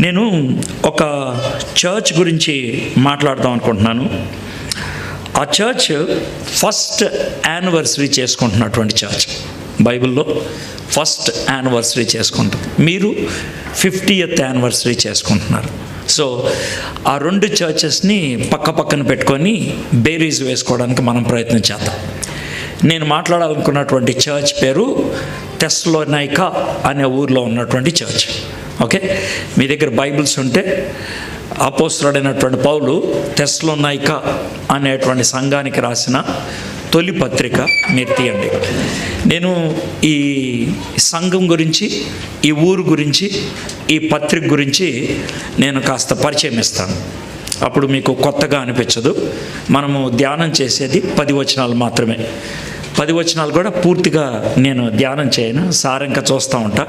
నేను ఒక చర్చ్ గురించి మాట్లాడదాం అనుకుంటున్నాను. ఆ చర్చ్ ఫస్ట్ యానివర్సరీ చేసుకుంటున్నటువంటి చర్చ్. బైబిల్లో ఫస్ట్ యానివర్సరీ చేసుకుంటుంది. మీరు 50th యానివర్సరీ చేసుకుంటున్నారు. సో ఆ రెండు చర్చెస్ని పక్క పక్కన పెట్టుకొని బేరీజ్ వేసుకోవడానికి మనం ప్రయత్నం చేద్దాం. నేను మాట్లాడాలనుకున్నటువంటి చర్చ్ పేరు తెస్సలోనిక అనే ఊరిలో ఉన్నటువంటి చర్చ్. ఓకే, మీ దగ్గర బైబిల్స్ ఉంటే అపోస్తలుడైనటువంటి పౌలు తెస్సలోనిక అనేటువంటి సంఘానికి రాసిన తొలి పత్రిక మీరు తీయండి. నేను ఈ సంఘం గురించి, ఈ ఊరు గురించి, ఈ పత్రిక గురించి నేను కాస్త పరిచయం ఇస్తాను. అప్పుడు మీకు కొత్తగా అనిపించదు. మనము ధ్యానం చేసేది 10 వచనాలు మాత్రమే. 10 వచనాలు కూడా పూర్తిగా నేను ధ్యానం చేయను, సారంగా చూస్తూ ఉంటా.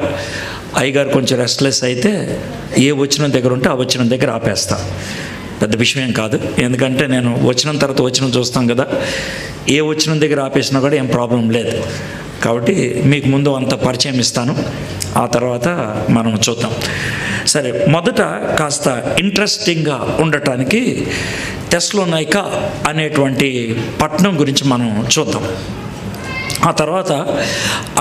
అయ్యగారు కొంచెం రెస్ట్లెస్ అయితే ఏ వచనం దగ్గర ఉంటే ఆ వచనం దగ్గర ఆపేస్తా. పెద్ద విషయం కాదు, ఎందుకంటే నేను వచనం తర్వాత వచనం చూస్తాం కదా. ఏ వచనం దగ్గర ఆపేసినా కూడా ఏం ప్రాబ్లం లేదు. కాబట్టి మీకు ముందు అంత పరిచయం ఇస్తాను, ఆ తర్వాత మనం చూద్దాం. సరే, మొదట కాస్త ఇంట్రెస్టింగ్గా ఉండటానికి తెస్సలోనిక అనేటువంటి పట్టణం గురించి మనం చూద్దాం. ఆ తర్వాత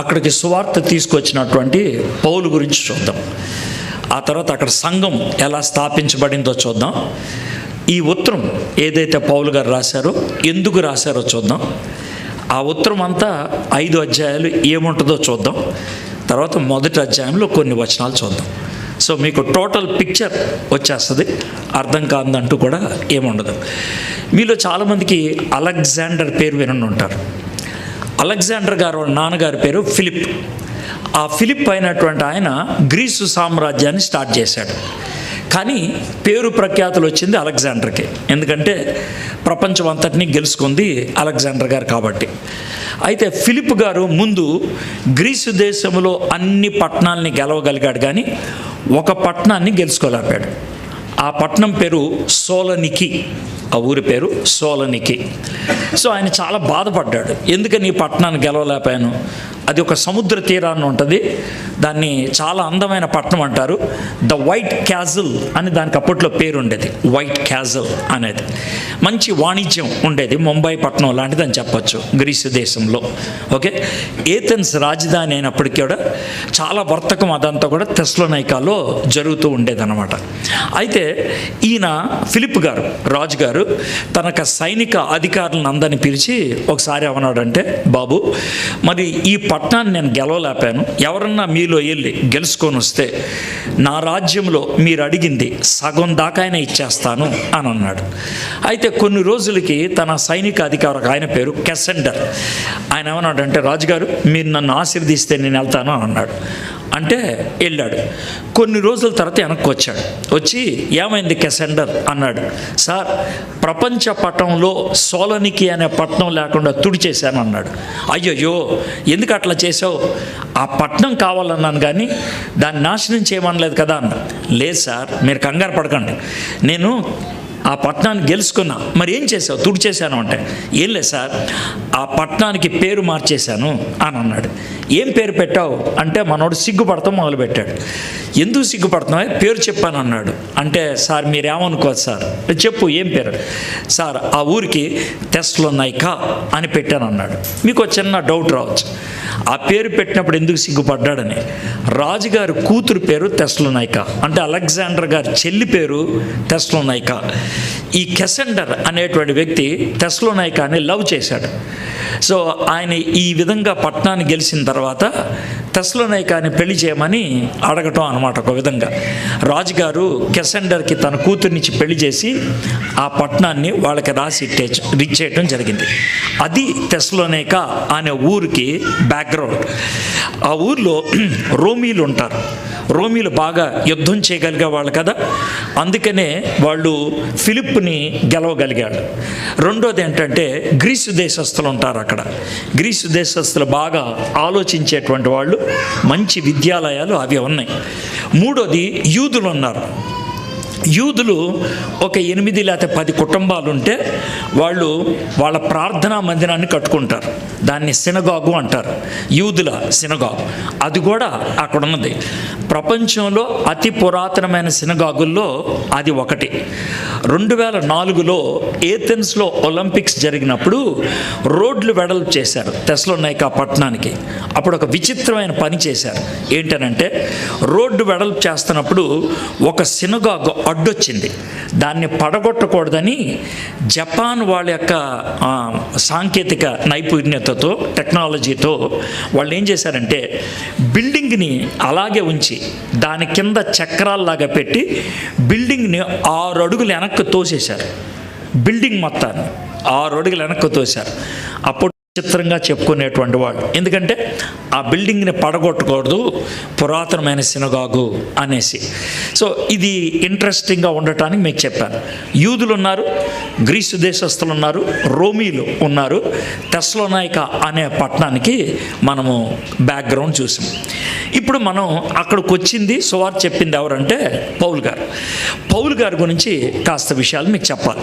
అక్కడికి సువార్త తీసుకొచ్చినటువంటి పౌలు గురించి చూద్దాం. ఆ తర్వాత అక్కడ సంఘం ఎలా స్థాపించబడిందో చూద్దాం. ఈ ఉత్తరం ఏదైతే పౌలు గారు రాశారో ఎందుకు రాశారో చూద్దాం. ఆ ఉత్తరం అంతా 5 అధ్యాయాలు ఏముంటుందో చూద్దాం. తర్వాత మొదటి అధ్యాయంలో కొన్ని వచనాలు చూద్దాం. సో మీకు టోటల్ పిక్చర్ వచ్చేస్తుంది. అర్థం కాదంటూ కూడా ఏముండదు. మీలో చాలామందికి అలెగ్జాండర్ పేరు విని ఉంటారు. అలెగ్జాండర్ గారు వాళ్ళ నాన్నగారి పేరు ఫిలిప్. ఆ ఫిలిప్ అయినటువంటి ఆయన గ్రీసు సామ్రాజ్యాన్ని స్టార్ట్ చేశాడు. కానీ పేరు ప్రఖ్యాతులు వచ్చింది అలెగ్జాండర్కి, ఎందుకంటే ప్రపంచం అంతటినీ గెలుచుకుంది అలెగ్జాండర్ గారు కాబట్టి. అయితే ఫిలిప్ గారు ముందు గ్రీసు దేశంలో అన్ని పట్టణాలని గెలవగలిగాడు, కానీ ఒక పట్టణాన్ని గెలుచుకోలేపాడు. ఆ పట్టణం పేరు సోలనికి. ఆ ఊరి పేరు సోలనికి. సో ఆయన చాలా బాధపడ్డాడు, ఎందుకని ఈ పట్టణాన్ని గెలవలేపాను. అది ఒక సముద్ర తీరాన్ని ఉంటుంది. దాన్ని చాలా అందమైన పట్టణం అంటారు. ద వైట్ క్యాజల్ అని దానికి అప్పట్లో పేరు ఉండేది. వైట్ క్యాజల్ అనేది మంచి వాణిజ్యం ఉండేది. ముంబై పట్టణం లాంటిది అని చెప్పచ్చు గ్రీసు దేశంలో. ఓకే, ఏథెన్స్ రాజధాని అయినప్పటికీ కూడా చాలా వర్తకం అదంతా కూడా తెస్సలోనికలో జరుగుతూ ఉండేదన్నమాట. అయితే ఈయన ఫిలిప్ గారు, రాజుగారు, తనకు సైనిక అధికారులను అందరిని పిలిచి ఒకసారి ఏమన్నాడంటే, బాబు, మరి ఈ పట్టణాన్ని నేను గెలవలేపాను, ఎవరన్నా మీలో వెళ్ళి గెలుచుకొని వస్తే నా రాజ్యంలో మీరు అడిగింది సగం దాకానే ఇచ్చేస్తాను అని అన్నాడు. అయితే కొన్ని రోజులకి తన సైనిక అధికారి ఆయన పేరు కెసెండర్, ఆయన ఏమన్నాడంటే, రాజుగారు మీరు నన్ను ఆశీర్దిస్తే నేను వెళ్తాను అని అన్నాడు. అంటే వెళ్ళాడు. కొన్ని రోజుల తర్వాత వెనక్కి వచ్చాడు. వచ్చి ఏమైంది కెసెండర్ అన్నాడు. సార్, ప్రపంచ పట్టణంలో సోలనికి అనే పట్టణం లేకుండా తుడిచేశాను అన్నాడు. అయ్యయ్యో, ఎందుకు అట్లా చేసావు? ఆ పట్టణం కావాలన్నాను కానీ దాన్ని నాశనం చేయమనలేదు కదా అన్న. లేదు సార్, మీరు కంగారు పడకండి, నేను ఆ పట్టణాన్ని గెలుచుకున్నా. మరి ఏం చేసావు? తుడిచేశాను అంటే, ఏం లేదు సార్, ఆ పట్టణానికి పేరు మార్చేశాను అని అన్నాడు. ఏం పేరు పెట్టావు అంటే మనోడు సిగ్గుపడతాం మొదలుపెట్టాడు. ఎందుకు సిగ్గుపడుతున్నావు? పేరు చెప్పాను అన్నాడు. అంటే, సార్ మీరేమనుకోదు సార్, చెప్పు ఏం పేరు? సార్, ఆ ఊరికి తెస్సలోనిక అని పెట్టాను అన్నాడు. మీకు చిన్న డౌట్ రావచ్చు, ఆ పేరు పెట్టినప్పుడు ఎందుకు సిగ్గుపడ్డాడని. రాజుగారి కూతురు పేరు తెస్సలోనిక, అంటే అలెగ్జాండర్ గారి చెల్లి పేరు తెస్సలోనిక. ఈ కెసెండర్ అనేటువంటి వ్యక్తి తెస్సలోనికని లవ్ చేశాడు. సో ఆయన ఈ విధంగా పట్టణాన్ని గెలిచిన తర్వాత తెస్సలోనికని పెళ్లి చేయమని అడగటం అనమాట. ఒక విధంగా రాజుగారు కెసెండర్కి తన కూతుర్నిచ్చి పెళ్లి చేసి ఆ పట్టణాన్ని వాళ్ళకి రాసి ఇచ్చేయటం జరిగింది. అది తెస్సలోనిక అనే ఊరికి బ్యాక్గ్రౌండ్. ఆ ఊర్లో రోమీలు ఉంటారు. రోమీలు బాగా యుద్ధం చేయగలిగే వాళ్ళు కదా, అందుకనే వాళ్ళు ఫిలిప్ని గెలవగలిగాడు. రెండోది ఏంటంటే గ్రీసు దేశస్తులు ఉంటారు అక్కడ. గ్రీసు దేశస్తులు బాగా ఆలోచించేటువంటి వాళ్ళు, మంచి విద్యాలయాలు అవి ఉన్నాయి. మూడోది యూదులు ఉన్నారు. యూదులు ఒక 8 లేకపోతే 10 కుటుంబాలు ఉంటే వాళ్ళు వాళ్ళ ప్రార్థనా మందిరాన్ని కట్టుకుంటారు. దాన్ని సినగాగు అంటారు, యూదుల సినగాగు. అది కూడా అక్కడ ఉన్నది. ప్రపంచంలో అతి పురాతనమైన సినగాగుల్లో అది ఒకటి. 2004లో ఏథెన్స్లో ఒలింపిక్స్ జరిగినప్పుడు రోడ్లు వెడల్పు చేశారు తెస్సలోనిక పట్టణానికి. అప్పుడు ఒక విచిత్రమైన పని చేశారు. ఏంటనంటే రోడ్డు వెడల్పు చేస్తున్నప్పుడు ఒక సినగాగు అడ్డొచ్చింది. దాన్ని పడగొట్టకూడదని జపాన్ వాళ్ళ యొక్క సాంకేతిక నైపుణ్యతతో, టెక్నాలజీతో వాళ్ళు ఏం చేశారంటే బిల్డింగ్ని అలాగే ఉంచి దాని కింద చక్రాల్లాగా పెట్టి బిల్డింగ్ని 6 అడుగులు వెనక్కి తోసేశారు. బిల్డింగ్ మొత్తాన్ని 6 అడుగులు వెనక్కి తోశారు. అప్పుడు చిత్రంగా చెప్పుకునేటువంటి వాళ్ళు, ఎందుకంటే ఆ బిల్డింగ్ని పడగొట్టకూడదు, పురాతనమైన సినగాగు అనేసి. సో ఇది ఇంట్రెస్టింగ్గా ఉండటానికి మీకు చెప్పాను. యూదులు ఉన్నారు, గ్రీసు దేశస్తులు ఉన్నారు, రోమీలు ఉన్నారు. తెస్సలోనిక అనే పట్టణానికి మనము బ్యాక్గ్రౌండ్ చూసాం. ఇప్పుడు మనం అక్కడికి వచ్చింది, సువార్త చెప్పింది ఎవరంటే పౌలు గారు. పౌలు గారి గురించి కాస్త విషయాలు మీకు చెప్పాలి.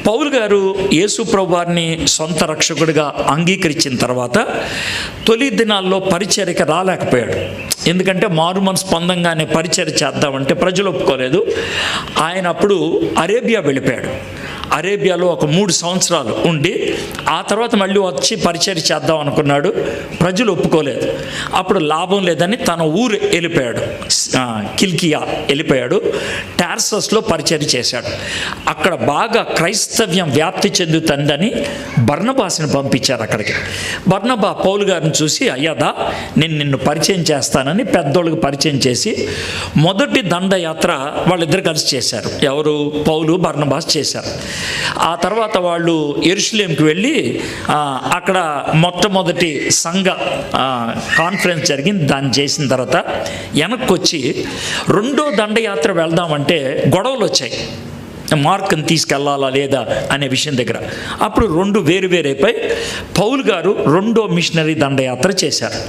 పౌలు గారు యేసు ప్రభువారిని సొంత రక్షకుడిగా అంగీకరించిన తర్వాత తొలి దినాల్లో పరిచర్యకి రాలేకపోయాడు. ఎందుకంటే మారు మనసు పొందంగానే పరిచర్య చేద్దామంటే ప్రజలు ఒప్పుకోలేదు. ఆయన అప్పుడు అరేబియా వెళ్ళిపోయాడు. అరేబియాలో ఒక 3 సంవత్సరాలు ఉండి ఆ తర్వాత మళ్ళీ వచ్చి పరిచర్య చేద్దాం అనుకున్నాడు. ప్రజలు ఒప్పుకోలేదు. అప్పుడు లాభం లేదని తన ఊరు వెళ్ళిపోయాడు, కిల్కియా వెళ్ళిపోయాడు. టార్సస్లో పరిచర్య చేశాడు. అక్కడ బాగా క్రైస్తవ్యం వ్యాప్తి చెందుతుందని బర్నబాస్ని పంపించారు అక్కడికి. బర్నబా పౌలు గారిని చూసి, అయ్యాదా నేను నిన్ను పరిచయం చేస్తానని పెద్దోళ్ళకి పరిచయం చేసి మొదటి దండయాత్ర వాళ్ళిద్దరు కలిసి చేశారు. ఎవరు? పౌలు, బర్నబాస్ చేశారు. ఆ తర్వాత వాళ్ళు యెరూషలేంకి వెళ్ళి అక్కడ మొట్టమొదటి సంఘ కాన్ఫరెన్స్ జరిగింది. దాన్ని చేసిన తర్వాత వెనక్కి వచ్చి 2వ దండయాత్ర వెళ్దామంటే గొడవలు వచ్చాయి, మార్కుని తీసుకెళ్లాలా లేదా అనే విషయం దగ్గర. అప్పుడు 2 వేరువేరైపోయి పౌలు గారు 2వ మిషనరీ దండయాత్ర చేశారు.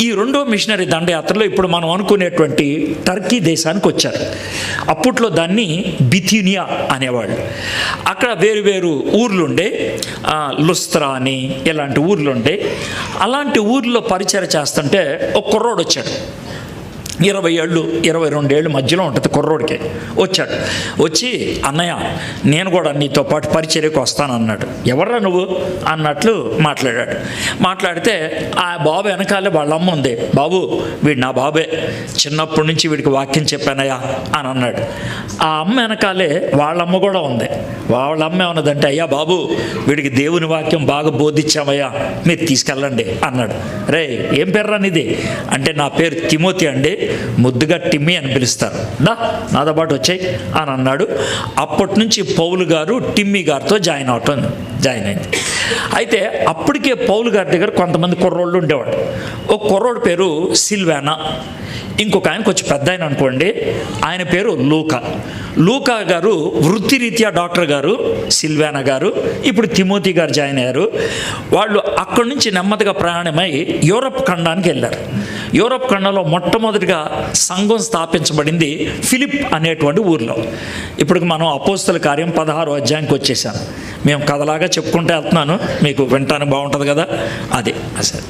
ఈ 2వ మిషనరీ దండయాత్రలో ఇప్పుడు మనం అనుకునేటువంటి టర్కీ దేశానికి వచ్చారు. అప్పట్లో దాన్ని బిథినియా అనేవాళ్ళు. అక్కడ వేరు ఊర్లుండే, లుస్త్రా అని ఇలాంటి ఊర్లుండే. అలాంటి ఊర్లో పరిచయం చేస్తుంటే ఒక కుర్రోడు వచ్చాడు. 20 ఏళ్ళు 22 ఏళ్ళు మధ్యలో ఉంటుంది కుర్రోడికి. వచ్చాడు. వచ్చి, అన్నయ్య నేను కూడా నీతో పాటు పరిచర్యకు వస్తానన్నాడు. ఎవర్రా నువ్వు అన్నట్లు మాట్లాడాడు. మాట్లాడితే ఆ బాబు వెనకాలే వాళ్ళ అమ్మ ఉంది. బాబు వీడు నా బాబే, చిన్నప్పటి నుంచి వీడికి వాక్యం చెప్పానయ్యా అని అన్నాడు. ఆ అమ్మ వెనకాలే వాళ్ళమ్మ కూడా ఉంది. వాళ్ళ అమ్మ ఏమన్నదంటే, అయ్యా బాబు వీడికి దేవుని వాక్యం బాగా బోధించామయ్యా, మీరు తీసుకెళ్ళండి అన్నాడు. రే ఏం పేర్రా నీది అంటే, నా పేరు తిమోతి అండి, ముద్దుగా టిమ్మి అని పిలుస్తారు, నాతో పాటు వచ్చాయి అని అన్నాడు. అప్పటి నుంచి పౌలు గారు టిమ్మి గారితో జాయిన్ అయింది. అయితే అప్పటికే పౌలు గారి దగ్గర కొంతమంది కుర్రోళ్ళు ఉండేవాడు. ఒక కుర్రోడు పేరు సిల్వానా, ఇంకొక ఆయన కొంచెం పెద్ద ఆయన అనుకోండి, ఆయన పేరు లూకా గారు వృత్తిరీత్యా డాక్టర్ గారు, సిల్వానా గారు, ఇప్పుడు తిమోతి గారు జాయిన్ అయ్యారు. వాళ్ళు అక్కడి నుంచి నెమ్మదిగా ప్రయాణమై యూరప్ ఖండానికి వెళ్ళారు. యూరప్ ఖండంలో మొట్టమొదటిగా సంఘం స్థాపించబడింది ఫిలిప్ అనేటువంటి ఊర్లో. ఇప్పుడు మనం అపోస్తల కార్యం 16వ అధ్యాయానికి వచ్చేసాం. మేము కథలాగా చెప్పుకుంటూ వెళ్తున్నాను, మీకు వినటానికి బాగుంటుంది కదా. అది అసలు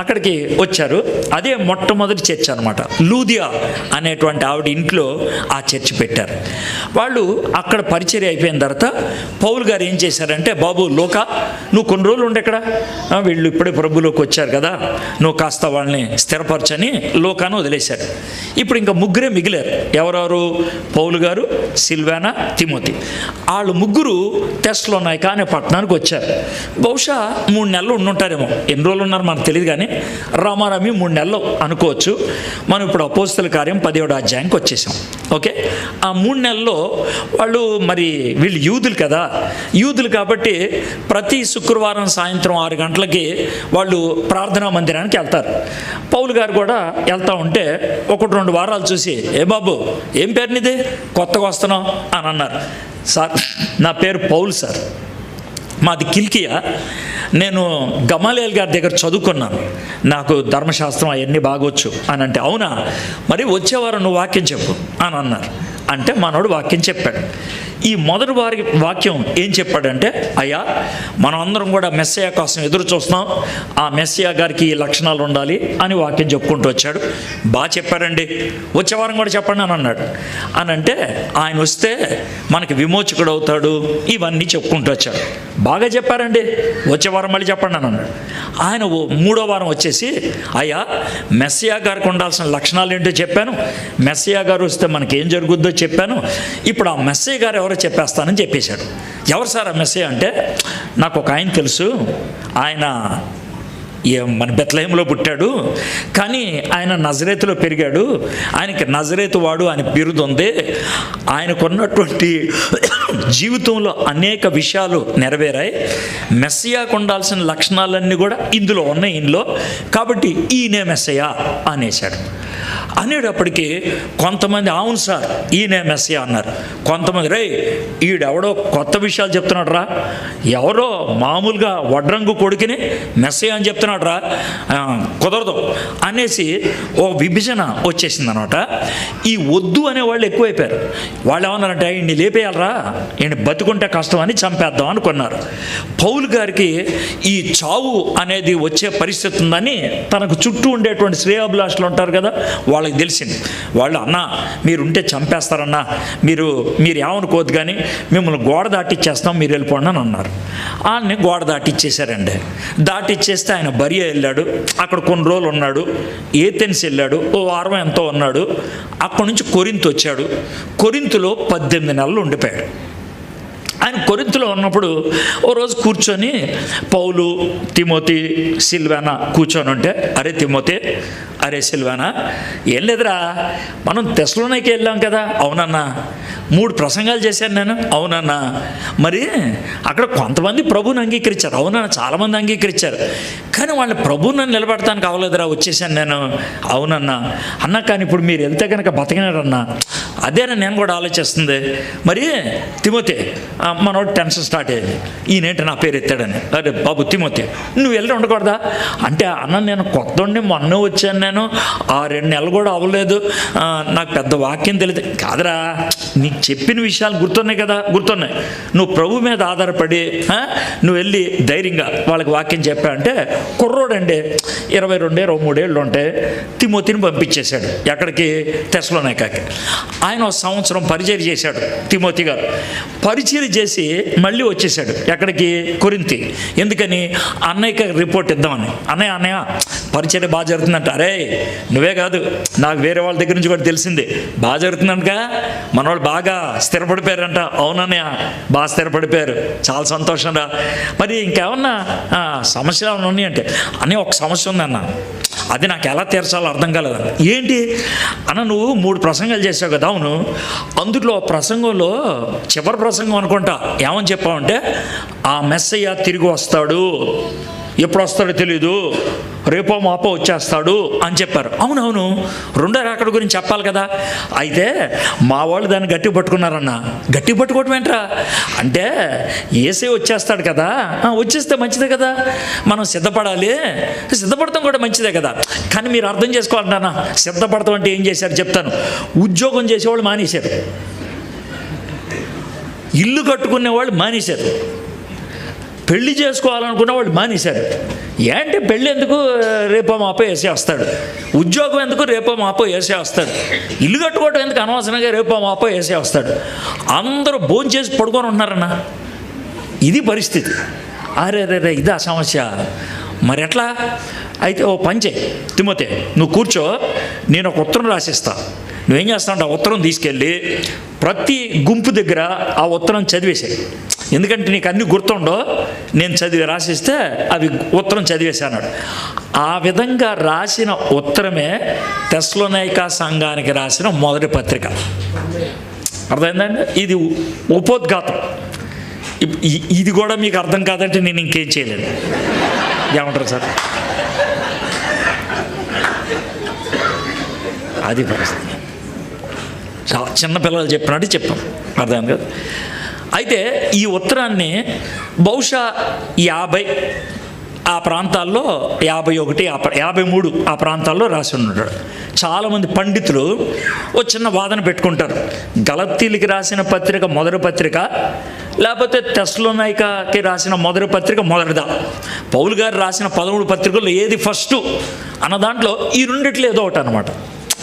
అక్కడికి వచ్చారు. అదే మొట్టమొదటి చర్చ్ అనమాట. లూదియా అనేటువంటి ఆవిడ ఇంట్లో ఆ చర్చ్ పెట్టారు. వాళ్ళు అక్కడ పరిచర్య అయిపోయిన తర్వాత పౌలు గారు ఏం చేశారంటే, బాబు లోకా నువ్వు కొన్ని రోజులు ఉండే ఇక్కడ, వీళ్ళు ఇప్పుడే ప్రభులోకి వచ్చారు కదా, నువ్వు కాస్త వాళ్ళని స్థిరపరచని లోకాను వదిలేశారు. ఇప్పుడు ఇంకా 3 మిగిలారు. ఎవరెవరు? పౌలు గారు, సిల్వానా, తిమోతి. వాళ్ళు 3 తెస్సలోనిక అనే పట్టణానికి వచ్చారు. బహుశా 3 నెలలు ఉండుంటారేమో, ఎన్ని రోజులు ఉన్నారు మనకు తెలియదు కానీ రామారామి 3 నెలలు అనుకోవచ్చు. మనం ఇప్పుడు అపోస్తల కార్యం 17వ అధ్యాయానికి వచ్చేసాం. ఓకే, ఆ 3 నెలల్లో వాళ్ళు మరి వీళ్ళు యూదులు కదా, యూదులు కాబట్టి ప్రతి శుక్రవారం సాయంత్రం 6 గంటలకి వాళ్ళు ప్రార్థనా మందిరానికి వెళ్తారు. పౌలు గారు కూడా వెళ్తూ ఉంటే 1-2 వారాలు చూసి, ఏ బాబు ఏం పేరు నీది, కొత్తగా వస్తున్నావు అని అన్నారు. సార్ నా పేరు పౌలు సార్, మాది కిల్కియా, నేను గమాలియల్ గారి దగ్గర చదువుకున్నాను, నాకు ధర్మశాస్త్రం అవన్నీ బాగొచ్చు అని అంటే, అవునా మరి వచ్చేవారు నువ్వు వాక్యం చెప్పు అని అన్నారు. అంటే మనోడు వాక్యం చెప్పాడు. ఈ మొదటి వాక్యం ఏం చెప్పాడంటే, అయ్యా మనం అందరం కూడా మెస్సియా కోసం ఎదురు చూస్తున్నాం, ఆ మెస్సియా గారికి ఈ లక్షణాలు ఉండాలి అని వాక్యం చెప్పుకుంటూ వచ్చాడు. బాగా చెప్పారండి, వచ్చే వారం కూడా చెప్పండి అని అన్నాడు. అని అంటే ఆయన వస్తే మనకి విమోచకుడు అవుతాడు, ఇవన్నీ చెప్పుకుంటూ వచ్చాడు. బాగా చెప్పారండి, వచ్చే వారం మళ్ళీ చెప్పండి అని అన్నాడు. ఆయన మూడో వారం వచ్చేసి, అయ్యా మెస్సియా గారికి ఉండాల్సిన లక్షణాలు ఏంటో చెప్పాను, మెస్సియా గారు వస్తే మనకేం జరుగుద్దో చెప్పాను, ఇప్పుడు ఆ మెస్సియా గారు ఎవరో చెప్పేస్తానని చెప్పేశాడు. ఎవరు సార్ ఆ మెస్సియా అంటే, నాకు ఒక ఆయన తెలుసు, ఆయన మన బెత్లెహేములో పుట్టాడు, కానీ ఆయన నజరేతులో పెరిగాడు, ఆయనకి నజరేతు వాడు అని బిరుదు ఉంది, ఆయనకున్నటువంటి జీవితంలో అనేక విషయాలు నెరవేరాయి, మెస్సియాకు ఉండాల్సిన లక్షణాలన్నీ కూడా ఇందులో ఉన్నాయి ఈయనలో, కాబట్టి ఈయనే మెస్సియా అనేశాడు. అనేటప్పటికీ కొంతమంది అవును సార్ ఈయనే మెస్సియా అన్నారు. కొంతమంది రే ఈడెవడో కొత్త విషయాలు చెప్తున్నాడు రా, ఎవరో మామూలుగా వడ్రంగు కొడుకుని మెస్సియా అని చెప్తున్నాడు రా, కుదరదు అనేసి ఓ విభజన వచ్చేసింది అనమాట. ఈ వద్దు అనేవాళ్ళు ఎక్కువైపోయారు. వాళ్ళు ఏమన్నారంటే ఈయన్ని లేపేయాలరా, ఈయన బతుకుంటే కష్టం అని చంపేద్దాం అనుకున్నారు. పౌలు గారికి ఈ చావు అనేది వచ్చే పరిస్థితి ఉందని తనకు చుట్టూ ఉండేటువంటి శ్రేయాభిలాషులు ఉంటారు కదా, వాళ్ళకి తెలిసింది. వాళ్ళు అన్నా మీరుంటే చంపేస్తారన్నా, మీరు ఏమనుకోవద్దు కానీ మిమ్మల్ని గోడ దాటిచ్చేస్తాం, మీరు వెళ్ళిపోండి అని అన్నారు. ఆయన్ని గోడ దాటిచ్చేశారండి. దాటిచ్చేస్తే ఆయన బరియా వెళ్ళాడు, అక్కడ కొన్ని రోజులు ఉన్నాడు. ఏథెన్స్ వెళ్ళాడు, ఓ వారం ఎంతో ఉన్నాడు. అక్కడి నుంచి కొరింథు వచ్చాడు. కొరింథులో 18 నెలలు ఉండిపోయాడు. ఆయన కొరింథులో ఉన్నప్పుడు ఓ రోజు కూర్చొని పౌలు, తిమోతి, సిల్వానా కూర్చొని ఉంటే, అరే తిమోతి, అరే సిల్వానా, ఏం లేదురా మనం తెస్సలోనికే వెళ్ళాం కదా, అవునన్నా 3 ప్రసంగాలు చేశాను నేను, అవునన్నా, మరి అక్కడ కొంతమంది ప్రభువుని అంగీకరించారు, అవునన్నా చాలామంది అంగీకరించారు, కానీ వాళ్ళ ప్రభువుని నిలబెడతానికి అవ్వలేదురా, వచ్చేసాను నేను, అవునన్నా అన్నా, కానీ ఇప్పుడు మీరు వెళ్తే కనుక బతికినారన్నా, అదేనా నేను కూడా ఆలోచిస్తుంది. మరి తిమోతి మనోడు టెన్షన్ స్టార్ట్ అయ్యింది, ఈయనేంటి నా పేరు ఎత్తాడని. అరే బాబు తిమోతి నువ్వు వెళ్ళి ఉండకూడదా అంటే, అన్న నేను కొత్తోడిని మొన్న వచ్చాను, నేను 2 నెలలు కూడా అవ్వలేదు, నాకు పెద్ద వాక్యం తెలియదు. కాదురా నీకు చెప్పిన విషయాలు గుర్తున్నాయి కదా, గుర్తున్నాయి, నువ్వు ప్రభు మీద ఆధారపడి నువ్వు వెళ్ళి ధైర్యంగా వాళ్ళకి వాక్యం చెప్పా అంటే, కుర్రోడండి 22-23 ఏళ్ళు ఉంటే తిమోతిని పంపించేశాడు. ఎక్కడికి? తెస్సలోనికకి. ఆయన 1 సంవత్సరం పరిచర్య చేశాడు తిమోతి గారు. పరిచర్య చేసి మళ్ళీ వచ్చేసాడు. ఎక్కడికి? కొరింథీ. ఎందుకని? అన్నయ్యకి రిపోర్ట్ ఇద్దామని. అన్నయ్య పరిచర్య బాగా జరుగుతుందంట. అరే నువ్వే కాదు, నాకు వేరే వాళ్ళ దగ్గర నుంచి కూడా తెలిసింది, బాగా జరుగుతుందంటగా, మన వాళ్ళు బాగా స్థిరపడిపోయారంట. అవునన్నయ్య బాగా స్థిరపడిపోయారు, చాలా సంతోషం రా. మరి ఇంకేమన్నా సమస్యలు ఏమైనా ఉన్నాయి అంటే, అన్నయ్య ఒక సమస్య ఉందన్న, అది నాకు ఎలా తీర్చాలో అర్థం కాలేదన్న. ఏంటి అన్న, నువ్వు 3 ప్రసంగాలు చేసావు కదా, అవును, అందులో ప్రసంగంలో చివరి ప్రసంగం అనుకుంటా ఏమని చెప్పావంటే, ఆ మెస్సయ్య తిరిగి వస్తాడు, ఎప్పుడు వస్తాడో తెలీదు, రేపో మాపో వచ్చేస్తాడు అని చెప్పారు. అవునవును, 2వ రాకడ గురించి చెప్పాలి కదా. అయితే మా వాళ్ళు దాన్ని గట్టి పట్టుకున్నారన్న. గట్టి పట్టుకోవటం ఏంట్రా అంటే, యేసే వచ్చేస్తాడు కదా, వచ్చేస్తే మంచిదే కదా, మనం సిద్ధపడాలి, సిద్ధపడతాం కూడా మంచిదే కదా. కానీ మీరు అర్థం చేసుకోవాలన్నా, సిద్ధపడతాం అంటే ఏం చేశారు చెప్తాను. ఉద్యోగం చేసేవాళ్ళు మానేశారు, ఇల్లు కట్టుకునే వాళ్ళు మానేశారు, పెళ్లి చేసుకోవాలనుకున్న వాళ్ళు మానేశారు. ఏంటి పెళ్ళి ఎందుకు, రేపో మాపో వేసే వస్తాడు, ఉద్యోగం ఎందుకు, రేపో మాపో వేసే వస్తాడు, ఇల్లు కట్టుకోవటం ఎందుకు, అనవసరంగా రేపో మాపో వేసే వస్తాడు. అందరూ భోజనం చేసి పడుకొని ఉంటున్నారన్న. ఇది పరిస్థితి. అరే రే ఇది ఆ సమస్య. మరి ఎట్లా? అయితే ఓ పంచే తిమోతి, నువ్వు కూర్చో, నేను ఒక ఉత్తరం రాసిస్తా, నువ్వేం చేస్తావు, ఆ ఉత్తరం తీసుకెళ్ళి ప్రతి గుంపు దగ్గర ఆ ఉత్తరం చదివేసాయి. ఎందుకంటే నీకు అన్నీ గుర్తుండో, నేను రాసిస్తే అవి ఉత్తరం చదివేసి అన్నాడు. ఆ విధంగా రాసిన ఉత్తరమే తెస్సలోనిక సంఘానికి రాసిన మొదటి పత్రిక. అర్థమైందండి? ఇది ఉపోద్ఘాతం. ఇది కూడా మీకు అర్థం కాదంటే నేను ఇంకేం చేయలేను. ఏమంటారు సార్? అది పరిస్థితి. చిన్నపిల్లలు చెప్పినట్టు చెప్పాం, అర్థమైంది కదా. అయితే ఈ ఉత్తరాన్ని బహుశా 50 ఆ ప్రాంతాల్లో 51, 53 ఆ ప్రాంతాల్లో రాసి ఉన్నాడు. చాలామంది పండితులు ఓ చిన్న వాదన పెట్టుకుంటారు, గలతీయులకి రాసిన పత్రిక మొదటి పత్రిక, లేకపోతే తెస్సలోనికకి రాసిన మొదటి పత్రిక మొదటిదా, పౌలు గారు రాసిన 13 పత్రికల్లో ఏది ఫస్ట్ అన్న దాంట్లో ఈ రెండిట్లో ఏదో ఒకటి అనమాట.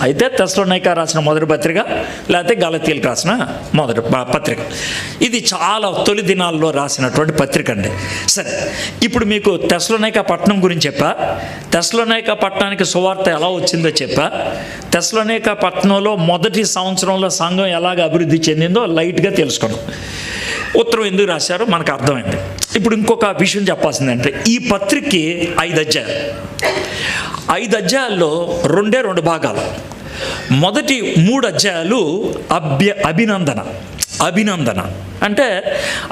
అయితే తెస్సలోనిక రాసిన మొదటి పత్రిక, లేకపోతే గలతీయులకు రాసిన మొదటి పత్రిక. ఇది చాలా తొలి దినాల్లో రాసినటువంటి పత్రిక అండి. సరే, ఇప్పుడు మీకు తెస్సలోనిక పట్టణం గురించి చెప్పా, తెస్సలోనిక పట్టణానికి సువార్త ఎలా వచ్చిందో చెప్పా, తెస్సలోనిక పట్టణంలో మొదటి సంవత్సరంలో సంఘం ఎలాగ అభివృద్ధి చెందిందో లైట్గా తెలుసుకున్నాం. ఉత్తరం ఎందుకు రాశారో మనకు అర్థమైంది. ఇప్పుడు ఇంకొక విషయం చెప్పాల్సిందంటే, ఈ పత్రికకి 5 అధ్యాయాలు. 5 అధ్యాయాల్లో 2 భాగాలు. మొదటి 3 అధ్యాయాలు అభినందన అంటే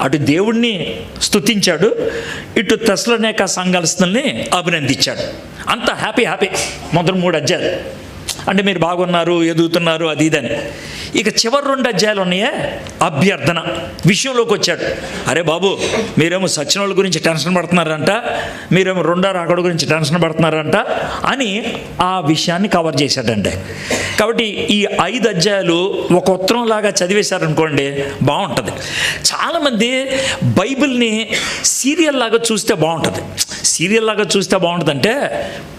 అటు దేవుణ్ణి స్తుతించాడు, ఇటు తెస్సలోనిక సంఘస్థుల్ని అభినందించాడు. అంత హ్యాపీ మొదటి 3 అధ్యాయాలు. అంటే మీరు బాగున్నారు, ఎదుగుతున్నారు, అది ఇదని. ఇక చివరి 2 అధ్యాయాలు ఉన్నాయే, అభ్యర్థన విషయంలోకి వచ్చాడు. అరే బాబు, మీరేమో సచ్చినోళ్ళ గురించి టెన్షన్ పడుతున్నారంట, మీరేమో రెండో రాకడ గురించి టెన్షన్ పడుతున్నారంట అని ఆ విషయాన్ని కవర్ చేశాడండి. కాబట్టి ఈ 5 అధ్యాయాలు ఒక ఉత్తరంలాగా చదివేశారనుకోండి, బాగుంటుంది. చాలామంది బైబిల్ని సీరియల్ లాగా చూస్తే బాగుంటుంది. సీరియల్ లాగా చూస్తే బాగుంటుందంటే,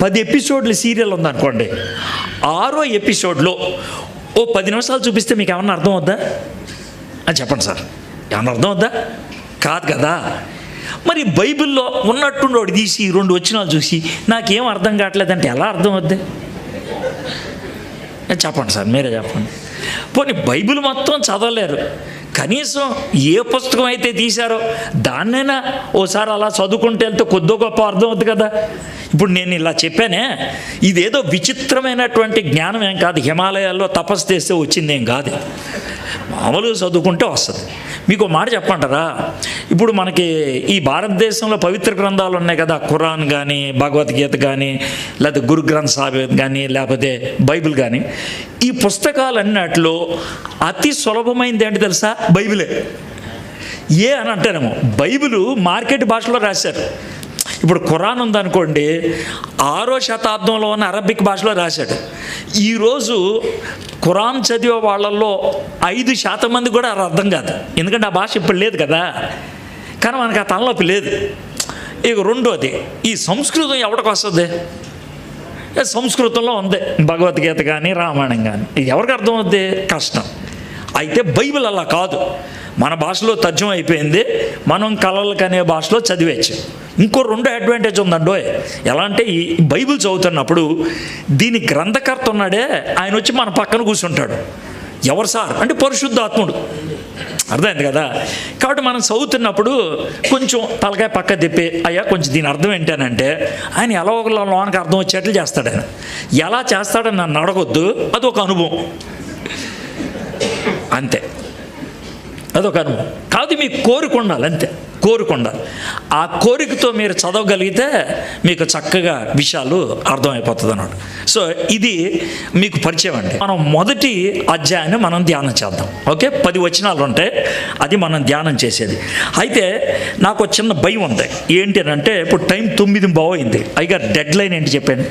10 ఎపిసోడ్లు సీరియల్ ఉందనుకోండి, 6వ ఎపిసోడ్లో ఓ 10 నిమిషాలు చూపిస్తే మీకు ఏమన్నా అర్థం అవుద్దా అని చెప్పండి సార్, ఏమన్నా అర్థం అవుద్దా? కాదు కదా. మరి బైబిల్లో ఉన్నట్టుండి ఒకటి తీసి 2 వచనాలు చూసి నాకేం అర్థం కావట్లేదంటే ఎలా అర్థం అవుద్ది? చెప్పండి సార్, మీరే చెప్పండి. పోనీ బైబిల్ మొత్తం చదవలేరు, కనీసం ఏ పుస్తకం అయితే తీశారో దాన్నైనా ఓసారి అలా చదువుకుంటూ వెళ్తే కొద్దో గొప్ప అర్థం అవుతుంది కదా. ఇప్పుడు నేను ఇలా చెప్పానే, ఇదేదో విచిత్రమైనటువంటి జ్ఞానం ఏం కాదు, హిమాలయాల్లో తపస్సు చేస్తే వచ్చిందేం కాదు, మామూలుగా చదువుకుంటే వస్తుంది. మీకు మాట చెప్పంటారా, ఇప్పుడు మనకి ఈ భారతదేశంలో పవిత్ర గ్రంథాలు ఉన్నాయి కదా, ఖురాన్ కానీ, భగవద్గీత కానీ, లేకపోతే గురు గ్రంథ్ సాహిబ్ కానీ, లేకపోతే బైబిల్ కానీ, ఈ పుస్తకాలన్నిటిలో అతి సులభమైనది ఏంటి తెలుసా? బైబిలే. అని అంటారేమో, బైబిలు మార్కెట్ భాషలో రాశారు. ఇప్పుడు ఖురాన్ ఉందనుకోండి, 6వ శతాబ్దంలో ఉన్న అరబిక్ భాషలో రాశాడు. ఈరోజు ఖురాన్ చదివే వాళ్ళల్లో 5% మంది కూడా అర్థం కాదు, ఎందుకంటే ఆ భాష ఇప్పుడు లేదు కదా. కానీ మనకు ఆ తలనొప్పి లేదు. ఇక రెండోది, ఈ సంస్కృతం ఎవరికి వస్తుంది? సంస్కృతంలో ఉంది భగవద్గీత కానీ, రామాయణం కానీ, ఎవరికి అర్థం అవుద్ది? కష్టం. అయితే బైబిల్ అలా కాదు, మన భాషలో తర్జుమా అయిపోయింది, మనం కళలకు అనే భాషలో చదివేచ్చు. ఇంకో 2 అడ్వాంటేజ్ ఉందండో. ఎలా అంటే, ఈ బైబిల్ చదువుతున్నప్పుడు దీని గ్రంథకర్త ఉన్నాడే, ఆయన వచ్చి మన పక్కన కూర్చుంటాడు. ఎవరు సార్ అంటే పరిశుద్ధాత్ముడు. అర్థమైంది కదా. కాబట్టి మనం చదువుతున్నప్పుడు కొంచెం తలకాయ పక్క తిప్పి, అయ్యా కొంచెం దీని అర్థం ఏంటనంటే, ఆయన ఎలా ఒక లోనకి అర్థం వచ్చేట్లు చేస్తాడు. ఆయన ఎలా చేస్తాడని నన్ను అడగొద్దు, అదొక అనుభవం అంతే. అదొక అనుభవం కాదు, మీకు కోరిక ఉండాలి అంతే, కోరిక ఉండాలి. ఆ కోరికతో మీరు చదవగలిగితే మీకు చక్కగా విషయాలు అర్థమైపోతుంది అన్నాడు. సో ఇది మీకు పరిచయం అండి. మనం మొదటి అధ్యాయాన్ని మనం ధ్యానం చేద్దాం. ఓకే, 10 వచనాలు ఉంటాయి, అది మనం ధ్యానం చేసేది. అయితే నాకు చిన్న భయం ఉంది. ఏంటి అని అంటే, ఇప్పుడు టైం 9 అయింది. అయ్యగా డెడ్ లైన్ ఏంటి చెప్పండి?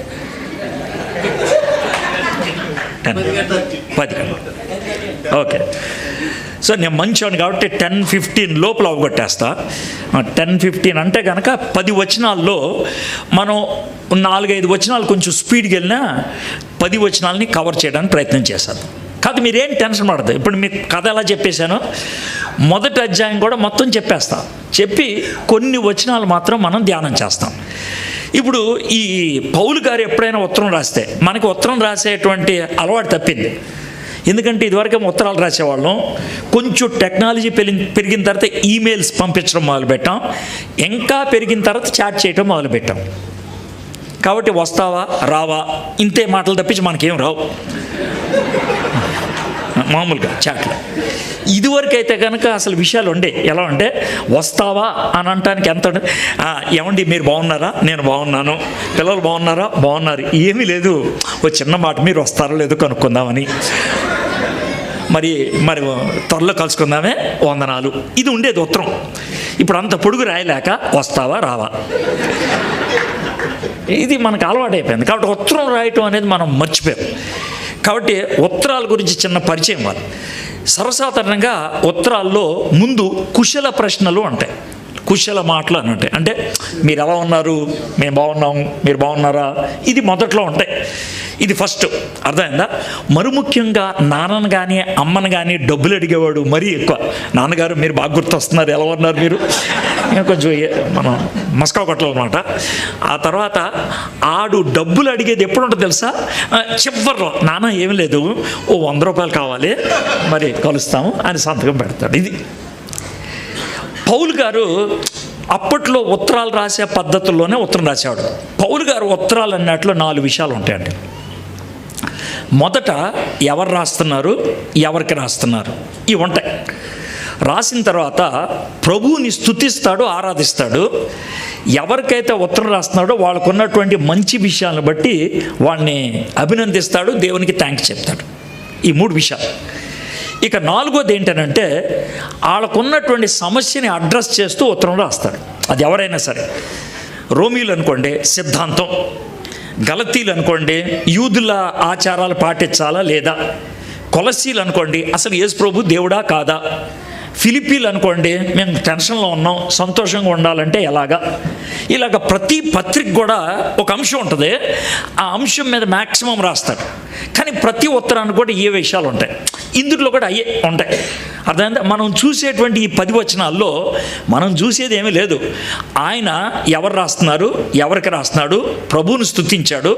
10. ఓకే, సో నేను మంచివాడిని కాబట్టి 10:15 లోపల అవగొట్టేస్తా. 10:15 అంటే కనుక 10 వచనాల్లో మనం 4-5 వచనాలు కొంచెం స్పీడ్కి వెళ్ళినా 10 వచనాలని కవర్ చేయడానికి ప్రయత్నం చేస్తాను. కాదు, మీరేం టెన్షన్ పడదు. ఇప్పుడు మీకు కథ ఎలా చెప్పేశానో మొదటి అధ్యాయం కూడా మొత్తం చెప్పేస్తాం. చెప్పి కొన్ని వచనాలు మాత్రం మనం ధ్యానం చేస్తాం. ఇప్పుడు ఈ పౌలు గారు ఎప్పుడైనా ఉత్తరం రాస్తే, మనకి ఉత్తరం రాసేటువంటి అలవాటు తప్పింది. ఎందుకంటే ఇదివరకు ఉత్తరాలు రాసేవాళ్ళం, కొంచెం టెక్నాలజీ పెరిగిన తర్వాత ఈమెయిల్స్ పంపించడం మొదలుపెట్టాం, ఇంకా పెరిగిన తర్వాత చాట్ చేయడం మొదలుపెట్టాం. కాబట్టి వస్తావా రావా ఇంతే మాటలు తప్పించి మనకేం రావు మామూలుగా చాట్లో. ఇదివరకు అయితే కనుక అసలు విషయాలు ఉండే. ఎలా అంటే, వస్తావా అని అనటానికి ఎంత ఏమండి మీరు బాగున్నారా? నేను బాగున్నాను. పిల్లలు బాగున్నారా? బాగున్నారు. ఏమీ లేదు, ఓ చిన్న మాట, మీరు వస్తారో లేదో కనుక్కుందామని, మరి త్వరలో కలుసుకుందామే, వందనాలు. ఇది ఉండేది ఉత్తరం. ఇప్పుడు అంత పొడుగు రాయలేక వస్తావా రావా, ఇది మనకు అలవాటైపోయింది. కాబట్టి ఉత్తరం రాయటం అనేది మనం మర్చిపోయాం. కాబట్టి ఉత్తరాల గురించి చిన్న పరిచయం వాళ్ళు. సర్వసాధారణంగా ఉత్తరాల్లో ముందు కుశల ప్రశ్నలు ఉంటాయి, కుశల మాటలు అని ఉంటాయి. అంటే మీరు ఎలా ఉన్నారు, మేము బాగున్నాం, మీరు బాగున్నారా, ఇది మొదట్లో ఉంటాయి. ఇది ఫస్ట్, అర్థమైందా? మరి ముఖ్యంగా నాన్నను కానీ అమ్మను కానీ డబ్బులు అడిగేవాడు మరీ ఎక్కువ. నాన్నగారు మీరు బాగా గుర్తొస్తున్నారు, ఎలా ఉన్నారు మీరు, కొంచెం మనం మస్కా కొట్టాలన్నమాట. ఆ తర్వాత ఆడు డబ్బులు అడిగేది ఎప్పుడు ఉంటుందో తెలుసా? చివరిలో, నాన్న ఏమి లేదు, ఓ 100 రూపాయలు కావాలి, మరి కలుస్తాము అని సంతకం పెడతాడు. ఇది పౌలు గారు అప్పట్లో ఉత్తరాలు రాసే పద్ధతుల్లోనే ఉత్తరం రాసేవాడు. పౌలు గారు ఉత్తరాలు అన్నట్లు 4 విషయాలు ఉంటాయండి. మొదట ఎవరు రాస్తున్నారు, ఎవరికి రాస్తున్నారు, ఇవి ఉంటాయి. రాసిన తర్వాత ప్రభువుని స్తుతిస్తాడు, ఆరాధిస్తాడు. ఎవరికైతే ఉత్తరం రాస్తున్నాడో వాళ్ళకు ఉన్నటువంటి మంచి విషయాలను బట్టి వాళ్ళని అభినందిస్తాడు, దేవునికి థ్యాంక్స్ చెప్తాడు. ఈ 3 విషయాలు. ఇక 4వది ఏంటనంటే వాళ్ళకున్నటువంటి సమస్యని అడ్రస్ చేస్తూ ఉత్తరం రాస్తాడు. అది ఎవరైనా సరే. రోమీలు అనుకోండి సిద్ధాంతం, గలతీలు అనుకోండి యూదుల ఆచారాలు పాటించాలా లేదా, కొలసీలు అనుకోండి అసలు యేసు ప్రభు దేవుడా కాదా, ఫిలిప్పీలు అనుకోండి మేము టెన్షన్లో ఉన్నాం, సంతోషంగా ఉండాలంటే ఎలాగా. ఇలాగ ప్రతి పత్రిక కూడా ఒక అంశం ఉంటుంది, ఆ అంశం మీద మ్యాక్సిమం రాస్తాడు. కానీ ప్రతి ఉత్తరానికి కూడా ఏ విషయాలు ఉంటాయి, ఇందులో కూడా అయ్యే ఉంటాయి. అర్థమైందా? మనం చూసేటువంటి ఈ 10 వచనాల్లో మనం చూసేది ఏమీ లేదు. ఆయన ఎవరు రాస్తున్నారు, ఎవరికి రాస్తున్నాడు, ప్రభువును స్తుతించాడు,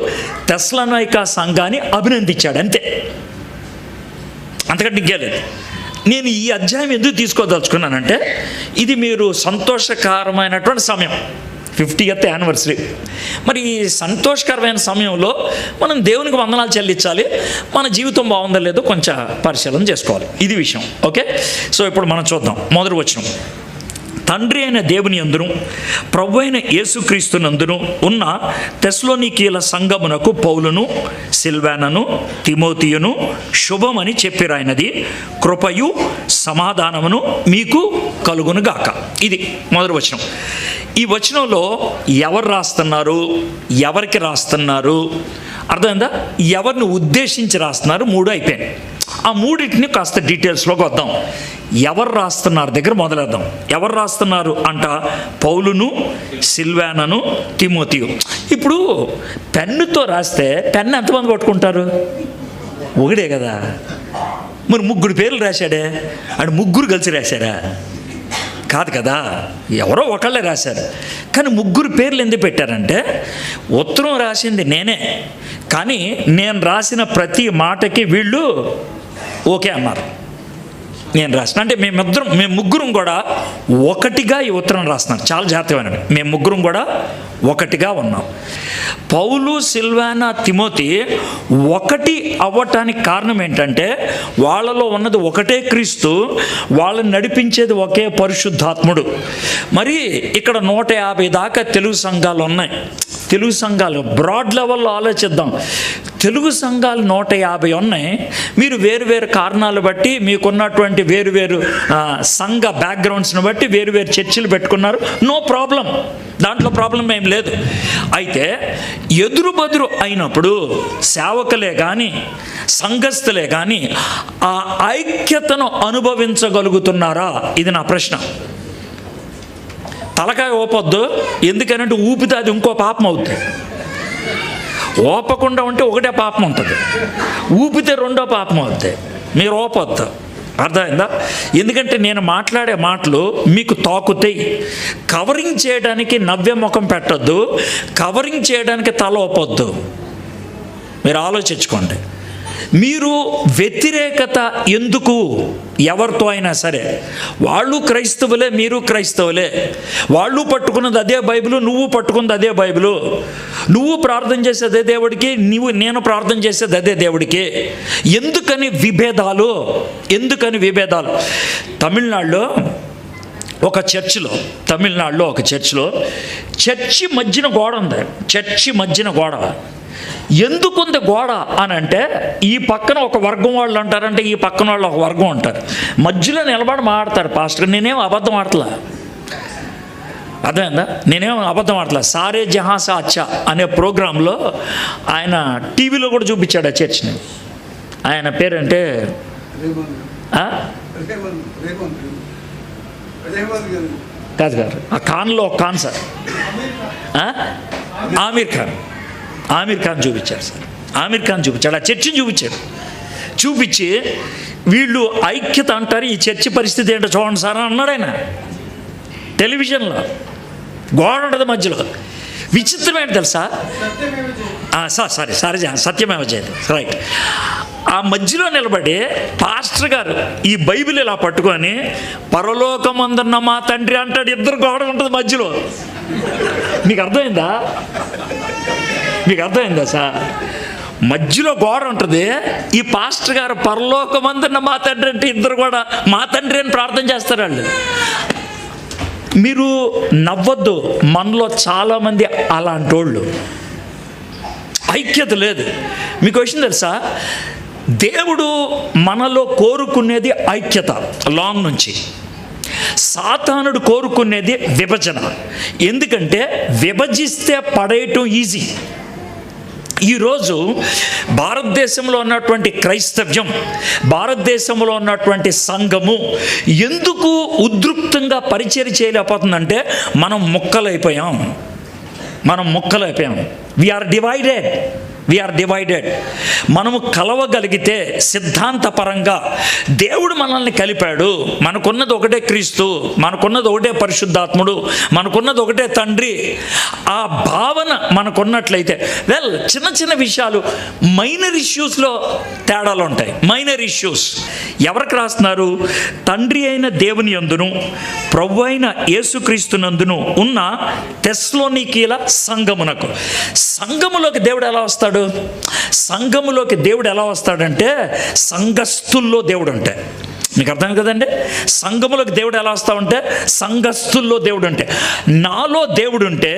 తెస్సలోనిక సంఘాన్ని అభినందించాడు, అంతే, అంతకంటే ఇంకేలేదు. నేను ఈ అధ్యాయం ఎందుకు తీసుకోదలుచుకున్నానంటే ఇది మీరు సంతోషకరమైనటువంటి సమయం, 50th యానివర్సరీ. మరి ఈ సంతోషకరమైన సమయంలో మనం దేవునికి వందనాలు చెల్లించాలి, మన జీవితం బాగుందో లేదో కొంచెం పరిశీలన చేసుకోవాలి, ఇది విషయం. ఓకే, సో ఇప్పుడు మనం చూద్దాం. మొదటి వచనం, తండ్రి అయిన దేవుని యందును ప్రభు అయిన యేసుక్రీస్తునందును ఉన్న తెస్సలోనికీయుల సంఘమునకు పౌలును సిల్వానను తిమోతియును శుభమని చెప్పిరాయినది, కృపయు సమాధానమును మీకు కలుగునుగాక. ఇది మొదటి వచనం. ఈ వచనంలో ఎవరు రాస్తున్నారు, ఎవరికి రాస్తున్నారు, అర్థమైందా? ఎవరిని ఉద్దేశించి రాస్తున్నారు, 3 అయిపోయాయి. ఆ 3టిని కాస్త డీటెయిల్స్లోకి వద్దాం. ఎవరు రాస్తున్నారు దగ్గర మొదలెద్దాం. ఎవరు రాస్తున్నారు అంట, పౌలును సిల్వానను తిమోతియు. ఇప్పుడు పెన్నుతో రాస్తే పెన్ను ఎంతమంది పట్టుకుంటారు? ఒకడే కదా. మరి 3 పేర్లు రాశాడే, అంటే 3 కలిసి రాశారా? కాదు కదా, ఎవరో ఒకళ్ళే రాశారు. కానీ 3 పేర్లు ఎందుకు పెట్టారంటే ఉత్తరం రాసింది నేనే, కానీ నేను రాసిన ప్రతి మాటకి వీళ్ళు ఓకే అన్నారు. నేను రాసిన అంటే మేము 3 కూడా ఒకటిగా ఈ ఉత్తరం రాస్తున్నాం. చాలా జాగ్రత్తగా, మేము 3 కూడా ఒకటిగా ఉన్నాం. పౌలు సిల్వానా తిమోతి ఒకటి అవ్వటానికి కారణం ఏంటంటే వాళ్ళలో ఉన్నది ఒకటే క్రీస్తు, వాళ్ళని నడిపించేది ఒకే పరిశుద్ధాత్ముడు. మరి ఇక్కడ 150 దాకా తెలుగు సంఘాలు ఉన్నాయి. తెలుగు సంఘాలు బ్రాడ్ లెవెల్లో ఆలోచిద్దాం. తెలుగు సంఘాలు 150 ఉన్నాయి. మీరు వేరు కారణాలు బట్టి మీకున్నటువంటి వేరు సంఘ బ్యాక్గ్రౌండ్స్ని బట్టి వేరు చర్చిలు పెట్టుకున్నారు, నో ప్రాబ్లం, దాంట్లో ప్రాబ్లం ఏం లేదు. అయితే ఎదురు బదురు అయినప్పుడు సేవకులే కానీ సంఘస్థులే కానీ ఆ ఐక్యతను అనుభవించగలుగుతున్నారా? ఇది నా ప్రశ్న. తలకాయ ఊపొద్దు, ఎందుకనంటే ఊపితే అది ఇంకో పాపం అవుతుంది. ఓపకుండా ఉంటే ఒకటే పాపం ఉంటుంది, ఊపితే 2వ పాపం అవుతుంది. మీరు ఓపొద్దు, అర్థమైందా? ఎందుకంటే నేను మాట్లాడే మాటలు మీకు తాకుతాయి. కవరింగ్ చేయడానికి నవ్య ముఖం పెట్టద్దు, కవరింగ్ చేయడానికి తల ఊపొద్దు. మీరు ఆలోచించుకోండి. మీరు వ్యతిరేకత ఎందుకు? ఎవరితో అయినా సరే, వాళ్ళు క్రైస్తవులే, మీరు క్రైస్తవులే, వాళ్ళు పట్టుకున్నది అదే బైబిలు, నువ్వు పట్టుకున్నది అదే బైబిలు, నువ్వు ప్రార్థన చేసేది అదే దేవుడికి, నేను ప్రార్థన చేసేది అదే దేవుడికి. ఎందుకని విభేదాలు? తమిళనాడులో ఒక చర్చిలో చర్చి మధ్యన గోడ ఉంది. చర్చి మధ్యన గోడ ఎందుకుంది గోడ అని అంటే, ఈ పక్కన ఒక వర్గం వాళ్ళు అంటారంటే ఈ పక్కన వాళ్ళు ఒక వర్గం అంటారు. మధ్యలో నిలబడి మాట్లాడతారు పాస్టర్. నేనేం అబద్ధం ఆడతలా, అర్థమైందా? నేనేమో అబద్ధం ఆడలే. సారే జహాసా అచ్చా అనే ప్రోగ్రాంలో ఆయన టీవీలో కూడా చూపించాడు ఆ చర్చ్ని. ఆయన పేరంటే కాదు గారు, ఆ ఖాన్లో ఒక ఖాన్ సార్, ఆమీర్ ఖాన్ చూపించాడు సార్. ఆమీర్ ఖాన్ చూపించాడు, ఆ చర్చిని చూపించి వీళ్ళు ఐక్యత అంటారు, ఈ చర్చి పరిస్థితి ఏంటో చూడండి సార్ అని అన్నాడు ఆయన టెలివిజన్లో. గోడ ఉంటుంది మధ్యలో. విచిత్రం ఏంటి తెలుసా సారీ సత్యమేవ జయతే, రైట్. ఆ మధ్యలో నిలబడి పాస్టర్ గారు ఈ బైబిల్ ఇలా పట్టుకొని పరలోకమందున్న మా తండ్రి అంటాడు. ఇద్దరు గోడ ఉంటుంది మధ్యలో. మీకు అర్థమైందా సార్? మధ్యలో గోడ ఉంటుంది. ఈ పాస్టర్ గారు పరలోకమందున్న మా తండ్రి అంటే ఇద్దరు కూడా మా తండ్రి అని ప్రార్థన చేస్తారు వాళ్ళు. మీరు నవ్వద్దు, మనలో చాలామంది అలాంటి వాళ్ళు. ఐక్యత లేదు. మీకు విషయం తెలుసా, దేవుడు మనలో కోరుకునేది ఐక్యత లాంగ్ నుంచి. సాతానుడు కోరుకునేది విభజన. ఎందుకంటే విభజిస్తే పడేయటం ఈజీ. ఈరోజు భారతదేశంలో ఉన్నటువంటి క్రైస్తవ్యం, భారతదేశంలో ఉన్నటువంటి సంఘము ఎందుకు ఉద్రిక్తంగా పరిచర్య చేయలేకపోతుందంటే మనం ముక్కలైపోయాం. We are divided. మనము కలవగలిగితే సిద్ధాంతపరంగా దేవుడు మనల్ని కలిపాడు. మనకున్నది ఒకటే క్రీస్తు, మనకున్నది ఒకటే పరిశుద్ధాత్ముడు, మనకున్నది ఒకటే తండ్రి. ఆ భావన మనకున్నట్లయితే చిన్న చిన్న విషయాలు, మైనర్ ఇష్యూస్లో తేడాలు ఉంటాయి. మైనర్ ఇష్యూస్ ఎవరికి రాస్తున్నారు? తండ్రి అయిన దేవుని యందును ప్రభు అయిన యేసుక్రీస్తునందును ఉన్న తెస్సలోనికీల సంఘమునకు. సంఘములోకి దేవుడు ఎలా వస్తాడు? సంఘములోకి దేవుడు ఎలా వస్తాడంటే సంఘస్థుల్లో దేవుడు ఉంటే. మీకు అర్థం కదండి? సంఘములోకి దేవుడు ఎలా వస్తామంటే సంఘస్థుల్లో దేవుడు ఉంటే. నాలో దేవుడు ఉంటే,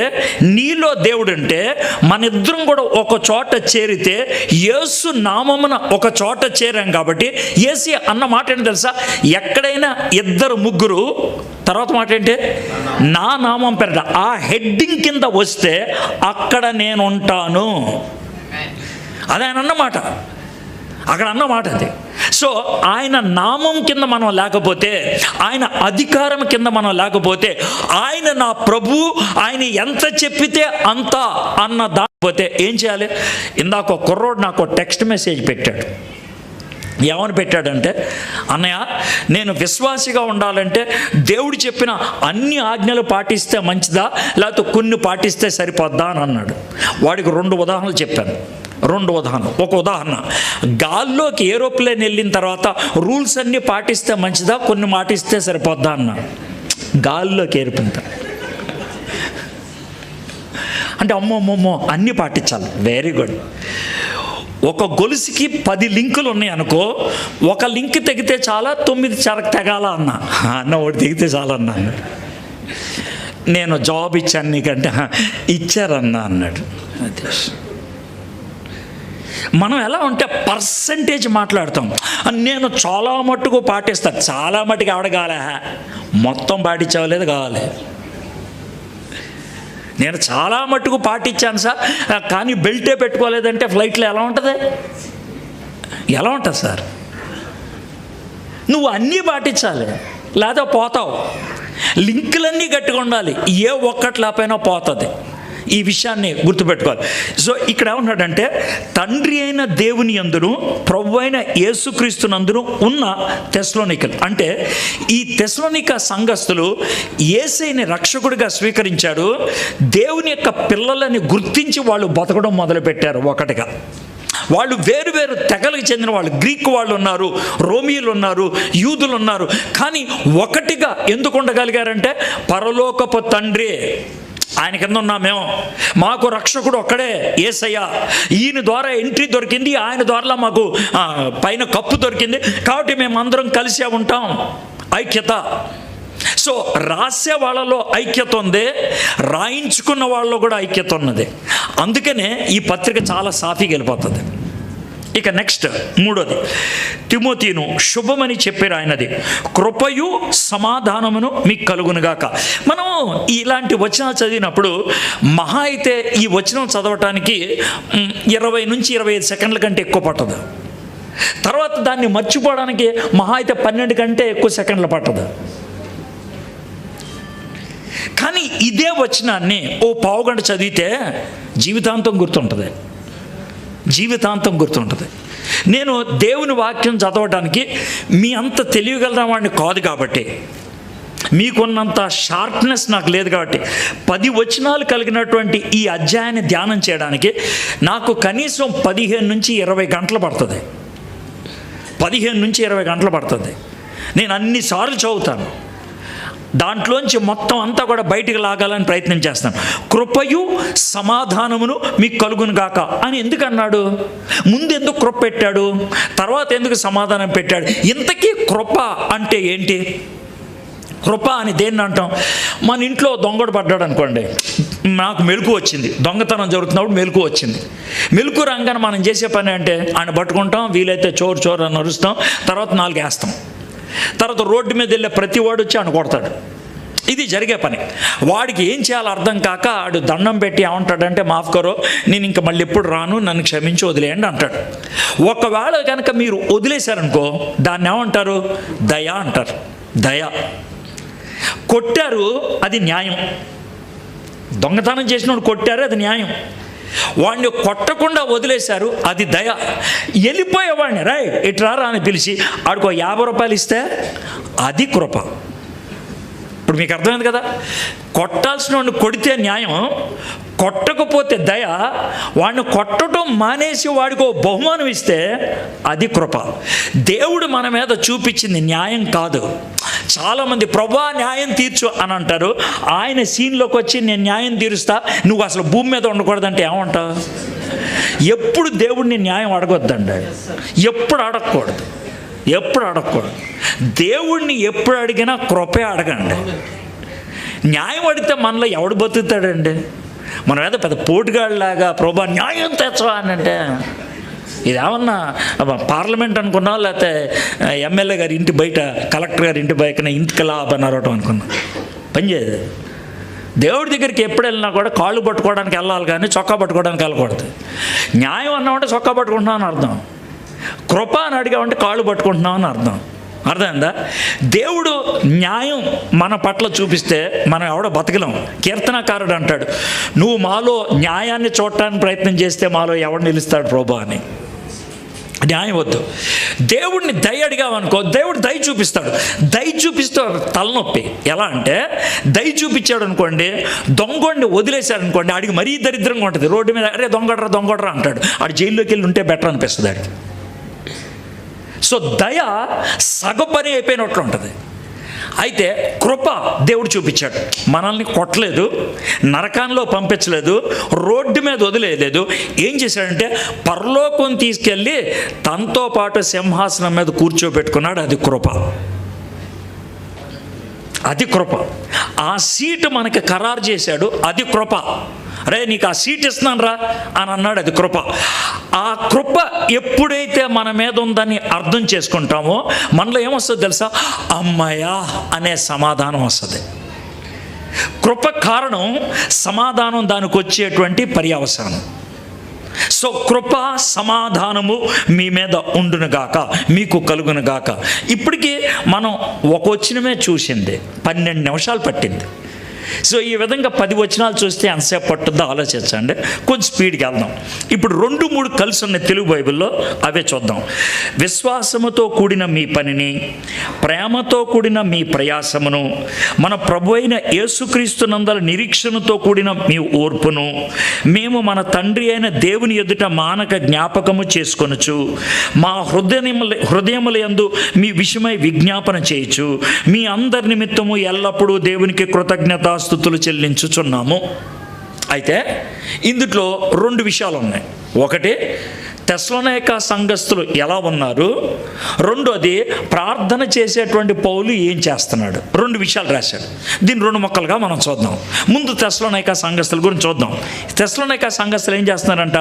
నీలో దేవుడు ఉంటే, మన ఇద్దరం కూడా ఒక చోట చేరితే, యేసు నామమున ఒక చోట చేరాం కాబట్టి, యేసు అన్న మాట ఏంటి తెలుసా? ఎక్కడైనా ఇద్దరు ముగ్గురు, తర్వాత మాట ఏంటి? నా నామం పేరట, ఆ హెడ్డింగ్ కింద వస్తే అక్కడ నేను ఉంటాను. అది ఆయన అన్నమాట, అక్కడ అన్నమాట అది. సో ఆయన నామం కింద మనం లేకపోతే, ఆయన అధికారం కింద మనం లేకపోతే, ఆయన నా ప్రభు, ఆయన ఎంత చెప్పితే అంత అన్న దాకపోతే ఏం చేయాలి? ఇందాక ఒక కుర్రోడు నాకు టెక్స్ట్ మెసేజ్ పెట్టాడు. ఏమని పెట్టాడంటే, అన్నయ్య నేను విశ్వాసిగా ఉండాలంటే దేవుడు చెప్పిన అన్ని ఆజ్ఞలు పాటిస్తే మంచిదా, లేకపోతే కొన్ని పాటిస్తే సరిపోద్దా అని అన్నాడు. వాడికి 2 ఉదాహరణలు చెప్పాను. ఒక ఉదాహరణ, గాల్లోకి ఏరోప్లేన్ వెళ్ళిన తర్వాత రూల్స్ అన్నీ పాటిస్తే మంచిదా, కొన్ని పాటిస్తే సరిపోద్దా అన్న. గాల్లోకి ఏరుకుంటా అంటే అమ్మో అన్నీ పాటించాలి. Very good. ఒక గొలుసుకి 10 లింకులు ఉన్నాయి అనుకో, ఒక లింక్ తెగితే చాలా, 9 తెగాల అన్న ఒకటి తెగితే చాలా అన్నాను. నేను జాబ్ ఇచ్చాను నీకంటే, ఇచ్చారన్నా అన్నాడు. మనం ఎలా ఉంటే పర్సంటేజ్ మాట్లాడతాం. నేను చాలా మట్టుకు పాటిస్తాను, చాలా మట్టుకు ఆడగాలే, మొత్తం పాటించవలేదు కావాలి. నేను చాలా మట్టుకు పాటించాను సార్, కానీ బెల్టే పెట్టుకోలేదంటే ఫ్లైట్లో ఎలా ఉంటుంది సార్? నువ్వు అన్నీ పాటించాలి, లేదా పోతావు. లింకులన్నీ గట్టిగా ఉండాలి, ఏ ఒక్కటి లేకపోయినా పోతుంది. ఈ విషయాన్ని గుర్తుపెట్టుకోవాలి. సో ఇక్కడ ఏమన్నాడంటే, తండ్రి అయిన దేవుని యందును ప్రభు అయిన యేసుక్రీస్తునందును ఉన్న తెస్సలోనికలు అంటే, ఈ తెస్సలోనిక సంఘస్థులు యేసయ్యని రక్షకుడిగా స్వీకరించాడు. దేవుని యొక్క పిల్లలని గుర్తించి వాళ్ళు బతకడం మొదలుపెట్టారు. ఒకటిగా వాళ్ళు వేరు వేరు తెగలకు చెందిన వాళ్ళు, గ్రీకు వాళ్ళు ఉన్నారు, రోమియోలు ఉన్నారు, యూదులు ఉన్నారు. కానీ ఒకటిగా ఎందుకు ఉండగలిగారంటే, పరలోకపు తండ్రి ఆయన కింద ఉన్నాం మేము, మాకు రక్షకుడు ఒక్కడే యేసయ్య, ఈయన ద్వారా ఎంట్రీ దొరికింది, ఆయన ద్వారా మాకు పైన కప్పు దొరికింది, కాబట్టి మేము అందరం కలిసే ఉంటాం. ఐక్యత. సో రాసే వాళ్ళలో ఐక్యత ఉంది, రాయించుకున్న వాళ్ళలో కూడా ఐక్యత ఉన్నది. అందుకనే ఈ పత్రిక చాలా సాఫీగా వెళ్ళిపోతుంది. ఇక నెక్స్ట్ మూడోది, తిమోతిను శుభమని చెప్పారు ఆయనది, కృపయు సమాధానమును మీకు కలుగునుగాక. మనం ఇలాంటి వచనాలు చదివినప్పుడు మహా అయితే ఈ వచనం చదవటానికి 20 నుంచి 25 సెకండ్ల కంటే ఎక్కువ పట్టదు. తర్వాత దాన్ని మర్చిపోవడానికి మహా అయితే 12 కంటే ఎక్కువ సెకండ్లు పట్టదు. కానీ ఇదే వచనాన్ని ఓ పావుగంట చదివితే జీవితాంతం గుర్తుంటుంది, జీవితాంతం గుర్తుంటుంది. నేను దేవుని వాక్యం చదవడానికి మీ అంత తెలియగలిగిన వాడిని కాదు కాబట్టి, మీకున్నంత షార్ప్నెస్ నాకు లేదు కాబట్టి 10 వచనాలు కలిగినటువంటి ఈ అధ్యాయాన్ని ధ్యానం చేయడానికి నాకు కనీసం 15 నుంచి 20 గంటలు పడుతుంది. 15 నుంచి 20 గంటలు పడుతుంది. నేను అన్నిసార్లు చదువుతాను, దాంట్లోంచి మొత్తం అంతా కూడా బయటికి లాగాలని ప్రయత్నం చేస్తాను. కృపయు సమాధానమును మీకు కలుగును గాక అని ఎందుకు అన్నాడు? ముందు ఎందుకు కృప పెట్టాడు, తర్వాత ఎందుకు సమాధానం పెట్టాడు? ఇంతకీ కృప అంటే ఏంటి? కృప అని దేన్ని అంటాం? మన ఇంట్లో దొంగడు పడ్డాడు అనుకోండి, నాకు మెలకు వచ్చింది, దొంగతనం జరుగుతున్నప్పుడు మెలకు వచ్చింది. మెలకు రాగానే మనం చేసే పని అంటే ఆయన పట్టుకుంటాం, వీలైతే చోరు చోరు అని అరుస్తాం, తర్వాత 4 వేస్తాం. తర్వాత రోడ్డు మీద వెళ్ళే ప్రతి వాడు వచ్చి ఆయన కొడతాడు. ఇది జరిగే పని. వాడికి ఏం చేయాలో అర్థం కాక ఆడు దండం పెట్టి ఏమంటాడంటే, మాఫ్ కరో, నేను ఇంక మళ్ళీ ఎప్పుడు రాను, నన్ను క్షమించి వదిలేయండి అంటాడు. ఒకవేళ కనుక మీరు వదిలేశారనుకో, దాన్ని ఏమంటారు? దయ అంటారు. దయ. కొట్టారు, అది న్యాయం. దొంగతనం చేసినోడు కొట్టారు, అది న్యాయం. వాడిని కొట్టకుండా వదిలేశారు, అది దయ. వెళ్ళిపోయేవాడిని రైట్ ఇట్రారా అని పిలిచి ఆడికో 50 రూపాయలు ఇస్తే అది కృప. ఇప్పుడు మీకు అర్థమైంది కదా, కొట్టాల్సిన వాడిని కొడితే న్యాయం, కొట్టకపోతే దయ. వాడిని కొట్టడం మానేసి వాడికి బహుమానం ఇస్తే అది కృప. దేవుడు మన మీద చూపించింది న్యాయం కాదు. చాలామంది ప్రభా న్యాయం తీర్చు అని అంటారు. ఆయన సీన్లోకి వచ్చి నేను న్యాయం తీరుస్తా, నువ్వు అసలు భూమి మీద ఉండకూడదంటే ఏమంటావు? ఎప్పుడు దేవుడిని న్యాయం అడగొద్దండి, ఎప్పుడు అడగకూడదు, ఎప్పుడు అడగకూడదు. దేవుడిని ఎప్పుడు అడిగినా కృపే అడగండి. న్యాయం అడిగితే మనలో ఎవడు బతుకుతాడండి? మనం ఏదో పెద్ద పోటుగాళ్ళలాగా ప్రభా న్యాయం తెచ్చవా అని అంటే, ఇదేమన్నా పార్లమెంట్ అనుకున్నా, లేకపోతే ఎమ్మెల్యే గారి ఇంటి బయట, కలెక్టర్ గారి ఇంటి బయటనే ఇంటికలాబ్ అని అరవటం అనుకున్నా. పనిచేయదు. దేవుడి దగ్గరికి ఎప్పుడు వెళ్ళినా కూడా కాళ్ళు పట్టుకోవడానికి వెళ్ళాలి కానీ చొక్కా పట్టుకోవడానికి వెళ్ళకూడదు. న్యాయం అన్నామంటే చొక్కా పట్టుకుంటున్నావు అని అర్థం, కృప అని అడిగామంటే కాళ్ళు పట్టుకుంటున్నావు అని అర్థం. అర్థమైందా? దేవుడు న్యాయం మన పట్ల చూపిస్తే మనం ఎవడో బతకలేం. కీర్తనకారుడు అంటాడు, నువ్వు మాలో న్యాయాన్ని చూడటానికి ప్రయత్నం చేస్తే మాలో ఎవడు నిలుస్తాడు ప్రభా అని. న్యాయం వద్దు. దేవుడిని దయ అడిగామనుకో, దేవుడు దయ చూపిస్తాడు. దయ చూపిస్తే తలనొప్పి. ఎలా అంటే, దయ చూపించాడు అనుకోండి, దొంగోడిని వదిలేశాడు అనుకోండి, ఆడికి మరీ దరిద్రంగా ఉంటుంది. రోడ్డు మీద అరే దొంగడరా దొంగడరా అంటాడు. ఆడు జైల్లోకి వెళ్ళి ఉంటే బెటర్ అనిపిస్తుంది ఆడికి. సో దయ సగపని అయిపోయినట్లు ఉంటుంది. అయితే కృప దేవుడు చూపించాడు. మనల్ని కొట్టలేదు, నరకాల్లో పంపించలేదు, రోడ్డు మీద వదిలేదు. ఏం చేశాడంటే పరలోకం తీసుకెళ్ళి తనతో పాటు సింహాసనం మీద కూర్చోబెట్టుకున్నాడు. అది కృప. అది కృప. ఆ సీటు మనకి ఖరారు చేశాడు. అది కృప. అరే నీకు ఆ సీట్ ఇస్తున్నాను రా అని అన్నాడు. అది కృప. ఆ కృప ఎప్పుడైతే మన మీద ఉందని అర్థం చేసుకుంటామో మనలో ఏమొస్తుంది తెలుసా? అమ్మయ్యా అనే సమాధానం వస్తుంది. కృప కారణం సమాధానం దానికి వచ్చేటువంటి పర్యవసానం. సో కృప సమాధానము మీ మీద ఉండునుగాక, మీకు కలుగునుగాక. ఇప్పటికీ మనం ఒక వచనమే చూసింది, 12 నిమిషాలు పట్టింది. సో ఈ విధంగా 10 వచనాలు చూస్తే ఎంతసేపు పట్టుద్దో ఆలోచించండి. కొంచెం స్పీడ్కి వెళ్దాం. ఇప్పుడు 2-3 కలిసి ఉన్నాయి తెలుగు బైబిల్లో, అవే చూద్దాం. విశ్వాసముతో కూడిన మీ పనిని, ప్రేమతో కూడిన మీ ప్రయాసమును, మన ప్రభు అయిన యేసుక్రీస్తునందల నిరీక్షణతో కూడిన మీ ఓర్పును మేము మన తండ్రి అయిన దేవుని ఎదుట మానక జ్ఞాపకము చేసుకొనుచు మా హృదయముల యందు మీ విషయమై విజ్ఞాపన చేయొచ్చు మీ అందరి నిమిత్తము ఎల్లప్పుడూ దేవునికి కృతజ్ఞతాస్తుతులు చెల్లించుచున్నాము. అయితే ఇందులో 2 విషయాలు ఉన్నాయి. ఒకటి తెస్సలోనిక సంఘస్థులు ఎలా ఉన్నారు, రెండోది ప్రార్థన చేసేటువంటి పౌలు ఏం చేస్తున్నాడు, 2 విషయాలు రాశాడు. దీన్ని 2 ముక్కలుగా మనం చూద్దాం. ముందు తెస్సలోనిక సంఘస్థుల గురించి చూద్దాం. తెస్సలోనిక సంఘస్థులు ఏం చేస్తున్నారంట,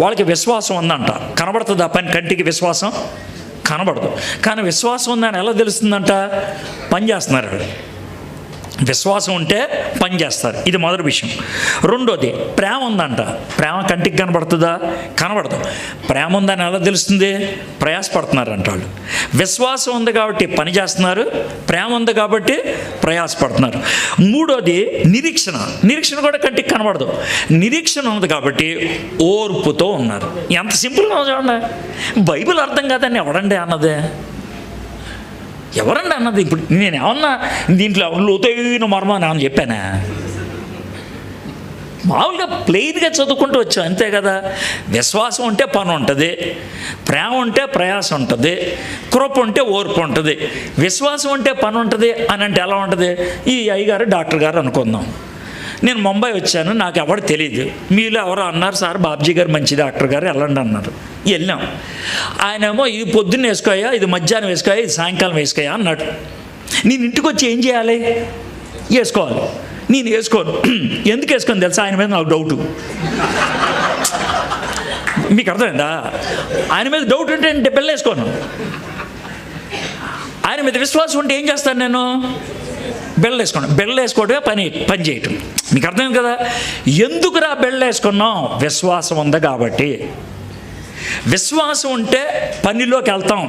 వాళ్ళకి విశ్వాసం ఉందంట. కనబడుతుందా కంటికి విశ్వాసం? కనబడదు. కానీ విశ్వాసం ఉందని ఎలా తెలుస్తుందంట, పని చేస్తున్నారు. విశ్వాసం ఉంటే పని చేస్తారు. ఇది మొదటి విషయం. రెండోది ప్రేమ ఉందంట. ప్రేమ కంటికి కనబడుతుందా? కనబడదు. ప్రేమ ఉందని ఎలా తెలుస్తుంది? ప్రయాసపడుతున్నారంట వాళ్ళు. విశ్వాసం ఉంది కాబట్టి పని చేస్తున్నారు, ప్రేమ ఉంది కాబట్టి ప్రయాసపడుతున్నారు. మూడోది నిరీక్షణ. నిరీక్షణ కూడా కంటికి కనబడదు. నిరీక్షణ ఉంది కాబట్టి ఓర్పుతో ఉన్నారు. ఎంత సింపుల్గా చూడండి. బైబిల్ అర్థం కాదని ఎవడండి అన్నదే? ఎవరండి అన్నది? ఇప్పుడు నేను ఏమన్నా దీంట్లో లోతైన మర్మం అని చెప్పానా? మామూలుగా ప్లెయిన్గా చదువుకుంటూ వచ్చాం, అంతే కదా. విశ్వాసం ఉంటే పని ఉంటుంది, ప్రేమ ఉంటే ప్రయాసం ఉంటుంది, కృప ఉంటే ఓర్పు ఉంటుంది. విశ్వాసం ఉంటే పని ఉంటుంది అని అంటే ఎలా ఉంటుంది? ఈ అయ్యగారు డాక్టర్ గారు అనుకుందాం. నేను ముంబై వచ్చాను, నాకు ఎవరు తెలియదు. మీలో ఎవరో అన్నారు, సార్ బాబ్జీ గారు మంచి డాక్టర్ గారు, వెళ్ళండి అన్నారు. వెళ్ళాం. ఆయనేమో ఇది పొద్దున్న వేసుకోయా, ఇది మధ్యాహ్నం వేసుకోయా, ఇది సాయంకాలం వేసుకోయా అన్నాడు. నేను ఇంటికి వచ్చి ఏం చేయాలి? వేసుకోవాలి. నేను వేసుకోను. ఎందుకు వేసుకోను తెలుసా? ఆయన మీద నాకు డౌటు. మీకు అర్థమైందా? ఆయన మీద డౌట్ ఉంటే నేను బిళ్ళ వేసుకోను. ఆయన మీద విశ్వాసం ఉంటే ఏం చేస్తాను నేను? బెళ్ళ వేసుకోండి. బెళ్ళ వేసుకోవడమే పని చేయటం. మీకు అర్థమైంది కదా? ఎందుకురా బెళ్ళ వేసుకున్నాం? విశ్వాసం ఉంది కాబట్టి. విశ్వాసం ఉంటే పనిలోకి వెళ్తాం,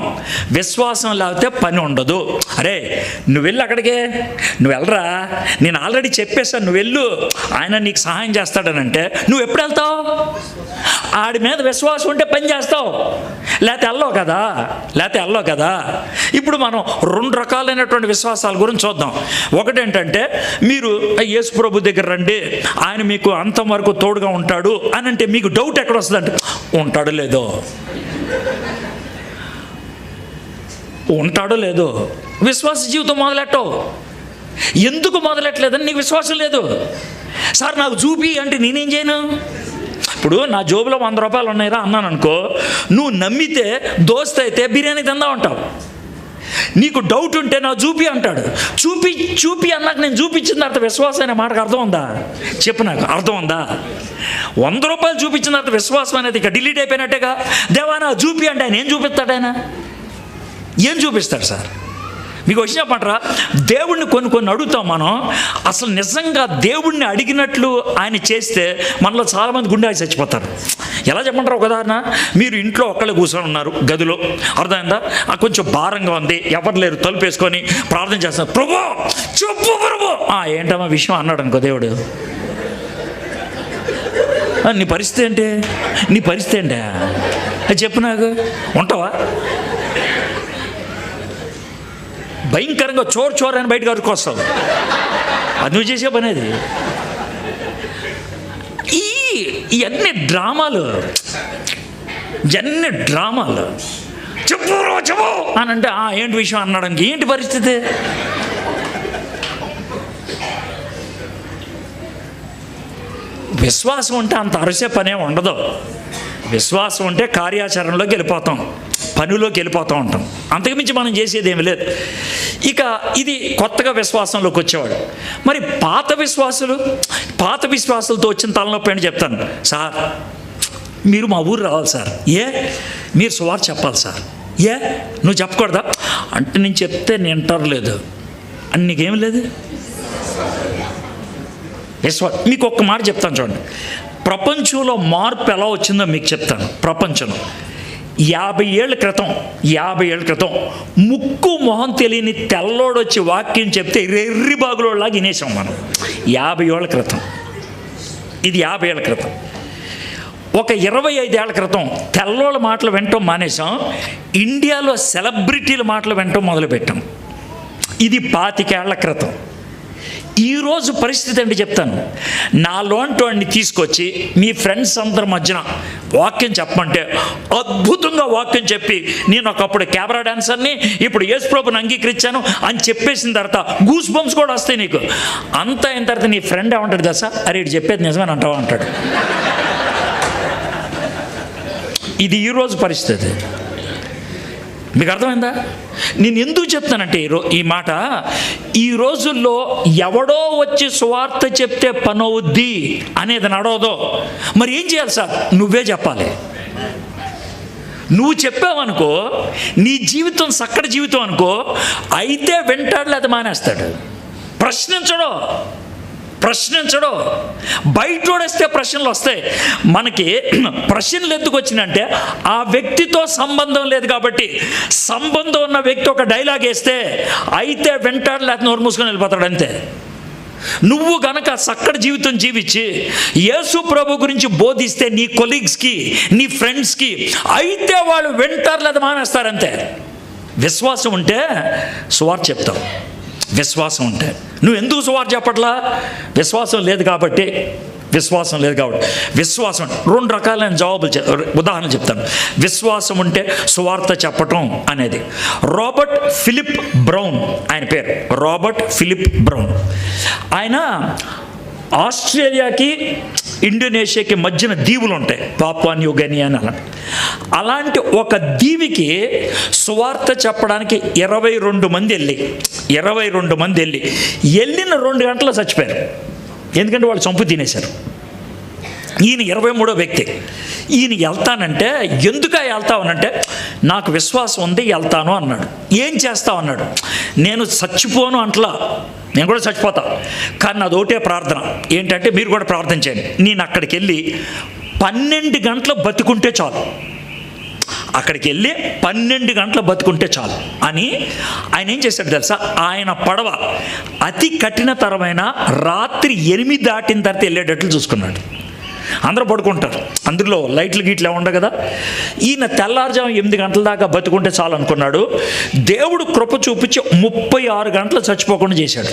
విశ్వాసం లేకపోతే పని ఉండదు. అరే నువ్వు వెళ్ళు, అక్కడికే నువ్వు వెళ్ళరా, నేను ఆల్రెడీ చెప్పేశాను, నువ్వు వెళ్ళు, ఆయన నీకు సహాయం చేస్తాడనంటే నువ్వు ఎప్పుడు వెళ్తావు? ఆడి మీద విశ్వాసం ఉంటే పని చేస్తావు, లేకపోతే వెళ్ళవు కదా. ఇప్పుడు మనం 2 రకాలైనటువంటి విశ్వాసాల గురించి చూద్దాం. ఒకటేంటంటే, మీరు యేసు ప్రభు దగ్గర రండి, ఆయన మీకు అంతం వరకు తోడుగా ఉంటాడు అని అంటే మీకు డౌట్ ఎక్కడ వస్తుందంటే, ఉంటాడో లేదో విశ్వాస జీవితం మొదలెట్టవు. ఎందుకు మొదలెట్టలేదని నీకు విశ్వాసం లేదు. సార్ నాకు చూపి అంటే నేనేం చేయను? ఇప్పుడు నా జోబులో 100 రూపాయలు ఉన్నాయిరా అన్నాను అనుకో, నువ్వు నమ్మితే దోస్త్ అయితే బిర్యానీ తిందా ఉంటావు. నీకు డౌట్ ఉంటే నా చూపి అంటాడు. చూపి అన్నాక నేను చూపించిన తర్వాత విశ్వాసం అనే మాటకు అర్థం ఉందా? చెప్పు, నాకు అర్థం ఉందా? 100 రూపాయలు చూపించిన తర్వాత విశ్వాసం అనేది ఇక డిలీట్ అయిపోయినట్టేగా. దేవా నా చూపి అంటే ఆయన ఏం చూపిస్తాడు? ఆయన ఏం చూపిస్తాడు సార్? మీకు వచ్చి చెప్పమంటారా? దేవుణ్ణి కొన్ని అడుగుతాం మనం. అసలు నిజంగా దేవుణ్ణి అడిగినట్లు ఆయన చేస్తే మనలో చాలామంది గుండె ఆగి చచ్చిపోతారు. ఎలా చెప్పమంటారు? ఒక ఉదాహరణ, మీరు ఇంట్లో ఒక్కళ్ళే కూర్చొని ఉన్నారు గదిలో, అర్థమైందా? కొంచెం భారంగా ఉంది, ఎవరు లేరు, తలుపు వేసుకొని ప్రార్థన చేస్తారు. ప్రభు చెప్పు ప్రభు. ఏంటమ్మా విషయం అన్నాడు అనుకో దేవుడు. నీ పరిస్థితి ఏంటి? అది చెప్పు, నాకు ఉంటావా? భయంకరంగా చోరు అని బయటకు అరుకొస్తావు. అది నువ్వు చేసే పని. అది ఇవన్నీ డ్రామాలు. చెప్పు అని అంటే ఏంటి విషయం అన్నాడానికి ఏంటి పరిస్థితి? విశ్వాసం ఉంటే అంత అరిసే పనే ఉండదు. విశ్వాసం ఉంటే కార్యాచరణలోకి వెళ్ళిపోతాం, పనిలోకి వెళ్ళిపోతూ ఉంటాం. అంతకుమించి మనం చేసేది ఏమి లేదు. ఇక ఇది కొత్తగా విశ్వాసంలోకి వచ్చేవాడు. మరి పాత విశ్వాసులతో వచ్చిన తలనొప్పి అని చెప్తాను. సార్ మీరు మా ఊరు రావాలి సార్. మీరు సువార్త చెప్పాలి సార్. నువ్వు చెప్పకూడదా అంటే నేను చెప్తే నేను వింటారు అని నీకేం లేదు. మీకు ఒక్క మాట చెప్తాను చూడండి. ప్రపంచంలో మార్పు ఎలా వచ్చిందో మీకు చెప్తాను. ప్రపంచంలో 50 ఏళ్ళ క్రితం ముక్కు మొహం తెలియని తెల్లోడు వచ్చి వాక్యం చెప్తే రెర్రి బాగులోలాగా వినేసాం మనం. 50 ఏళ్ళ క్రితం. ఇది 50 ఏళ్ళ క్రితం. ఒక 25 ఏళ్ళ క్రితం తెల్లోళ్ళ మాటలు వినటం మానేసాం. ఇండియాలో సెలబ్రిటీల మాటలు వినటం మొదలుపెట్టాం. ఇది 25 ఏళ్ల క్రితం. ఈరోజు పరిస్థితి అంటే చెప్తాను. నాలోంటి తీసుకొచ్చి మీ ఫ్రెండ్స్ అందరి మధ్యన వాక్యం చెప్పమంటే అద్భుతంగా వాక్యం చెప్పి, నేను ఒకప్పుడు కెమెరా డాన్సర్ని, ఇప్పుడు యేసు ప్రభుని అంగీకరించాను అని చెప్పేసిన తర్వాత గూస్ బంప్స్ కూడా వస్తాయి నీకు. అంతా అయిన తర్వాత నీ ఫ్రెండ్ ఏమంటాడు దశ, అరే ఇటు చెప్పేది నిజమని అంటావా అంటాడు. ఇది ఈరోజు పరిస్థితి. మీకు అర్థమైందా? నేను ఎందుకు చెప్తానంటే ఈ మాట, ఈ రోజుల్లో ఎవడో వచ్చి సువార్త చెప్తే పనవుద్ది అనేది నడవదో. మరి ఏం చేయాలి సార్? నువ్వే చెప్పాలి. నువ్వు చెప్పావనుకో, నీ జీవితం చక్కటి జీవితం అనుకో, అయితే వెంటాడు లేదా మానేస్తాడు. ప్రశ్నించడు. బయటోడేస్తే ప్రశ్నలు వస్తాయి. మనకి ప్రశ్నలు ఎందుకు వచ్చినంటే ఆ వ్యక్తితో సంబంధం లేదు కాబట్టి. సంబంధం ఉన్న వ్యక్తి ఒక డైలాగ్ వేస్తే అయితే వెంటాడు లేదా నోరు మూసుకొని వెళ్ళిపోతాడు అంతే. నువ్వు గనక చక్కటి జీవితం జీవించి యేసు ప్రభు గురించి బోధిస్తే నీ కొలీగ్స్కి, నీ ఫ్రెండ్స్కి, అయితే వాళ్ళు వింటారు లేదా మానేస్తారంతే. విశ్వాసం ఉంటే సువార్త చెప్తావు. విశ్వాసం ఉంటే నువ్వు ఎందుకు సువార్త చెప్పట్లా? విశ్వాసం లేదు కాబట్టి. విశ్వాసం 2 రకాలైన ఉదాహరణ చెప్తాను. విశ్వాసం ఉంటే సువార్త చెప్పటం అనేది. రాబర్ట్ ఫిలిప్ బ్రౌన్, ఆయన పేరు రాబర్ట్ ఫిలిప్ బ్రౌన్. ఆయన ఆస్ట్రేలియాకి ఇండోనేషియాకి మధ్యన దీవులు ఉంటాయి, పాపువా న్యూ గిని అని. అలాంటి ఒక దీవికి సువార్త చెప్పడానికి 22 మంది వెళ్ళిన 2 గంటల్లో చచ్చిపోయారు. ఎందుకంటే వాళ్ళు చంపు తినేశారు. ఈయన 23వ వ్యక్తి. ఈయన వెళ్తానంటే, ఎందుకు వెళ్తావనంటే నాకు విశ్వాసం ఉంది వెళ్తాను అన్నాడు. ఏం చేస్తావు అన్నాడు. నేను చచ్చిపోను అంటలా, నేను కూడా చచ్చిపోతా, కానీ నాది ఒకటే ప్రార్థన ఏంటంటే, మీరు కూడా ప్రార్థన చేయండి, నేను అక్కడికి వెళ్ళి 12 గంటలు బతుకుంటే చాలు, అక్కడికి వెళ్ళి 12 గంటలు బతుకుంటే చాలు అని ఆయన ఏం చేశాడు తెలుసా? ఆయన పడవ అతి కఠినతరమైన రాత్రి 8 దాటిన తర్వాత వెళ్ళేటట్లు చూసుకున్నాడు. అందరూ పడుకుంటారు, అందులో లైట్లు గీట్లు ఉండవు కదా. ఈయన తెల్లారుజాము 8 గంటల దాకా బతుకుంటే చాలు అనుకున్నాడు. దేవుడు కృప చూపించి 36 గంటలు చచ్చిపోకుండా చేశాడు.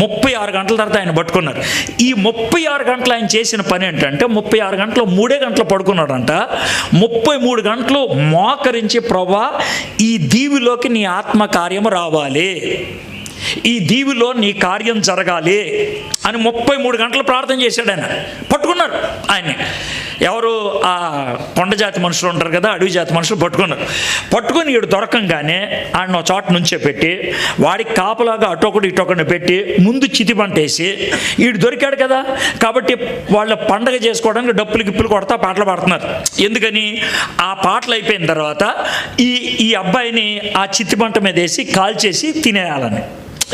36 గంటల తర్వాత ఆయన పట్టుకున్నారు. ఈ 36 గంటలు ఆయన చేసిన పని ఏంటంటే, 36 గంటలు 3 గంటలు పడుకున్నాడంట. 33 గంటలు మోకరించి, ప్రభువా ఈ దీవిలోకి నీ ఆత్మకార్యం రావాలి, ఈ దీవిలో నీ కార్యం జరగాలి అని 33 గంటలు ప్రార్థన చేశాడు. ఆయన పట్టుకున్నారు. ఆయన్ని ఎవరు? ఆ కొండజాతి మనుషులు ఉంటారు కదా, అడవి జాతి మనుషులు పట్టుకొని వీడు దొరకంగానే ఆయన చోట నుంచే పెట్టి, వాడికి కాపలాగా అటొకటి ఇటొకటి పెట్టి ముందు చితిబంటేసి, వీడు దొరికాడు కదా కాబట్టి వాళ్ళ పండగ చేసుకోవడానికి డప్పులు గిప్పులు కొడతా పాటలు పాడుతున్నారు. ఎందుకని? ఆ పాటలు అయిపోయిన తర్వాత ఈ అబ్బాయిని ఆ చితిబంట మీద వేసి కాల్చేసి తినేయాలని.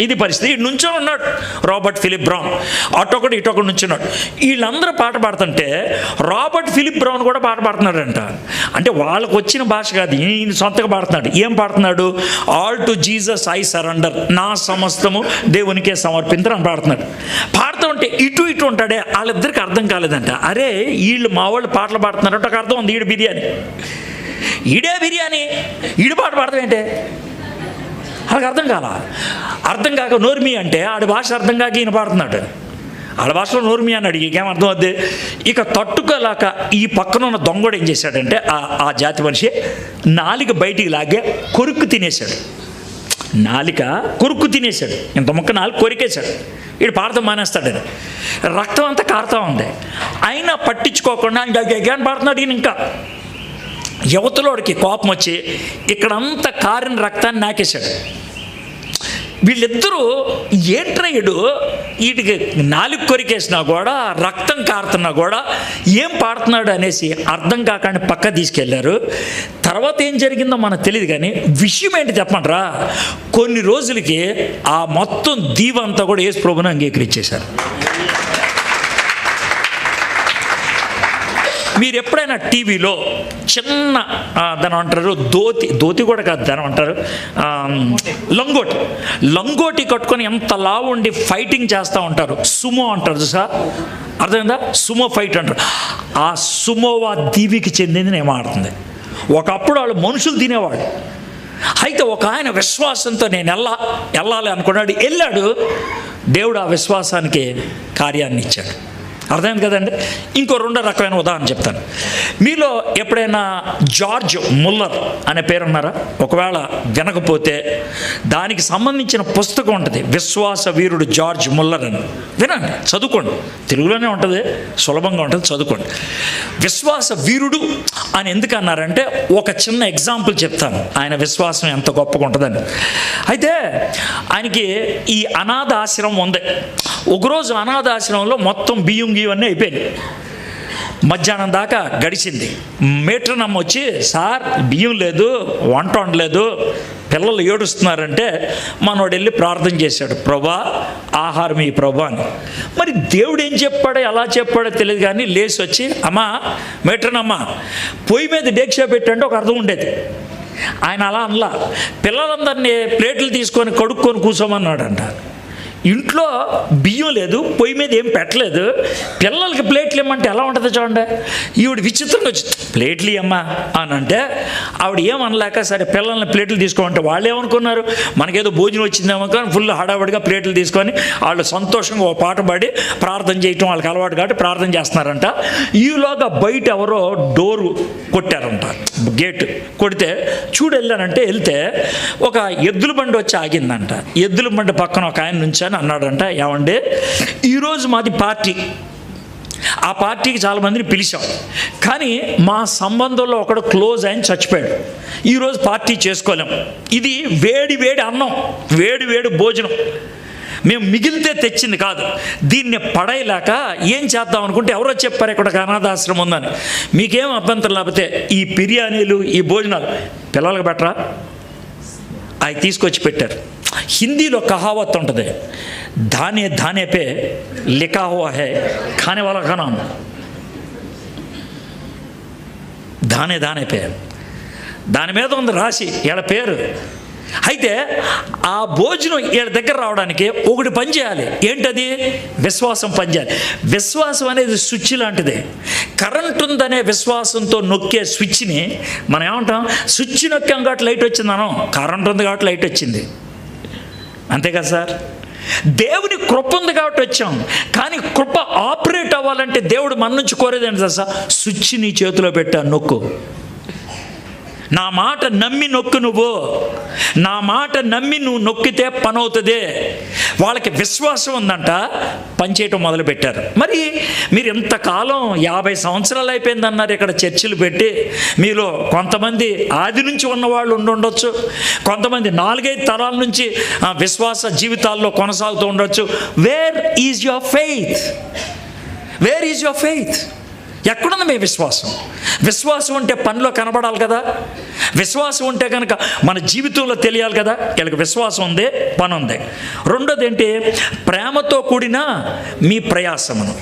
ఇది పరిస్థితి. నుంచో ఉన్నాడు రాబర్ట్ ఫిలిప్ బ్రౌన్, అటొకటి ఇటొకటి నుంచున్నాడు. వీళ్ళందరూ పాట పాడుతుంటే రాబర్ట్ ఫిలిప్ బ్రౌన్ కూడా పాట పాడుతున్నాడంట. అంటే వాళ్ళకు వచ్చిన భాష కాదు, ఈయన సొంతగా పాడుతున్నాడు. ఏం పాడుతున్నాడు? All to Jesus I surrender, నా సమస్తము దేవునికే సమర్పించరు అని పాడుతున్నాడు. పాడుతూ ఉంటే ఇటు ఉంటాడే, వాళ్ళిద్దరికి అర్థం కాలేదంట. అరే వీళ్ళు మా వాళ్ళు పాటలు పాడుతున్నారంటే ఒక అర్థం ఉంది, ఈడే బిర్యానీ ఈడు పాట పాడతాం ఏంటే? వాళ్ళకి అర్థం కాక నోర్మి అంటే ఆడి భాష అర్థం కాక ఈయన పాడుతున్నాడు. ఆడ భాషలో నోర్మి అన్నాడు, ఇంకేం అర్థం అవుద్ది? ఇక తట్టుకోలేక ఈ పక్కన ఉన్న దొంగడు ఏం చేశాడంటే, ఆ జాతి మనిషి నాలిక బయటికి లాగే కొరుక్కు తినేశాడు. ఇంత మొక్క నాలుగు కొరికేశాడు. వీడు పాడతాం మానేస్తాడని. రక్తం అంతా కారుతూ ఉంది, అయినా పట్టించుకోకుండా గగాని పాడుతున్నాడు. ఈయన ఇంకా యువతలోడికి కోపం వచ్చి ఇక్కడంతా కారిన రక్తాన్ని నాకేశాడు. వీళ్ళిద్దరూ ఏంట్రయ్యడు, వీటికి నాలుగు కొరికేసినా కూడా రక్తం కారుతున్నా కూడా ఏం పాడుతున్నాడు అనేసి అర్థం కాకుండా పక్క తీసుకెళ్లారు. తర్వాత ఏం జరిగిందో మనకు తెలియదు, కానీ విషయం ఏంటి చెప్పంటారా? కొన్ని రోజులకి ఆ మొత్తం దీవంతా కూడా యేసు ప్రభువుని అంగీకరించేశారు. మీరు ఎప్పుడైనా టీవీలో చిన్న దాని అంటారు ధోతి కూడా కాదు, దాని అంటారు లంగోటి కట్టుకొని ఎంత లావు ఉండి ఫైటింగ్ చేస్తూ ఉంటారు, సుమో అంటారు సార్, అర్థమైందా? సుమో ఫైట్ అంటారు. ఆ సుమోవా దీవికి చెందింది నేను ఆడుతుంది. ఒకప్పుడు వాళ్ళు మనుషులు తినేవాడు. అయితే ఒక ఆయన విశ్వాసంతో నేను వెళ్ళాలి అనుకున్నాడు, వెళ్ళాడు. దేవుడు ఆ విశ్వాసానికి కార్యాన్ని ఇచ్చాడు. అర్థమైంది కదండి. ఇంకో రెండో రకమైన ఉదాహరణ చెప్తాను. మీలో ఎప్పుడైనా జార్జ్ ముల్లర్ అనే పేరు ఉన్నారా? ఒకవేళ వినకపోతే దానికి సంబంధించిన పుస్తకం ఉంటుంది, విశ్వాస వీరుడు జార్జ్ ముల్లర్ అని. వినండి, చదువుకోండి, తెలుగులోనే ఉంటుంది, సులభంగా ఉంటుంది, చదువుకోండి. విశ్వాస వీరుడు అని ఎందుకు అన్నారంటే ఒక చిన్న ఎగ్జాంపుల్ చెప్తాను, ఆయన విశ్వాసం ఎంత గొప్పగా ఉంటుందని. అయితే ఆయనకి ఈ అనాథ ఆశ్రమం ఉంది. ఒకరోజు అనాథ ఆశ్రమంలో మొత్తం బియ్యం గీవన్నీ అయిపోయింది. మధ్యాహ్నం దాకా గడిచింది. మేట్రనమ్మ వచ్చి, సార్ బియ్యం లేదు, వంట వండలేదు, పిల్లలు ఏడుస్తున్నారంటే మనోడు వెళ్ళి ప్రార్థన చేశాడు, ప్రభా ఆహారం ఈ ప్రభా అని. మరి దేవుడు ఏం చెప్పాడో ఎలా చెప్పాడో తెలియదు కానీ లేచి వచ్చి, అమ్మా మేట్రనమ్మ పొయ్యి మీద డేక్షా పెట్టంటే ఒక అర్థం ఉండేది. ఆయన అలా అనలా, పిల్లలందరినీ ప్లేట్లు తీసుకొని కడుక్కొని కూర్చోమన్నాడంట. ఇంట్లో బియ్యం లేదు, పొయ్యి మీద ఏం పెట్టలేదు, పిల్లలకి ప్లేట్లు ఇమ్మంటే ఎలా ఉంటుంది చూడండి. ఈవిడ విచిత్రంగా వచ్చి ప్లేట్లు ఇమ్మా అని అంటే ఆవిడ ఏమనలేక సరే పిల్లల్ని ప్లేట్లు తీసుకోమంటే వాళ్ళు ఏమనుకున్నారు, మనకేదో భోజనం వచ్చిందేమో కానీ ఫుల్ హడావిడిగా ప్లేట్లు తీసుకొని వాళ్ళు సంతోషంగా ఓ పాట పాడి ప్రార్థన చేయటం వాళ్ళకి అలవాటు కాబట్టి ప్రార్థన చేస్తున్నారంట. ఈలోగా బయట ఎవరో డోరు కొట్టారంట, గేటు కొడితే చూడు వెళ్ళానంటే వెళ్తే ఒక ఎద్దుల బండి వచ్చి ఆగిందంట. ఎద్దుల బండి పక్కన ఒక ఆయన నుంచి అన్నాడంట, ఏమండి ఈరోజు మాది పార్టీ, ఆ పార్టీకి చాలామందిని పిలిచాం, కానీ మా సంబంధంలో ఒకడు క్లోజ్ అయిన చచ్చిపోయాడు, ఈరోజు పార్టీ చేసుకోలేం. ఇది వేడి వేడి అన్నం, వేడి వేడి భోజనం, మేము మిగిలితే తెచ్చింది కాదు, దీన్ని పడేయలేక ఏం చేద్దాం అనుకుంటే ఎవరో చెప్పారు ఇక్కడ ఒక అనాథాశ్రమం ఉందని. మీకేం అభ్యంతరం లేకపోతే ఈ బిర్యానీలు ఈ భోజనాలు పిల్లలకు పెట్టరా, అవి తీసుకొచ్చి పెట్టారు. హిందీలో కహావత్ ఉంటుంది, దానే దానే పే లిఖా హువా హై ఖానే వాలా కా నామ్, దానే దానే పే, దాని మీద ఉంది రాసి వీళ్ళ పేరు. అయితే ఆ భోజనం వీళ్ళ దగ్గర రావడానికి ఒకటి పని చేయాలి, ఏంటది? విశ్వాసం పని చేయాలి. విశ్వాసం అనేది స్విచ్ లాంటిది. కరెంట్ ఉందనే విశ్వాసంతో నొక్కే స్విచ్ని మనం ఏమంటాం, స్విచ్ నొక్కాం కాబట్టి లైట్ వచ్చింది అనం, కరెంట్ ఉంది కాబట్టి లైట్ వచ్చింది, అంతే కదా సార్. దేవుని కృప ఉంది కాబట్టి వచ్చాం, కానీ కృప ఆపరేట్ అవ్వాలంటే దేవుడు మన నుంచి కోరేది ఏంటి తెలుసా? స్విచ్ నీ చేతిలో పెట్టా, నొక్కు, నా మాట నమ్మి నొక్కు, నువ్వు నా మాట నమ్మి నువ్వు నొక్కితే పని అవుతుంది. వాళ్ళకి విశ్వాసం ఉందంట, పనిచేయటం మొదలుపెట్టారు. మరి మీరు ఇంతకాలం 50 సంవత్సరాలు అయిపోయిందన్నారు ఇక్కడ చర్చిలు పెట్టి, మీలో కొంతమంది ఆది నుంచి ఉన్నవాళ్ళు ఉండొచ్చు, కొంతమంది 4-5 తరాల నుంచి విశ్వాస జీవితాల్లో కొనసాగుతూ ఉండొచ్చు. Where is your faith? Where is your faith? ఎక్కడుంది మీ విశ్వాసం? విశ్వాసం ఉంటే పనిలో కనబడాలి కదా, విశ్వాసం ఉంటే కనుక మన జీవితంలో తెలియాలి కదా. వీళ్ళకి విశ్వాసం ఉంది, పని ఉంది. రెండోది ఏంటి? ప్రేమతో కూడిన మీ ప్రయాసమును.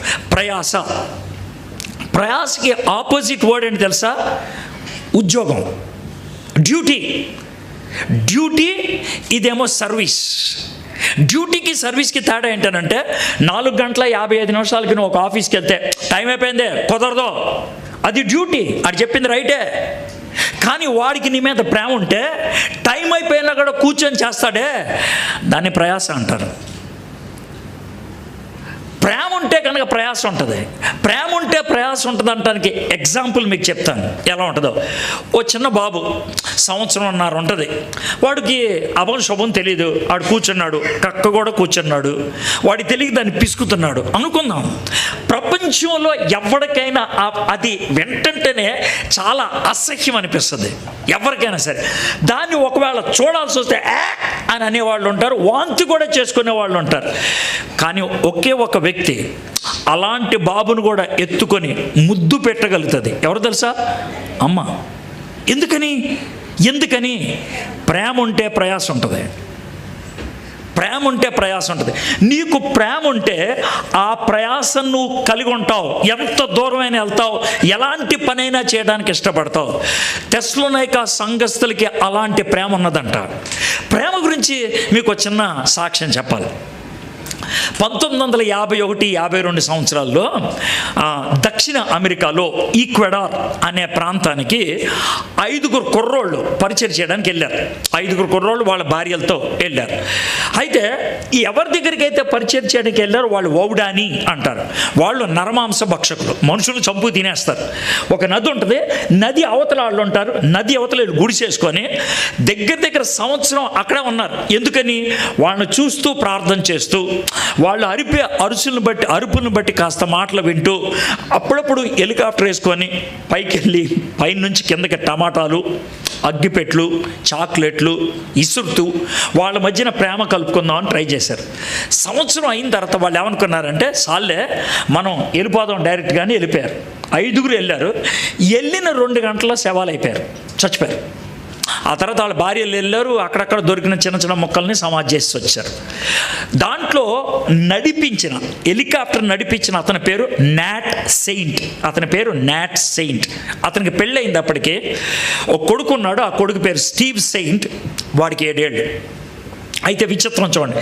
ప్రయాసకి ఆపోజిట్ వర్డ్ ఏంటి తెలుసా? ఉద్యోగం, డ్యూటీ. ఇదేమో సర్వీస్. డ్యూటీకి సర్వీస్కి తేడా ఏంటనంటే 4 గంటల 55 నిమిషాలకి నువ్వు ఒక ఆఫీస్కి వెళ్తే టైం అయిపోయింది కుదరదు, అది డ్యూటీ, అది చెప్పింది రైటే. కానీ వాడికి నీ మీద ప్రేమ ఉంటే టైం అయిపోయినా కూడా కూర్చొని చేస్తాడే, దాన్ని ప్రయాస అంటారు. ప్రేమ ఉంటే కనుక ప్రయాస ఉంటుంది. ప్రేమ ఉంటే ప్రయాస ఉంటుంది అంటానికి ఎగ్జాంపుల్ మీకు చెప్తాను ఎలా ఉంటుందో. ఓ చిన్న బాబు 1.5 సంవత్సరం ఉంటుంది, వాడికి అభం శుభం తెలియదు, వాడు కూర్చున్నాడు, కక్క కూడా కూర్చున్నాడు, వాడికి తెలియదు దాన్ని పిసుకుతున్నాడు అనుకుందాం. ప్రపంచంలో ఎవరికైనా అది వెంటనే చాలా అసహ్యం అనిపిస్తుంది, ఎవరికైనా సరే. దాన్ని ఒకవేళ చూడాల్సి వస్తే అని అనేవాళ్ళు ఉంటారు, వాంతి కూడా చేసుకునే వాళ్ళు ఉంటారు. కానీ ఒకే ఒక వ్యక్తి అలాంటి బాబును కూడా ఎత్తుకొని ముద్దు పెట్టగలుగుతుంది. ఎవరు తెలుసా? అమ్మ. ఎందుకని? ప్రేమ ఉంటే ప్రయాస ఉంటుంది. ప్రేమ ఉంటే ప్రయాస ఉంటుంది. నీకు ప్రేమ ఉంటే ఆ ప్రయాసం నువ్వు కలిగి ఉంటావు, ఎంత దూరమైనా వెళ్తావు, ఎలాంటి పనైనా చేయడానికి ఇష్టపడతావు. తెస్సలోనిక సంఘస్థులకి అలాంటి ప్రేమ ఉన్నదంట. ప్రేమ గురించి మీకు చిన్న సాక్ష్యం చెప్పాలి. 1951-52 సంవత్సరాల్లో దక్షిణ అమెరికాలో ఈక్వెడార్ అనే ప్రాంతానికి 5 కుర్రోళ్ళు పరిచయం చేయడానికి వెళ్ళారు. 5 కుర్రోళ్ళు వాళ్ళ భార్యలతో వెళ్ళారు. అయితే ఎవరి దగ్గరికి అయితే పరిచయం చేయడానికి వెళ్ళారో వాళ్ళు వౌడాని అంటారు. వాళ్ళు నరమాంస భక్షకులు, మనుషులు చంపు తినేస్తారు. ఒక నది ఉంటుంది, నది అవతల వాళ్ళు ఉంటారు. నది అవతల గుడిసేసుకొని దగ్గర సంవత్సరం అక్కడే ఉన్నారు. ఎందుకని? వాళ్ళని చూస్తూ ప్రార్థన చేస్తూ, వాళ్ళు అరుపులను బట్టి కాస్త మాటలు వింటూ, అప్పుడప్పుడు హెలికాప్టర్ వేసుకొని పైకి వెళ్ళి పైనుంచి కిందకి టమాటాలు, అగ్గిపెట్లు, చాక్లెట్లు ఇసురుతూ వాళ్ళ మధ్యన ప్రేమ కలుపుకుందామని ట్రై చేశారు. సంవత్సరం అయిన తర్వాత వాళ్ళు ఏమనుకున్నారంటే, సాల్లే మనం వెళ్ళిపోదాం డైరెక్ట్గానే వెళ్ళిపోయారు. 5 వెళ్ళారు. వెళ్ళిన 2 గంటల శవాలు అయిపోయారు, చచ్చిపోయారు. ఆ తర్వాత వాళ్ళ భార్యలు వెళ్ళారు, అక్కడక్కడ దొరికిన చిన్న మొక్కల్ని సమాధి చేసి వచ్చారు. దాంట్లో హెలికాప్టర్ నడిపించిన అతని పేరు నాట్ సెయింట్. అతనికి పెళ్ళయింది. అప్పటికే ఒక కొడుకు ఉన్నాడు. ఆ కొడుకు పేరు స్టీవ్ సెయింట్. వాడికి 7 ఏళ్ళు. అయితే విచిత్రం చూడండి,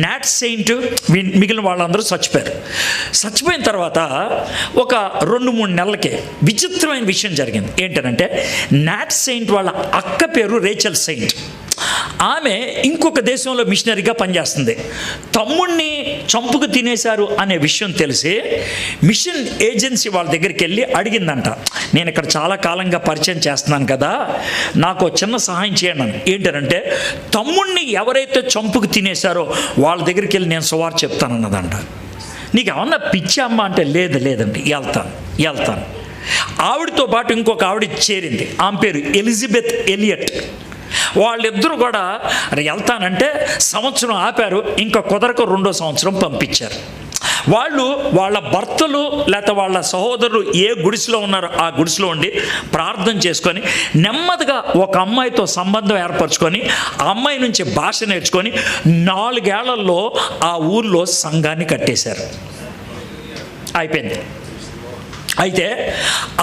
నాట్ సెయింట్ మిగిలిన వాళ్ళందరూ చచ్చిపోయిన తర్వాత ఒక 2-3 నెలలకే విచిత్రమైన విషయం జరిగింది. ఏంటంటే, నాట్ సెయింట్ వాళ్ళ అక్క పేరు రేచల్ సెయింట్. ఆమె ఇంకొక దేశంలో మిషనరీగా పనిచేస్తుంది. తమ్ముడిని చంపుకు తినేశారు అనే విషయం తెలిసి మిషన్ ఏజెన్సీ వాళ్ళ దగ్గరికి వెళ్ళి అడిగిందంట, నేను ఇక్కడ చాలా కాలంగా పరిచయం చేస్తున్నాను కదా, నాకు చిన్న సహాయం చేయండి అని. ఏంటంటే, తమ్ముడిని ఎవరైతే చంపుకు తినేశారో వాళ్ళ దగ్గరికి వెళ్ళి నేను సువార్త చెప్తానన్నదంట. నీకు ఏమన్నా పిచ్చి అమ్మ అంటే, లేదండి వెళ్తాను. ఆవిడతో పాటు ఇంకొక ఆవిడ చేరింది. ఆమె పేరు ఎలిజబెత్ ఎలియట్. వాళ్ళిద్దరూ కూడా వెళ్తానంటే సంవత్సరం ఆపారు. ఇంకా కుదరకు 2వ సంవత్సరం పంపించారు. వాళ్ళు వాళ్ళ భర్తలు లేకపోతే వాళ్ళ సహోదరులు ఏ గుడిసెలో ఉన్నారో ఆ గుడిసెలో ఉండి ప్రార్థన చేసుకొని నెమ్మదిగా ఒక అమ్మాయితో సంబంధం ఏర్పరచుకొని ఆ అమ్మాయి నుంచి భాష నేర్చుకొని 4 ఏళ్లలో ఆ ఊర్లో సంఘాన్ని కట్టేశారు. అయిపోయింది. అయితే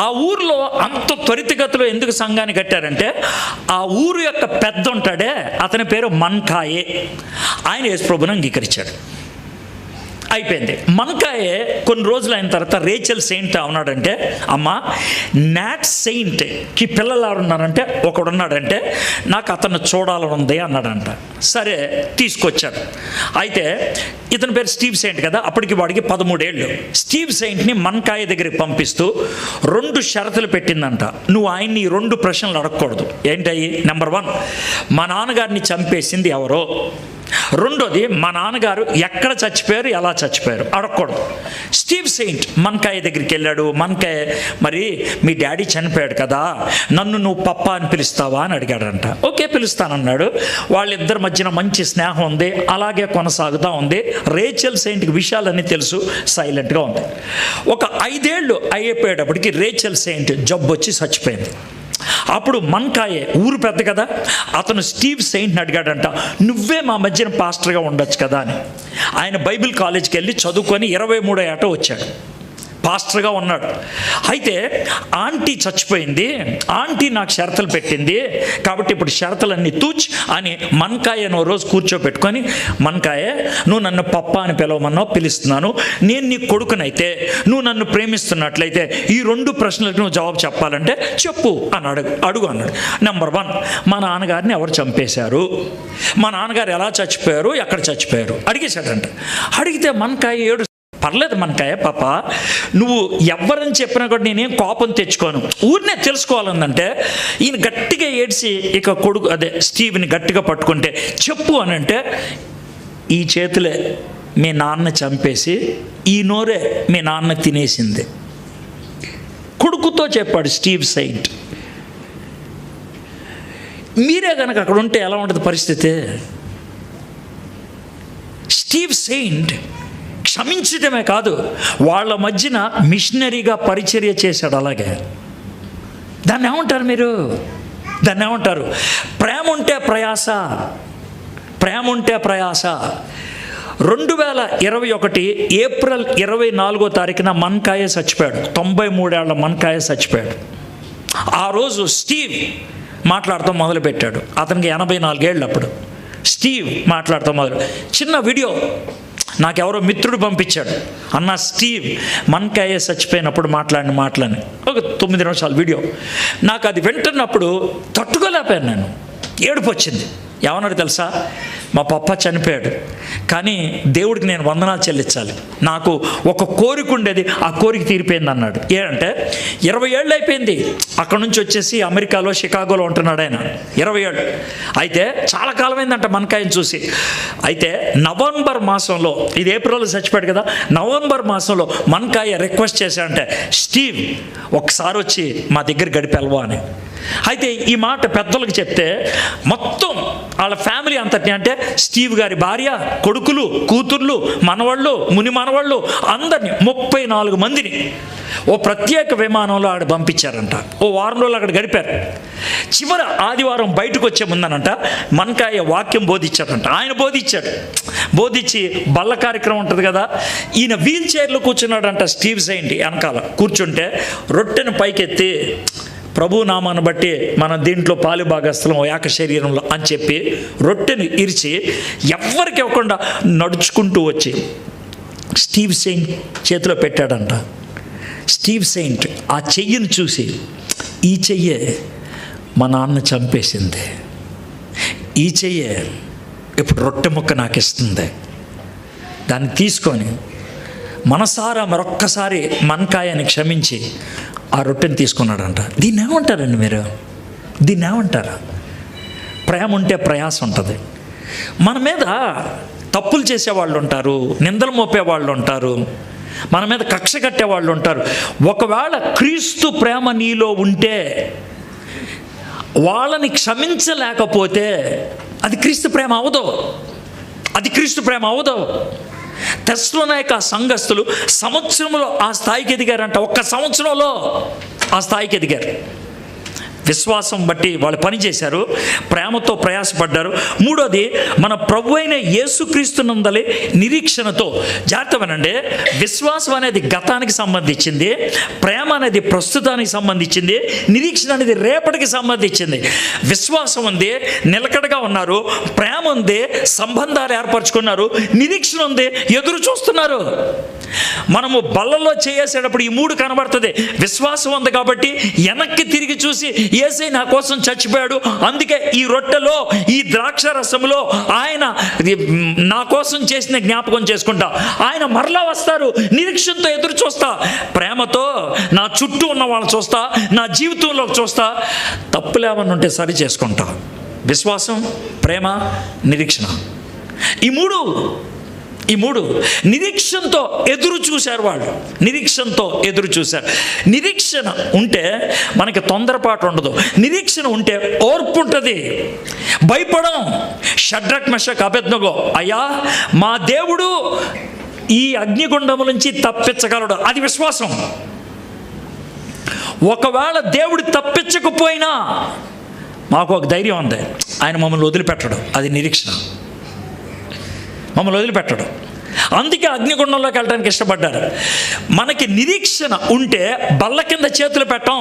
ఆ ఊర్లో అంత త్వరితగతిలో ఎందుకు సంఘాన్ని కట్టారంటే, ఆ ఊరు యొక్క పెద్ద ఉంటాడే, అతని పేరు మన్కాయే. ఆయన యేసుప్రభువుని అంగీకరించాడు. అయిపోయింది. మన్కాయే కొన్ని రోజులు అయిన తర్వాత రేచల్ సెయింట్ ఉన్నాడంటే, అమ్మ నాట్ సెయింట్కి పిల్లలు ఎవరున్నారంటే, ఒకడున్నాడంటే నాకు అతను చూడాలని ఉంది అన్నాడంట. సరే తీసుకొచ్చాడు. అయితే ఇతని పేరు స్టీవ్ సెయింట్ కదా, అప్పటికి వాడికి 13 ఏళ్ళు. స్టీవ్ సెయింట్ని మన్కాయ దగ్గరికి పంపిస్తూ 2 షరతులు పెట్టిందంట. నువ్వు ఆయన్ని 2 ప్రశ్నలు అడగకూడదు. ఏంటయ్యి? నెంబర్ 1, మా నాన్నగారిని చంపేసింది ఎవరో. రెండోది, మా నాన్నగారు ఎక్కడ చచ్చిపోయారు, ఎలా చచ్చిపోయారు అడగకూడదు. స్టీవ్ సెయింట్ మన్కాయ దగ్గరికి వెళ్ళాడు. మన్కాయ, మరి మీ డాడీ చనిపోయాడు కదా, నన్ను నువ్వు పప్పా అని పిలుస్తావా అని అడిగాడంట. ఓకే పిలుస్తానన్నాడు. వాళ్ళిద్దరి మధ్యన మంచి స్నేహం ఉంది, అలాగే కొనసాగుతూ ఉంది. రేచల్ సెయింట్కి విషయాలన్నీ తెలుసు, సైలెంట్గా ఉంది. ఒక 5 ఏళ్ళు అయిపోయేటప్పటికి రేచల్ సెయింట్ జబ్బు వచ్చి చచ్చిపోయింది. అప్పుడు మన్కాయే, ఊరు పెద్ద కదా, అతను స్టీవ్ సెయింట్ని అడిగాడంట, నువ్వే మా మధ్యన పాస్టర్గా ఉండొచ్చు కదా అని. ఆయన బైబిల్ కాలేజ్కి వెళ్ళి చదువుకొని 23వ ఏట వచ్చాడు, పాస్టర్గా ఉన్నాడు. అయితే ఆంటీ చచ్చిపోయింది, ఆంటీ నాకు షరతులు పెట్టింది, కాబట్టి ఇప్పుడు షరతులన్నీ తూచ్ అని మన్కాయను రోజు కూర్చోపెట్టుకొని, మన్కాయ నువ్వు నన్ను పప్ప అని పిలవమన్నావు, పిలుస్తున్నాను. నేను నీ కొడుకునైతే నువ్వు నన్ను ప్రేమిస్తున్నట్లయితే ఈ 2 ప్రశ్నలకు నువ్వు జవాబు చెప్పాలంటే చెప్పు అని అడుగు అన్నాడు. నెంబర్ 1, మా నాన్నగారిని ఎవరు చంపేశారు, మా నాన్నగారు ఎలా చచ్చిపోయారు, ఎక్కడ చచ్చిపోయారు అడిగేశాడంట. అడిగితే మన్కాయ పర్లేదు మన్కాయ పాప, నువ్వు ఎవరని చెప్పినా కూడా నేనేం కోపం తెచ్చుకోను, ఊరినే తెలుసుకోవాలందంటే ఈయన గట్టిగా ఏడ్చి ఇక కొడుకు స్టీవ్ని గట్టిగా పట్టుకుంటే చెప్పు అని అంటే, ఈ చేతులే మీ నాన్న చంపేసి ఈ నోరే మీ నాన్న తినేసింది. కొడుకుతో చెప్పాడు స్టీవ్ సెయింట్. మీరే కనుక అక్కడ ఉంటే ఎలా ఉంటుంది పరిస్థితి? స్టీవ్ సెయింట్ క్షమించటమే కాదు, వాళ్ళ మధ్యన మిషనరీగా పరిచర్య చేశాడు. అలాగే దాన్ని ఏమంటారు మీరు? దాన్ని ఏమంటారు? ప్రేమ ఉంటే ప్రయాస. 2021 ఏప్రిల్ 24వ తారీఖున మన్కాయ చచ్చిపోయాడు. 93 ఏళ్ల మన్కాయ చచ్చిపోయాడు. ఆ రోజు స్టీవ్ మాట్లాడటం మొదలుపెట్టాడు. అతనికి 84 ఏళ్ళు. అప్పుడు స్టీవ్ మాట్లాడటం చిన్న వీడియో నాకెవరో మిత్రుడు పంపించాడు, అన్న స్టీవ్ మన్కాయ చచ్చిపోయినప్పుడు మాట్లాడిన మాటలని, ఒక 9 నిమిషాల వీడియో. నాకు అది వింటున్నప్పుడు తట్టుకోలేకపోయాను, నేను ఏడుపు వచ్చింది. ఏమన్నాడు తెలుసా? మా పప్ప చనిపోయాడు, కానీ దేవుడికి నేను వందనాలు చెల్లించాలి, నాకు ఒక కోరిక ఉండేది, ఆ కోరిక తీరిపోయింది అన్నాడు. ఏంటంటే 20 ఏళ్ళు అయిపోయింది అక్కడ నుంచి వచ్చేసి అమెరికాలో షికాగోలో ఉంటున్నాడు ఆయన, 20 ఏళ్ళు. అయితే చాలా కాలమైందంట మనకాయని చూసి. అయితే నవంబర్ మాసంలో, ఇది ఏప్రిల్లో చచ్చిపోయాడు కదా, నవంబర్ మాసంలో మనకాయ రిక్వెస్ట్ చేశాడంటే, స్టీవ్ ఒకసారి వచ్చి మా దగ్గర గడిపెళ్ళవా అని. అయితే ఈ మాట పెద్దలకు చెప్తే మొత్తం వాళ్ళ ఫ్యామిలీ అంతటి, అంటే స్టీవ్ గారి భార్య, కొడుకులు, కూతుర్లు, మనవాళ్ళు, ముని మనవాళ్ళు అందరినీ 34 మందిని ఓ ప్రత్యేక విమానంలో ఆడ పంపించారంట. ఓ వారం రోజులు అక్కడ గడిపారు. చివరి ఆదివారం బయటకు వచ్చే ముందనంట మనకాయ వాక్యం బోధించాడంట. ఆయన బోధించి బల్ల కార్యక్రమం ఉంటుంది కదా, ఈయన వీల్ చైర్లో కూర్చున్నాడంట. స్టీవ్ సెయింట్ వెనకాల కూర్చుంటే రొట్టెను పైకెత్తి, ప్రభు నామాన్ని బట్టి మన దీంట్లో పాలు భాగస్థలం ఏక శరీరంలో అని చెప్పి రొట్టెని ఇరిచి ఎవ్వరికి ఇవ్వకుండా నడుచుకుంటూ వచ్చి స్టీవ్ సెయింట్ చేతిలో పెట్టాడంట. స్టీవ్ సెయింట్ ఆ చెయ్యిని చూసి, ఈ చెయ్యే మా నాన్న చంపేసింది, ఈ చెయ్యే ఇప్పుడు రొట్టె ముక్క నాకు ఇస్తుంది, దాన్ని తీసుకొని మనసారా మరొక్కసారి మనకాయని క్షమించి ఆ రొట్టెని తీసుకున్నాడంట. దీన్ని ఏమంటారండి మీరు? దీన్ని ఏమంటారా? ప్రేమ ఉంటే ప్రయాసం ఉంటుంది. మన మీద తప్పులు చేసేవాళ్ళు ఉంటారు, నిందలు మోపేవాళ్ళు ఉంటారు, మన మీద కక్ష కట్టేవాళ్ళు ఉంటారు. ఒకవేళ క్రీస్తు ప్రేమ నీలో ఉంటే, వాళ్ళని క్షమించలేకపోతే అది క్రీస్తు ప్రేమ అవదు. తెస్సలోనిక సంఘస్థులు సంవత్సరంలో ఆ స్థాయికి ఎదిగారంట. ఒక్క సంవత్సరంలో ఆ స్థాయికి ఎదిగారు. విశ్వాసం బట్టి వాళ్ళు పనిచేశారు, ప్రేమతో ప్రయాసపడ్డారు. మూడోది, మన ప్రభు అయిన యేసుక్రీస్తునందలి నిరీక్షణతో. జాగ్రత్త వినండి, విశ్వాసం అనేది గతానికి సంబంధించింది, ప్రేమ అనేది ప్రస్తుతానికి సంబంధించింది, నిరీక్షణ అనేది రేపటికి సంబంధించింది. విశ్వాసం ఉంది, నిలకడగా ఉన్నారు, ప్రేమ ఉంది, సంబంధాలు ఏర్పరచుకున్నారు, నిరీక్షణ ఉంది, ఎదురు చూస్తున్నారు. మనము బల్లలో చేసేటప్పుడు ఈ 3 కనబడుతుంది. విశ్వాసం ఉంది కాబట్టి వెనక్కి తిరిగి చూసి, యేసయ్య నా కోసం చచ్చిపోయాడు, అందుకే ఈ రొట్టెలో, ఈ ద్రాక్ష రసంలో ఆయన నా కోసం చేసిన జ్ఞాపకం చేసుకుంటా, ఆయన మరలా వస్తారు, నిరీక్షణతో ఎదురు చూస్తా, ప్రేమతో నా చుట్టూ ఉన్న వాళ్ళని చూస్తా, నా జీవితంలోకి చూస్తా, తప్పులేమన్నా ఉంటే సరి చేసుకుంటా. విశ్వాసం, ప్రేమ, నిరీక్షణ, ఈ మూడు నిరీక్షణతో ఎదురు చూశారు వాళ్ళు. నిరీక్షణ ఉంటే మనకి తొందరపాటు ఉండదు. నిరీక్షణ ఉంటే ఓర్పు ఉంటుంది, భయపడం. షడ్రక్ మెషక్ అబేద్నెగో, అయ్యా మా దేవుడు ఈ అగ్నిగుండము నుంచి తప్పించగలడు, అది విశ్వాసం. ఒకవేళ దేవుడు తప్పించకపోయినా మాకు ఒక ధైర్యం ఉంది, ఆయన మమ్మల్ని వదిలిపెట్టడు, అది నిరీక్షణ. మమ్మల్ని వదిలిపెట్టడు, అందుకే అగ్నిగుండంలోకి వెళ్ళడానికి ఇష్టపడ్డారు. మనకి నిరీక్షణ ఉంటే బల్ల కింద చేతులు పెట్టం,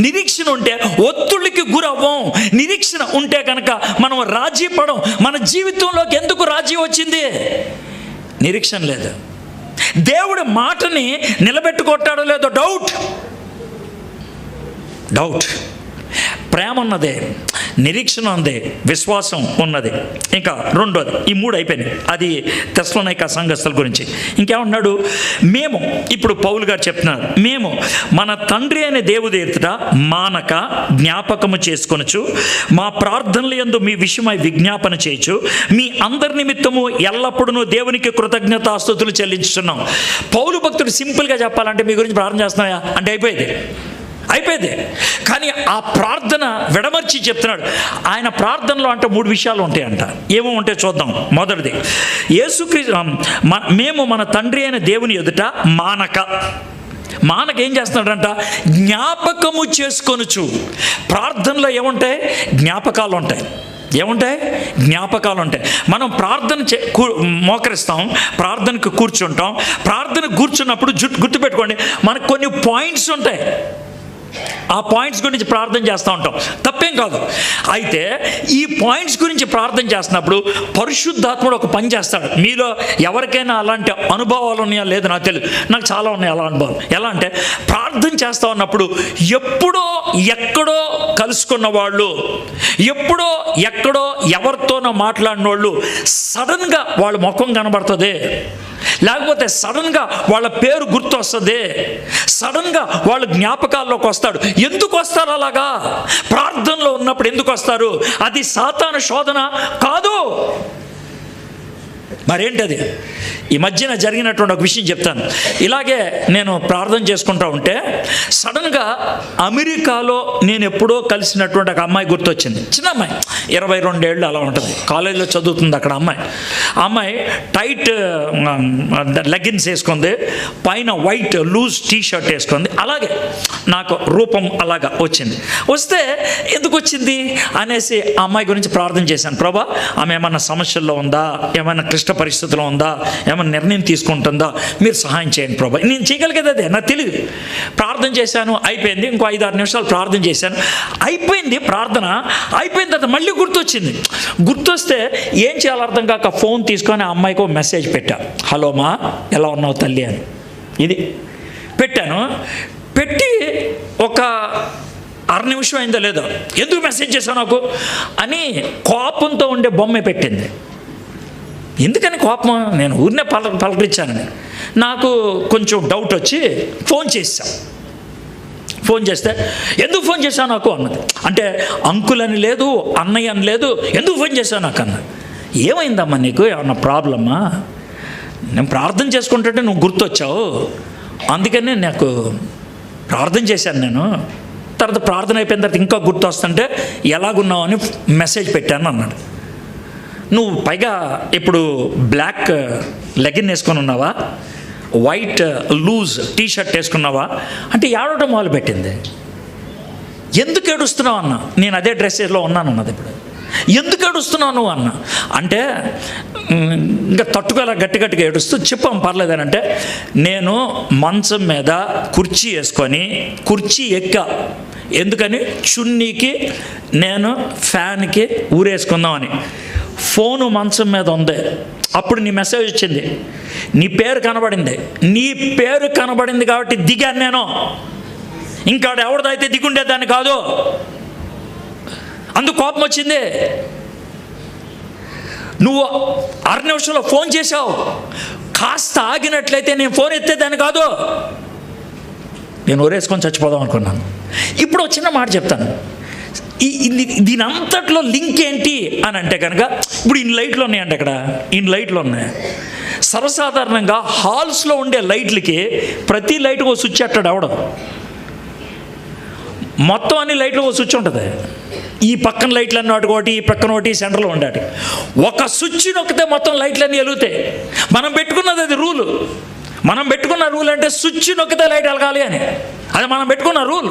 నిరీక్షణ ఉంటే ఒత్తిడికి గురవ్వం, నిరీక్షణ ఉంటే కనుక మనం రాజీ పడం. మన జీవితంలోకి ఎందుకు రాజీ వచ్చింది? నిరీక్షణ లేదు. దేవుడి మాటని నిలబెట్టుకుంటాడో లేదో డౌట్. ప్రేమ ఉన్నదే, నిరీక్షణ ఉంది, విశ్వాసం ఉన్నది. ఇంకా రెండోది, ఈ 3 అయిపోయినాయి. అది తెస్సలోనిక సంఘస్థుల గురించి. ఇంకేమన్నాడు? మేము, ఇప్పుడు పౌలు గారు చెప్తున్నారు, మేము మన తండ్రి అయిన దేవుని ఎదుట మానక జ్ఞాపకము చేసుకొనుచు మా ప్రార్థనల యందు మీ విషయమై విజ్ఞాపన చేయొచ్చు, మీ అందరి నిమిత్తము ఎల్లప్పుడూ దేవునికి కృతజ్ఞతాస్తుతులు చెల్లించుతున్నాం. పౌలు భక్తుడు సింపుల్గా చెప్పాలంటే, మీ గురించి ప్రార్థన చేస్తున్నాయా అంటే అయిపోయింది. కానీ ఆ ప్రార్థన విడమర్చి చెప్తున్నాడు. ఆయన ప్రార్థనలో అంటే 3 విషయాలు ఉంటాయంట. ఏమో ఉంటే చూద్దాం. మొదటిది, యేసుక్రీస్తు మేము మన తండ్రి అయిన దేవుని ఎదుట మానక ఏం చేస్తున్నాడంట? జ్ఞాపకము చేసుకొనుచు. ప్రార్థనలో ఏముంటాయి? జ్ఞాపకాలు ఉంటాయి. మనం ప్రార్థన మోకరిస్తాం, ప్రార్థనకు కూర్చుంటాం. ప్రార్థన కూర్చున్నప్పుడు గుర్తుపెట్టుకోండి, మనకు కొన్ని పాయింట్స్ ఉంటాయి. ఆ పాయింట్స్ గురించి ప్రార్థన చేస్తూ ఉంటాం, తప్పేం కాదు. అయితే ఈ పాయింట్స్ గురించి ప్రార్థన చేస్తున్నప్పుడు పరిశుద్ధాత్ముడు ఒక పని చేస్తాడు. మీలో ఎవరికైనా అలాంటి అనుభవాలు ఉన్నాయా లేదో నాకు తెలియదు, నాకు చాలా ఉన్నాయి అలా అనుభవాలు. ఎలా అంటే ప్రార్థన చేస్తూ ఉన్నప్పుడు ఎప్పుడో ఎక్కడో కలుసుకున్న వాళ్ళు, ఎప్పుడో ఎక్కడో ఎవరితోనో మాట్లాడిన వాళ్ళు సడన్గా వాళ్ళ ముఖం కనబడుతుంది, లేకపోతే సడన్గా వాళ్ళ పేరు గుర్తు వస్తుంది, సడన్గా వాళ్ళ జ్ఞాపకాల్లోకి వస్తాడు. ఎందుకు వస్తారు అలాగా? ప్రార్థనలో ఉన్నప్పుడు ఎందుకు వస్తారు? అది సాతాను శోధన కాదు. మరేంటది? ఈ మధ్యన జరిగినటువంటి ఒక విషయం చెప్తాను. ఇలాగే నేను ప్రార్థన చేసుకుంటూ ఉంటే సడన్గా అమెరికాలో నేను ఎప్పుడో కలిసినటువంటి ఒక అమ్మాయి గుర్తొచ్చింది. చిన్న అమ్మాయి, 22 ఏళ్ళు అలా ఉంటుంది, కాలేజీలో చదువుతుంది అక్కడ అమ్మాయి. ఆ అమ్మాయి టైట్ లెగ్గిన్స్ వేసుకుంది, పైన వైట్ లూజ్ టీ షర్ట్ వేసుకుంది. అలాగే నాకు రూపం అలాగా వచ్చింది. వస్తే ఎందుకు వచ్చింది అనేసి ఆ అమ్మాయి గురించి ప్రార్థన చేశాను. ప్రభా, ఆమె ఏమన్నా సమస్యల్లో ఉందా, ఏమైనా క్లిష్ట పరిస్థితిలో ఉందా, ఏమైనా నిర్ణయం తీసుకుంటుందా, మీరు సహాయం చేయండి ప్రభా. నేను చేయగలిగేది అదే, నాకు తెలియదు. ప్రార్థన చేశాను, అయిపోయింది. ఇంకో 5-6 నిమిషాలు ప్రార్థన చేశాను, అయిపోయింది. ప్రార్థన అయిపోయిన తర్వాత మళ్ళీ గుర్తొచ్చింది. గుర్తొస్తే ఏం చేయాలో అర్థం కాక ఫోన్ తీసుకొని ఆ అమ్మాయికి ఒక మెసేజ్ పెట్టా. హలో మా, ఎలా ఉన్నావు తల్లి అని. ఇది పెట్టాను. పెట్టి ఒక 6 నిమిషం అయిందో లేదో, ఎందుకు మెసేజ్ చేశావు నాకు అని కోపంతో ఉండే బొమ్మ పెట్టింది. ఎందుకని కోపం? నేను ఊరినే పలకరించానని. నాకు కొంచెం డౌట్ వచ్చి ఫోన్ చేశాను. ఫోన్ చేస్తే ఎందుకు ఫోన్ చేశావు నాకు అన్నది. అంటే అంకుల్ అని లేదు, అన్నయ్య అని లేదు, ఎందుకు ఫోన్ చేశావు నాకు అన్న. ఏమైందమ్మా నీకు, ఏమన్నా ప్రాబ్లమ్మా? నేను ప్రార్థన చేసుకుంటుంటే నువ్వు గుర్తొచ్చావు, అందుకని నాకు ప్రార్థన చేశాను నేను. తర్వాత ప్రార్థన అయిపోయిన తర్వాత ఇంకా గుర్తు వస్తుంటే ఎలాగున్నావు అని మెసేజ్ పెట్టాను అన్నాడు. నువ్వు పైగా ఇప్పుడు బ్లాక్ లెగిన్ వేసుకొని ఉన్నావా, వైట్ లూజ్ టీ షర్ట్ వేసుకున్నావా అంటే ఏడవడం మొదలుపెట్టింది. ఎందుకు ఏడుస్తున్నావు అన్న. నేను అదే డ్రెస్లో ఉన్నాను అన్నది. ఇప్పుడు ఎందుకు ఏడుస్తున్నావు నువ్వు అన్న అంటే ఇంకా తట్టుకోలే గట్టిగా ఏడుస్తూ చెప్పాం పర్లేదనంటే, నేను మంచం మీద కుర్చీ వేసుకొని కుర్చీ ఎక్కా. ఎందుకని? చున్నీకి నేను ఫ్యాన్కి ఊరేసుకుందామని. ఫోను మంచం మీద ఉంది. అప్పుడు నీ మెసేజ్ వచ్చింది, నీ పేరు కనబడింది. నీ పేరు కనబడింది కాబట్టి దిగాను నేను. ఇంకా ఎవరిదైతే దిగుండేదాన్ని కాదు. అందుకు కోపం వచ్చింది. నువ్వు 6 నిమిషంలో ఫోన్ చేశావు, కాస్త ఆగినట్లయితే నేను ఫోన్ ఎత్తేదాన్ని కాదు. నేను ఊరేసుకొని చచ్చిపోదాం అనుకున్నాను. ఇప్పుడు ఒక చిన్న మాట చెప్తాను. దీని అంతట్లో లింక్ ఏంటి అని అంటే కనుక, ఇప్పుడు ఇన్ని లైట్లు ఉన్నాయంటే అక్కడ ఇన్ని లైట్లు ఉన్నాయి. సర్వసాధారణంగా హాల్స్లో ఉండే లైట్లకి ప్రతి లైట్కి ఒక స్విచ్ అట్టాడు అవడం. మొత్తం అన్ని లైట్లు ఒక స్విచ్ ఉంటుంది. ఈ పక్కన లైట్లు అన్నీ ఒకటి, ఈ పక్కన ఒకటి, సెంటర్లో ఉండాలి. ఒక స్విచ్ నొక్కితే మొత్తం లైట్లన్నీ వెలుగుతాయి. మనం పెట్టుకున్నది అది రూలు. మనం పెట్టుకున్న రూల్ అంటే స్విచ్ నొక్కితే లైట్ వెలగాలి అని. అది మనం పెట్టుకున్న రూల్.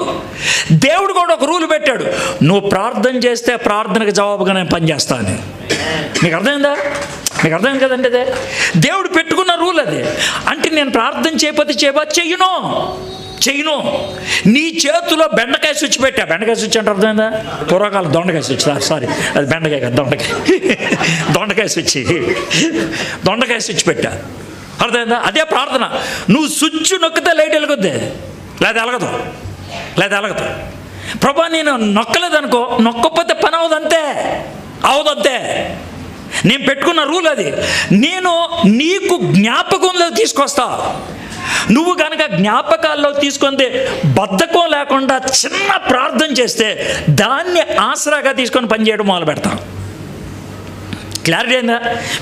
దేవుడు కూడా ఒక రూల్ పెట్టాడు, నువ్వు ప్రార్థన చేస్తే ప్రార్థనకు జవాబుగా నేను పనిచేస్తా అని. మీకు అర్థమైందా? మీకు అర్థమైంది కదండి? అదే దేవుడు పెట్టుకున్న రూల్ అది. అంటే నేను ప్రార్థన చేయకపోతే చెయ్యను. నీ చేతిలో బెండకాయ స్విచ్ పెట్టా. బెండకాయ స్విచ్ అంటే అర్థమైందా? పూర్వకాలం దొండకాయ స్విచ్, సారీ అది బెండకాయ కాదు, దొండకాయ స్విచ్ పెట్టా. అర్థమైందా? అదే ప్రార్థన. నువ్వు స్విచ్ నొక్కితే లైట్ వెలుగుద్ది, లేదా ఎలగదు. ప్రభా నేను నొక్కలేదనుకో, నొక్కపోతే పని అవదంతే. నేను పెట్టుకున్న రూల్ అది. నేను నీకు జ్ఞాపకంలో తీసుకొస్తా. నువ్వు కనుక జ్ఞాపకాల్లో తీసుకుంటే బద్ధకం లేకుండా చిన్న ప్రార్థన చేస్తే దాన్ని ఆసరాగా తీసుకొని పనిచేయడం మొదలు పెడతాం. క్లారిటీ అయిందా?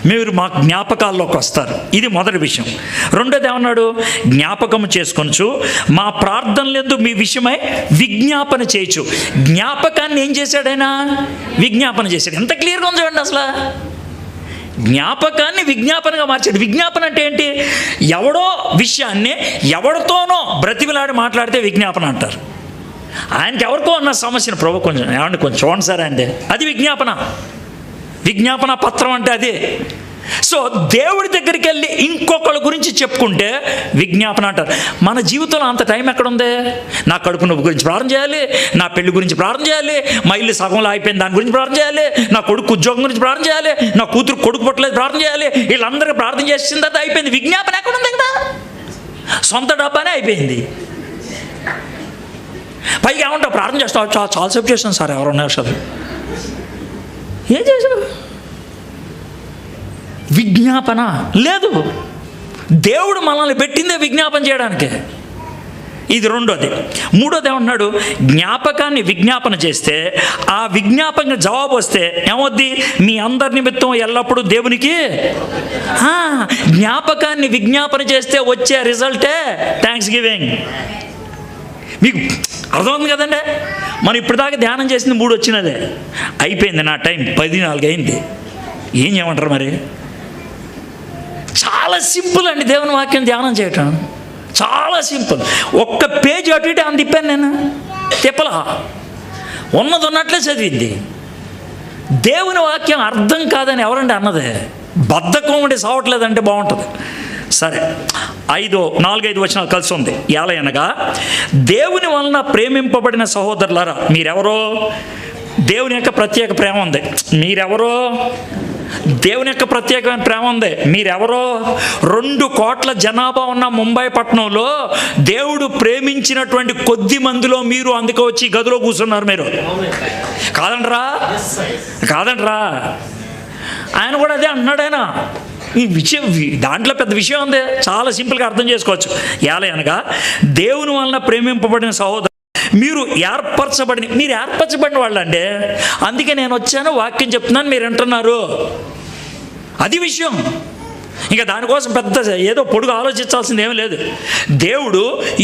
మీరు మా జ్ఞాపకాల్లోకి వస్తారు. ఇది మొదటి విషయం. రెండోది ఏమన్నాడు? జ్ఞాపకం చేసుకొనచ్చు మా ప్రార్థనలందు మీ విషయమై విజ్ఞాపన చేయొచ్చు. జ్ఞాపకాన్ని ఏం చేశాడైనా? విజ్ఞాపన చేశాడు. ఎంత క్లియర్గా ఉంది చూడండి. అసలు జ్ఞాపకాన్ని విజ్ఞాపనగా మార్చాడు. విజ్ఞాపన అంటే ఏంటి? ఎవడో విషయాన్ని ఎవరితోనో బ్రతిమిలాడి మాట్లాడితే విజ్ఞాపన అంటారు. ఆయనకి ఎవరికో ఉన్న సమస్యను ప్రభు కొంచెం చూడండి సార్ అంటే అది విజ్ఞాపన పత్రం అంటే అదే. సో దేవుడి దగ్గరికి వెళ్ళి ఇంకొకళ్ళ గురించి చెప్పుకుంటే విజ్ఞాపన అంటారు. మన జీవితంలో అంత టైం ఎక్కడుంది? నా కడుపు నొప్పి గురించి ప్రార్థన చేయాలి, నా పెళ్లి గురించి ప్రార్థన చేయాలి, మా ఇల్లు సగంలో అయిపోయింది దాని గురించి ప్రార్థన చేయాలి, నా కొడుకు ఉద్యోగం గురించి ప్రార్థన చేయాలి, నా కూతురు కొడుకు పుట్టలేదు ప్రార్థన చేయాలి. వీళ్ళందరికీ ప్రార్థన చేసిన తర్వాత అయిపోయింది. విజ్ఞాపన ఎక్కడుంది కదా? సొంత డబ్బానే అయిపోయింది. పైగా ఏమంటావు? ప్రార్థన చేస్తావు, చాలాసేపు చేస్తాను సార్, ఎవరన్నా సార్ ఏం చేసావు? విజ్ఞాపన లేదు. దేవుడు మనల్ని పెట్టిందే విజ్ఞాపన చేయడానికి. ఇది రెండోది. మూడోది ఏమన్నాడు? జ్ఞాపకాన్ని విజ్ఞాపన చేస్తే ఆ విజ్ఞాపనకి జవాబు వస్తే ఏమవుద్ది? మీ అందరి నిమిత్తం ఎల్లప్పుడూ దేవునికి జ్ఞాపకాన్ని విజ్ఞాపన చేస్తే వచ్చే రిజల్టే థ్యాంక్స్ గివింగ్. మీకు అర్థమవుతుంది కదండి? మనం ఇప్పటిదాకా ధ్యానం చేసింది 3 వచ్చినదే. అయిపోయింది నా టైం, 10:04 అయింది. ఏం చేయమంటారు మరి? చాలా సింపుల్ అండి దేవుని వాక్యం ధ్యానం చేయటం. చాలా సింపుల్. ఒక్క పేజ్ అటు ఇటు అని తిప్పాను నేను, తిప్పలా. ఉన్నది ఉన్నట్లే చదివింది. దేవుని వాక్యం అర్థం కాదని ఎవరండి అన్నదే? బద్ధకం ఉండి సావట్లేదంటే బాగుంటుంది. సరే, 4-5 వచనాలు కలిసి ఉంది. ఎలాగనగా దేవుని వలన ప్రేమింపబడిన సహోదరులారా, మీరెవరో? దేవుని యొక్క ప్రత్యేక ప్రేమ ఉంది. మీరెవరో? దేవుని యొక్క ప్రత్యేకమైన ప్రేమ ఉంది. మీరెవరో? 2 కోట్ల జనాభా ఉన్న ముంబై పట్టణంలో దేవుడు ప్రేమించినటువంటి కొద్ది మందిలో మీరు అందుకే వచ్చి గదిలో కూర్చున్నారు. మీరు కాదంటరా? కాదంటరా? ఆయన కూడా అదే అంటున్నాడు. ఆయన ఈ విషయం, దాంట్లో పెద్ద విషయం ఉంది, చాలా సింపుల్గా అర్థం చేసుకోవచ్చు. ఎలాగనగా దేవుని వలన ప్రేమింపబడిన సహోదరు, మీరు ఏర్పరచబడిన వాళ్ళండి. అందుకే నేను వచ్చాను, వాక్యం చెప్తున్నాను, మీరు వింటున్నారు. అది విషయం. ఇంకా దానికోసం పెద్ద ఏదో పొడుగు ఆలోచించాల్సింది ఏమీ లేదు. దేవుడు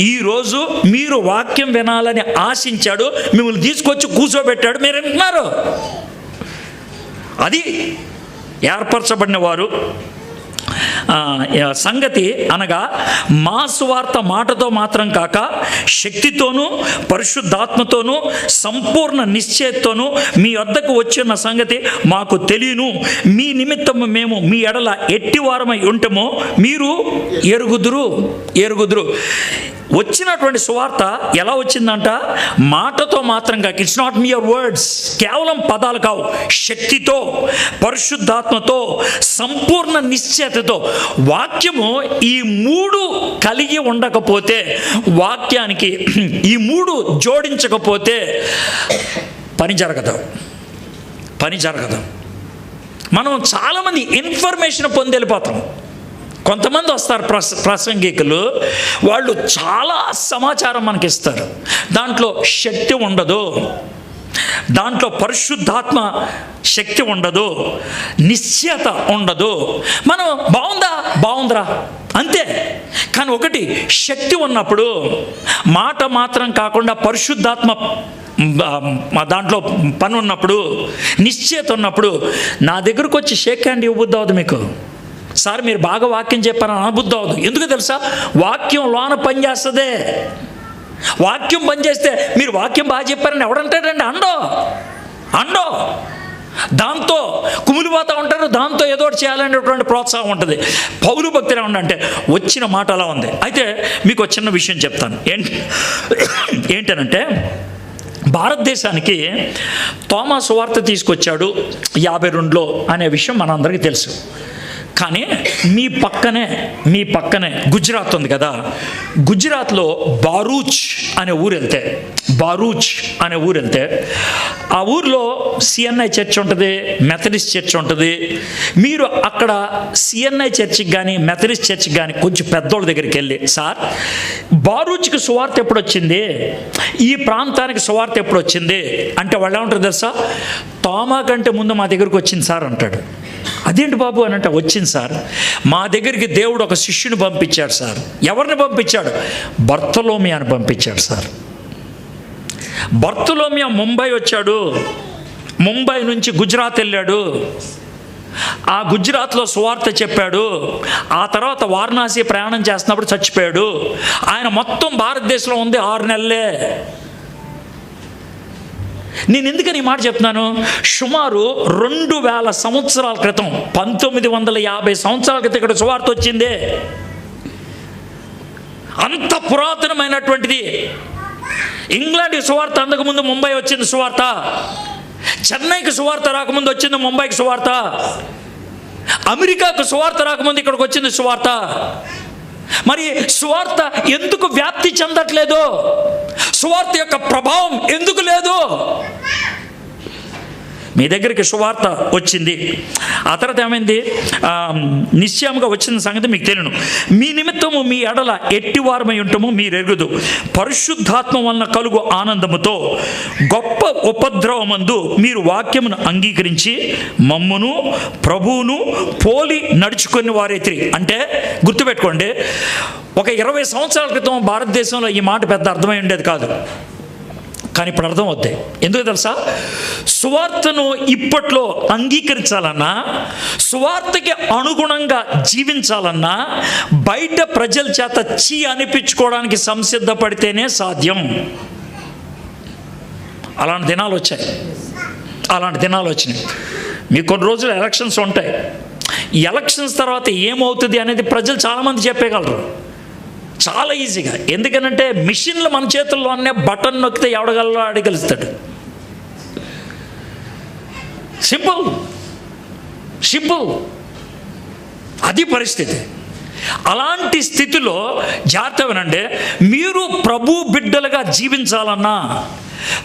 ఈరోజు మీరు వాక్యం వినాలని ఆశించాడు, మిమ్మల్ని తీసుకొచ్చి కూర్చోబెట్టాడు, మీరు వింటున్నారు. అది ఏర్పరచబడిన వారు సంగతి. అనగా మా సువార్త మాటతో మాత్రం కాక శక్తితోనూ పరిశుద్ధాత్మతోనూ సంపూర్ణ నిశ్చయతోనూ మీ వద్దకు వచ్చిన సంగతి మాకు తెలియను. మీ నిమిత్తము మేము మీ ఎడల ఎట్టివారమై ఉంటామో మీరు ఎరుగుదురు. వచ్చినటువంటి సువార్త ఎలా వచ్చిందంట? మాటతో మాత్రం కాక, ఇట్స్ నాట్ మియర్ వర్డ్స్, కేవలం పదాలు కావు, శక్తితో, పరిశుద్ధాత్మతో, సంపూర్ణ నిశ్చయతతో. వాక్యము ఈ 3 కలిగి ఉండకపోతే, వాక్యానికి ఈ 3 జోడించకపోతే పని జరగదు. మనం చాలామంది ఇన్ఫర్మేషన్ పొంది వెళ్ళిపోతాం. కొంతమంది వస్తారు ప్రసంగికులు, వాళ్ళు చాలా సమాచారం మనకి ఇస్తారు. దాంట్లో శక్తి ఉండదు, దాంట్లో పరిశుద్ధాత్మ శక్తి ఉండదు, నిశ్చయత ఉండదు. మనం బాగుందిరా అంతే. కానీ ఒకటి, శక్తి ఉన్నప్పుడు, మాట మాత్రం కాకుండా పరిశుద్ధాత్మ దాంట్లో పని ఉన్నప్పుడు, నిశ్చయత ఉన్నప్పుడు, నా దగ్గరకు వచ్చి షేక్ హ్యాండ్ ఇవ్వబుద్ధి అవుతుంది మీకు. సార్ మీరు బాగా వాక్యం చెప్పారని అనబుద్ధి అవ్వదు. ఎందుకు తెలుసా? వాక్యం లోన పనిచేస్తుంది. వాక్యం పనిచేస్తే మీరు వాక్యం బాగా చెప్పారని ఎవడంటాడండి? అండో దాంతో కుమిలిపోతూ ఉంటారు, దాంతో ఏదో ఒకటి చేయాలనేటువంటి ప్రోత్సాహం ఉంటుంది. పౌలు భక్తులు ఏమంటే వచ్చిన మాట అలా ఉంది. అయితే మీకు ఒక చిన్న విషయం చెప్తాను. ఏంటనంటే భారతదేశానికి తోమా సువార్త తీసుకొచ్చాడు 52లో అనే విషయం మనందరికీ తెలుసు. కానీ మీ పక్కనే గుజరాత్ ఉంది కదా, గుజరాత్లో బారూచ్ అనే ఊరు వెళ్తే ఆ ఊరిలో సిఎన్ఐ చర్చ్ ఉంటుంది, మెథడిస్ట్ చర్చ్ ఉంటుంది. మీరు అక్కడ సిఎన్ఐ చర్చికి కానీ మెథడిస్ట్ చర్చికి కానీ కొంచెం పెద్దోళ్ళ దగ్గరికి వెళ్ళి, సార్ బారూచ్కి సువార్త ఎప్పుడు వచ్చింది, ఈ ప్రాంతానికి సువార్త ఎప్పుడు వచ్చింది అంటే వాళ్ళు ఏమంటారు తెలుసా? తోమా కంటే ముందు మా దగ్గరికి వచ్చింది సార్ అంటాడు. అదేంటి బాబు అని అంటే, వచ్చింది సార్, మా దగ్గరికి దేవుడు ఒక శిష్యుని పంపించాడు సార్. ఎవరిని పంపించాడు? బర్తలోమియాని పంపించాడు సార్. బర్తలోమియా ముంబై వచ్చాడు, ముంబై నుంచి గుజరాత్ వెళ్ళాడు, ఆ గుజరాత్లో సువార్త చెప్పాడు. ఆ తర్వాత వారణాసి ప్రయాణం చేస్తున్నప్పుడు చచ్చిపోయాడు. ఆయన మొత్తం భారతదేశంలో ఉంది 6 నెలలే. నేను ఎందుకని ఈ మాట చెప్తున్నాను? సుమారు 2000 సంవత్సరాల క్రితం, 1950 సంవత్సరాల క్రితం ఇక్కడ సువార్త వచ్చిందే. అంత పురాతనమైనటువంటిది. ఇంగ్లాండ్కి సువార్త అందకముందు ముంబై వచ్చింది సువార్త. చెన్నైకి సువార్త రాకముందు వచ్చింది ముంబైకి సువార్త. అమెరికాకు సువార్త రాకముందు ఇక్కడికి వచ్చింది సువార్త. మరి సువార్త ఎందుకు వ్యాప్తి చెందట్లేదు? సువార్త యొక్క ప్రభావం ఎందుకు లేదు? మీ దగ్గరికి సువార్త వచ్చింది, ఆ తర్వాత ఏమైంది? నిశ్చయముగా వచ్చిన సంగతి మీకు తెలియను. మీ నిమిత్తము మీ ఎడల ఎట్టివారమై ఉంటాము మీరు ఎరుగుదు. పరిశుద్ధాత్మ వలన కలుగు ఆనందముతో గొప్ప ఉపద్రవమందు మీరు వాక్యమును అంగీకరించి మమ్మును ప్రభువును పోలి నడుచుకుని వారైతిరి. అంటే గుర్తుపెట్టుకోండి, ఒక 20 సంవత్సరాల క్రితం భారతదేశంలో ఈ మాట పెద్ద అర్థమై ఉండేది కాదు, కానీ ఇప్పుడు అర్థం అవుతాయి. ఎందుకు తెలుసా? సువార్తను ఇప్పట్లో అంగీకరించాలన్నా, సువార్తకి అనుగుణంగా జీవించాలన్నా బయట ప్రజల చేత అనిపించుకోవడానికి సంసిద్ధపడితేనే సాధ్యం. అలాంటి దినాలు వచ్చాయి, అలాంటి దినాలు వచ్చినాయి. మీకు కొన్ని రోజులు ఎలక్షన్స్ ఉంటాయి. ఎలక్షన్స్ తర్వాత ఏమవుతుంది అనేది ప్రజలు చాలామంది చెప్పగలరు చాలా ఈజీగా. ఎందుకనంటే మిషన్లు మన చేతుల్లో అనే బటన్ నొక్కితే ఎవడగలరో అడగలుస్తాడు. సింపుల్ సింపుల్, అది పరిస్థితి. అలాంటి స్థితిలో జాగ్రత్త వినండి, మీరు ప్రభు బిడ్డలుగా జీవించాలన్నా,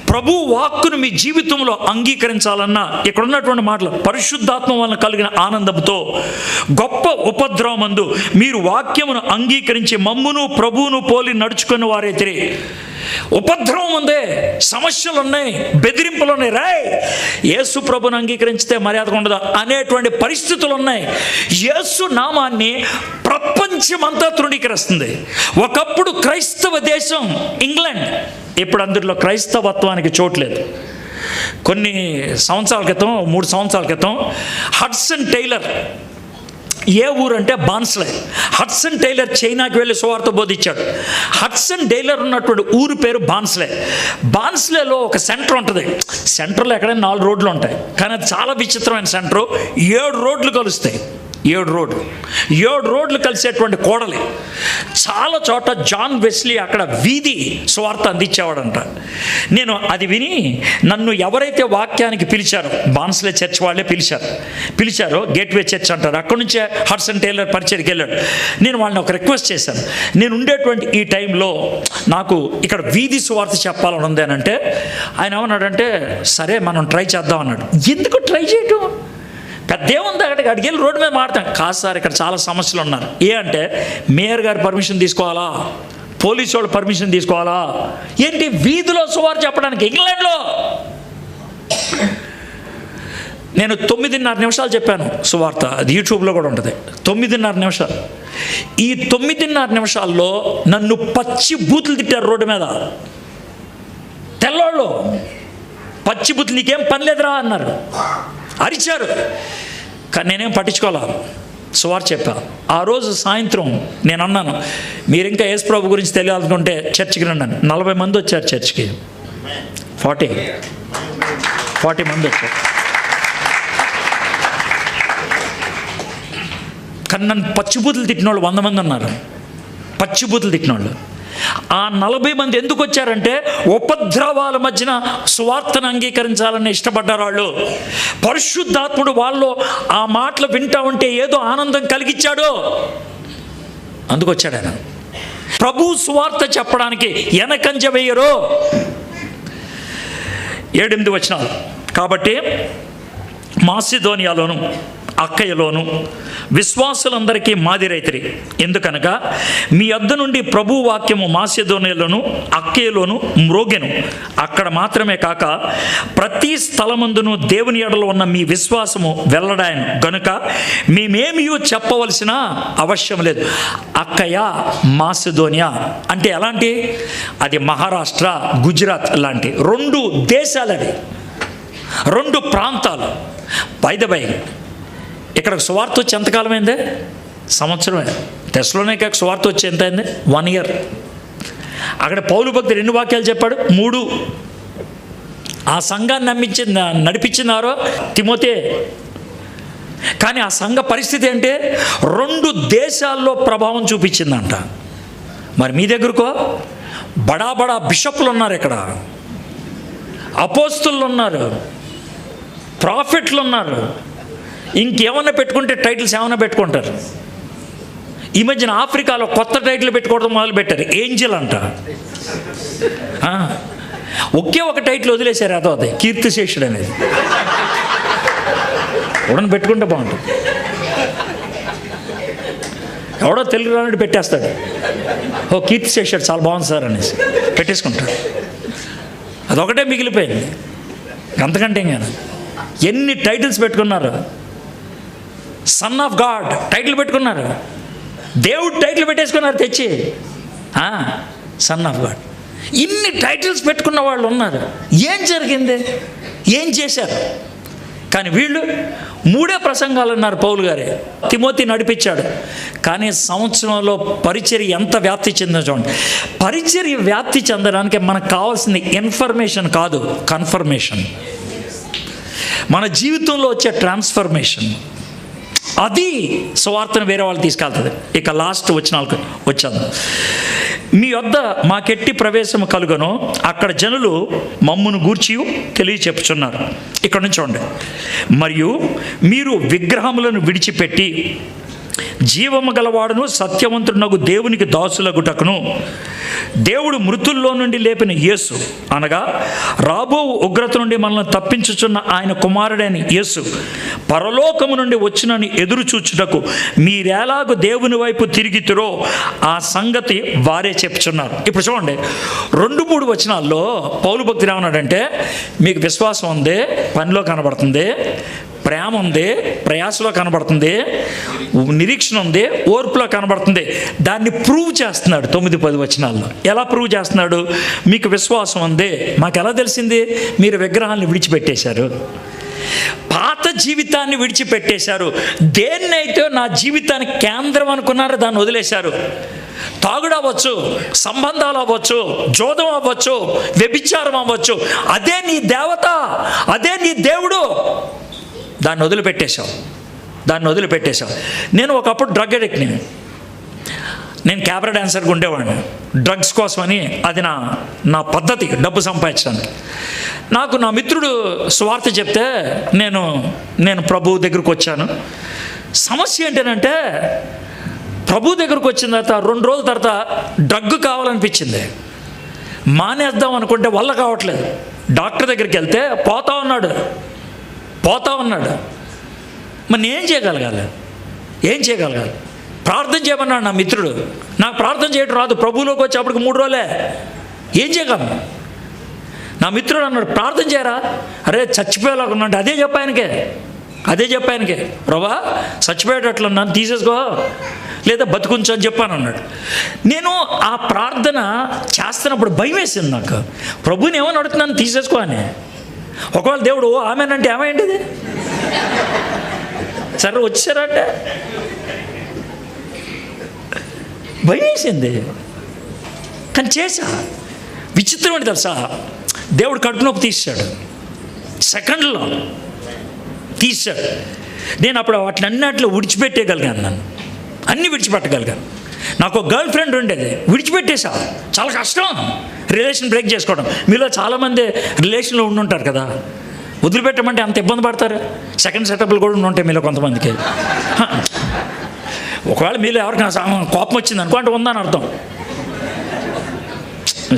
ప్రభు వాక్కును మీ జీవితంలో అంగీకరించాలన్నా ఇక్కడ ఉన్నటువంటి మాటలు, పరిశుద్ధాత్మ వలన కలిగిన ఆనందంతో గొప్ప ఉపద్రవమందు మీరు వాక్యమును అంగీకరించి మమ్మును ప్రభువును పోలి నడుచుకుని వారైతే. ఉపద్రవం ఉంది, సమస్యలు ఉన్నాయి, బెదిరింపులు ఉన్నాయి. రాయ్ యేసు ప్రభుని అంగీకరించితే మర్యాద ఉండదు అనేటువంటి పరిస్థితులు ఉన్నాయి. యేసు నామాన్ని ప్రపంచమంతా తృణీకరిస్తుంది. ఒకప్పుడు క్రైస్తవ దేశం ఇంగ్లాండ్, ఇప్పుడు అందులో క్రైస్తవత్వానికి చోట్లేదు. కొన్ని సంవత్సరాల క్రితం, 3 సంవత్సరాల క్రితం హడ్సన్ టైలర్, ఏ ఊరు అంటే బాన్స్లే. హడ్సన్ టైలర్ చైనాకి వెళ్ళి సువార్త బోధించాడు. హడ్సన్ టైలర్ ఉన్నటువంటి ఊరు పేరు బాన్స్లే. బాన్స్లేలో ఒక సెంటర్ ఉంటుంది. సెంటర్లో ఎక్కడైనా 4 రోడ్లు ఉంటాయి, కానీ అది చాలా విచిత్రమైన సెంటరు. 7 రోడ్లు కలుస్తాయి. 7 రోడ్లు కలిసేటువంటి కోడలి. చాలా చోట జాన్ వెస్లీ అక్కడ వీధి సువార్త అందించేవాడంట. నేను అది విని, నన్ను ఎవరైతే వాక్యానికి పిలిచారో, బాన్స్లే చర్చ్ వాళ్ళే పిలిచారో, గేట్వే చర్చ్ అంటారు, అక్కడి నుంచే హడ్సన్ టైలర్ పరిచయకి వెళ్ళాడు. నేను వాళ్ళని ఒక రిక్వెస్ట్ చేశాను, నేను ఉండేటువంటి ఈ టైంలో నాకు ఇక్కడ వీధి సువార్త చెప్పాలని ఉంది అని అంటే, ఆయన ఏమన్నాడంటే, సరే మనం ట్రై చేద్దాం అన్నాడు. ఎందుకు ట్రై చేయటం? పెద్దేముంది, అక్కడికి వెళ్ళి రోడ్డు మీద మాడతాం. కాదు సార్, ఇక్కడ చాలా సమస్యలు ఉన్నారు. అంటే మేయర్ గారి పర్మిషన్ తీసుకోవాలా, పోలీసు వాళ్ళు పర్మిషన్ తీసుకోవాలా ఏంటి? వీధిలో సువార్త చెప్పడానికి ఇంగ్లాండ్లో. నేను 9:30 నిమిషాలు చెప్పాను సువార్త, అది యూట్యూబ్లో కూడా ఉంటుంది. 9:30 నిమిషాలు. ఈ 9:30 నిమిషాల్లో నన్ను పచ్చి బూతులు తిట్టారు రోడ్డు మీద. తెల్లోళ్ళు పచ్చి బూతులు, నీకేం పని లేదురా అన్నారు, అరిచారు. కానీ నేనేం పట్టించుకోవాలా, సువార్త చెప్పా. ఆ రోజు సాయంత్రం నేను అన్నాను, మీరు ఇంకా యేసు ప్రభు గురించి తెలియాలనుకుంటే చర్చికి రండి. 40 మంది వచ్చారు చర్చికి. 40 మంది వచ్చారు. కానీ నన్ను పచ్చిబూతులు తిట్టిన వాళ్ళు 100 మంది ఉన్నారు. పచ్చిబూతులు తిట్టిన వాళ్ళు. ఆ 40 మంది ఎందుకు వచ్చారంటే ఉపద్రవాల మధ్యన సువార్తను అంగీకరించాలని ఇష్టపడ్డారు వాళ్ళు. పరిశుద్ధాత్ముడు వాళ్ళు ఆ మాటలు వింటా ఉంటే ఏదో ఆనందం కలిగించాడు, అందుకు వచ్చాడు ఆయన. ప్రభు సువార్త చెప్పడానికి వెనకంజ వేయరు. 7-8 వచనాలు. కాబట్టి మాసిదోనియాలోను అక్కయలోను విశ్వాసులందరికీ మాదిరైతిరి. ఎందుకనగా మీ వద్ద నుండి ప్రభు వాక్యము మాసిదోనియాలోను అక్కయలోను మ్రోగెను. అక్కడ మాత్రమే కాక ప్రతి స్థలమందును దేవుని ఎడలో ఉన్న మీ విశ్వాసము వెల్లడాయను గనుక మేమేమీ చెప్పవలసిన అవసరం లేదు. అక్కయ మాసిదోనియా అంటే ఎలాంటి? అది మహారాష్ట్ర, గుజరాత్ లాంటి 2 దేశాలు, అవి 2 ప్రాంతాలు. బై ఇక్కడ సువార్త వచ్చి ఎంతకాలం అయింది? సంవత్సరమే. తెస్సలోనికైకి సువార్త వచ్చి ఎంత అయింది? 1 year. అక్కడ పౌలు భక్తుడు 2 వాక్యాలు చెప్పాడు, 3. ఆ సంఘాన్ని నడిపించినారో తిమోతే. కానీ ఆ సంఘ పరిస్థితి అంటే 2 దేశాల్లో ప్రభావం చూపించిందంట. మరి మీ దగ్గరకో బడా బిషప్లు ఉన్నారు, ఇక్కడ అపోస్తులు ఉన్నారు, ప్రాఫిట్లు ఉన్నారు. ఇంకేమన్నా పెట్టుకుంటే టైటిల్స్ ఏమన్నా పెట్టుకుంటారు. ఈ మధ్యన ఆఫ్రికాలో కొత్త టైటిల్ పెట్టుకోవడం మొదలు పెట్టారు, ఏంజల్ అంట. ఒకే ఒక టైటిల్ వదిలేశారు, అదే కీర్తిశేషుడు అనేది. ఎవడని పెట్టుకుంటే బాగుంటుంది. ఎవడో తెలుగు రానట్టు పెట్టేస్తాడు, ఓ కీర్తిశేషుడు చాలా బాగుంది సార్ అనేసి పెట్టేసుకుంటాడు. అదొకటే మిగిలిపోయింది, అంతకంటే ఇంకా ఎన్ని టైటిల్స్ పెట్టుకున్నారు. సన్ ఆఫ్ గాడ్ టైటిల్ పెట్టుకున్నారు, దేవుడు టైటిల్ పెట్టేసుకున్నారు తెచ్చి, సన్ ఆఫ్ గాడ్. ఇన్ని టైటిల్స్ పెట్టుకున్న వాళ్ళు ఉన్నారు. ఏం జరిగింది, ఏం చేశారు? కానీ వీళ్ళు 3 ప్రసంగాలు అన్నారు పౌలు గారే. తిమోతి నడిపించాడు. కానీ సంవత్సరంలో పరిచర్య ఎంత వ్యాప్తి చెందో చూడండి. పరిచర్య వ్యాప్తి చెందడానికి మనకు కావాల్సింది ఇన్ఫర్మేషన్ కాదు, కన్ఫర్మేషన్. మన జీవితంలో వచ్చే ట్రాన్స్ఫర్మేషన్, అది సువార్తను వేరే వాళ్ళు తీసుకెళ్తుంది. ఇక లాస్ట్ వచనాలకు వచ్చాను. మీ వద్ద మాకెట్టి ప్రవేశము కలుగను, అక్కడ జనులు మమ్మును గూర్చి తెలియచెప్పుచున్నారు. ఇక్కడ నుంచి చూడండి. మరియు మీరు విగ్రహములను విడిచిపెట్టి జీవము గలవాడును సత్యవంతుడునగు దేవునికి దాసులగుటకును దేవుడు మృతుల్లో నుండి లేపిన యేసు అనగా రాబో ఉగ్రత నుండి మనల్ని తప్పించుచున్న ఆయన కుమారుడైన యేసు పరలోకము నుండి వచ్చినని ఎదురు చూచుటకు మీరెలాగూ దేవుని వైపు తిరిగితురో ఆ సంగతి వారే చెప్పుచున్నారు. ఇప్పుడు చూడండి, 2-3 వచనాల్లో పౌలు భక్తుడు ఏమన్నాడంటే, మీకు విశ్వాసం ఉంది, పనిలో కనబడుతుంది, ప్రేమ ఉంది, ప్రయాసలో కనబడుతుంది, నిరీక్షణ ఉంది, ఓర్పులో కనబడుతుంది. దాన్ని ప్రూవ్ చేస్తున్నాడు 9-10 వచనాల్లో. ఎలా ప్రూవ్ చేస్తున్నాడు? మీకు విశ్వాసం ఉంది, మాకు ఎలా తెలిసింది? మీరు విగ్రహాన్ని విడిచిపెట్టేశారు, పాత జీవితాన్ని విడిచిపెట్టేశారు, దేన్నైతే నా జీవితానికి కేంద్రం అనుకున్నారో దాన్ని వదిలేశారు. తాగుడు అవ్వచ్చు, సంబంధాలు అవ్వచ్చు, జోదం అవ్వచ్చు, వ్యభిచారం అవ్వచ్చు, అదే నీ దేవత, అదే నీ దేవుడు, దాన్ని వదిలిపెట్టేశావు. నేను ఒకప్పుడు డ్రగ్ అడిక్ట్ని. నేను క్యాబరా డాన్సర్గా ఉండేవాడిని. డ్రగ్స్ కోసమని అది నా పద్ధతి, డబ్బు సంపాదించడానికి. నాకు నా మిత్రుడు సువార్త చెప్తే నేను ప్రభు దగ్గరకు వచ్చాను. సమస్య ఏంటంటే, ప్రభు దగ్గరకు వచ్చిన తర్వాత 2 రోజుల తర్వాత డ్రగ్ కావాలనిపించింది. మానేద్దాం అనుకుంటే వల్ల కావట్లేదు. డాక్టర్ దగ్గరికి వెళ్తే పోతా ఉన్నాడు. మరి నేను ఏం చేయగలగాలి? ప్రార్థన చేయమన్నాడు నా మిత్రుడు. నాకు ప్రార్థన చేయడం రాదు, ప్రభువులోకి వచ్చి అప్పటికి 3 రోజులే. ఏం చేయగలను? నా మిత్రుడు అన్నాడు, ప్రార్థన చేయరా. అరే చచ్చిపోయేలాగా ఉన్నాడు. అదే చెప్పాయనకే, ప్రభా చచ్చిపోయేటట్లు నన్ను తీసేసుకో, లేదా బతుకుంచు అని చెప్పాను అన్నాడు. నేను ఆ ప్రార్థన చేస్తున్నప్పుడు భయం వేసింది నాకు. ప్రభుని ఏమని అడుగుతున్నాను, తీసేసుకో అని. ఒకవేళ దేవుడు ఆమెనంటే ఏమైంది? సరే వచ్చారంటే భయం వేసింది. కానీ చేశా. విచిత్రం ఏంటి తెలుసా? దేవుడు కడుపు నొప్పి తీసాడు, సెకండ్లో తీసాడు. నేను అప్పుడు వాటిని అన్నిట్లో విడిచిపెట్టేయగలిగాను, అన్నీ విడిచిపెట్టగలిగాను. నాకు ఒక గర్ల్ ఫ్రెండ్ ఉండేది, విడిచిపెట్టేసా. చాలా కష్టం రిలేషన్ బ్రేక్ చేసుకోవడం. మీలో చాలామంది రిలేషన్లో ఉండుంటారు కదా, వదిలిపెట్టమంటే అంత ఇబ్బంది పడతారు. సెకండ్ సెటప్లు కూడా ఉంటాయి మీలో కొంతమందికి. ఒకవేళ మీలో ఎవరికి కోపం వచ్చింది అనుకో, అంటే ఉందని అర్థం.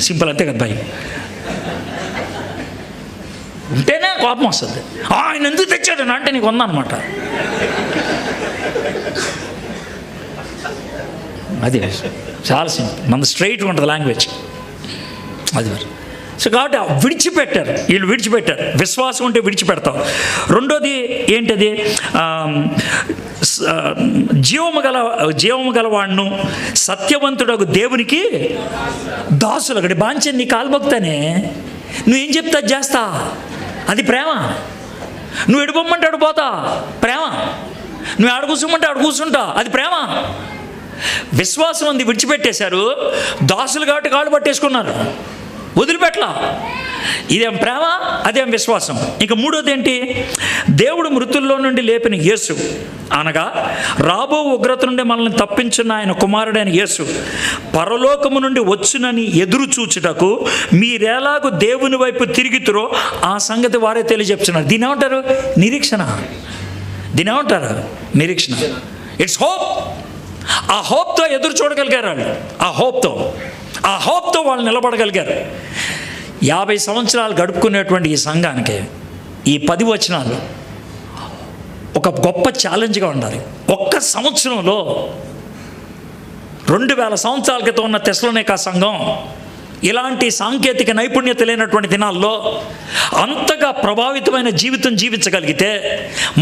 సింపుల్, అంతే కదా భయ్. ఉంటేనే కోపం వస్తుంది. ఆయన ఎందుకు తెచ్చాడు అంటే నీకు ఉందన్నమాట. అది చాలా సింపుల్, మన స్ట్రైట్గా ఉంటుంది లాంగ్వేజ్ అది. మరి సో కాబట్టి వీళ్ళు విడిచిపెట్టారు. విశ్వాసం ఉంటే విడిచిపెడతాం. రెండోది ఏంటది? జీవము గలవాడును సత్యవంతుడకు దేవునికి దాసులు. అక్కడి బాంచని నీ కాల్మొక్తానే, నువ్వేం చెప్తా చేస్తా, అది ప్రేమ. నువ్వు ఎడిపోమ్మంటే అడిపోతా, ప్రేమ. నువ్వు ఆడ కూర్చోమంటే ఆడ కూర్చుంటా, అది ప్రేమ. విశ్వాసం ఉంది, విడిచిపెట్టేశారు. దాసులు కాబట్టి కాళ్ళు పట్టేసుకున్నారు. వదిలిపెట్టలా. ఇదేం ప్రేమ, అదేం విశ్వాసం. ఇక మూడోది ఏంటి? దేవుడు మృతుల్లో నుండి లేపిన యేసు, అనగా రాబో ఉగ్రత నుండి మనల్ని తప్పించిన ఆయన కుమారుడైన యేసు పరలోకము నుండి వచ్చునని ఎదురు చూచుటకు మీరెలాగూ దేవుని వైపు తిరిగితురో ఆ సంగతి వారే తెలియజెప్తున్నారు. దీని ఏమంటారు? నిరీక్షణ. దీని ఏమంటారు? నిరీక్షణ. It's hope. ఆ హోప్తో ఎదురు చూడగలిగారు వాళ్ళు. ఆ హోప్తో వాళ్ళు నిలబడగలిగారు. 50 సంవత్సరాలు గడుపుకునేటువంటి ఈ సంఘానికి ఈ 10 వచనాలు ఒక గొప్ప ఛాలెంజ్గా ఉండాలి. ఒక్క సంవత్సరంలో 2000 సంవత్సరాల క్రితం ఉన్న తెస్సలోనిక సంఘం ఇలాంటి సాంకేతిక నైపుణ్యత లేనటువంటి దినాల్లో అంతగా ప్రభావితమైన జీవితం జీవించగలిగితే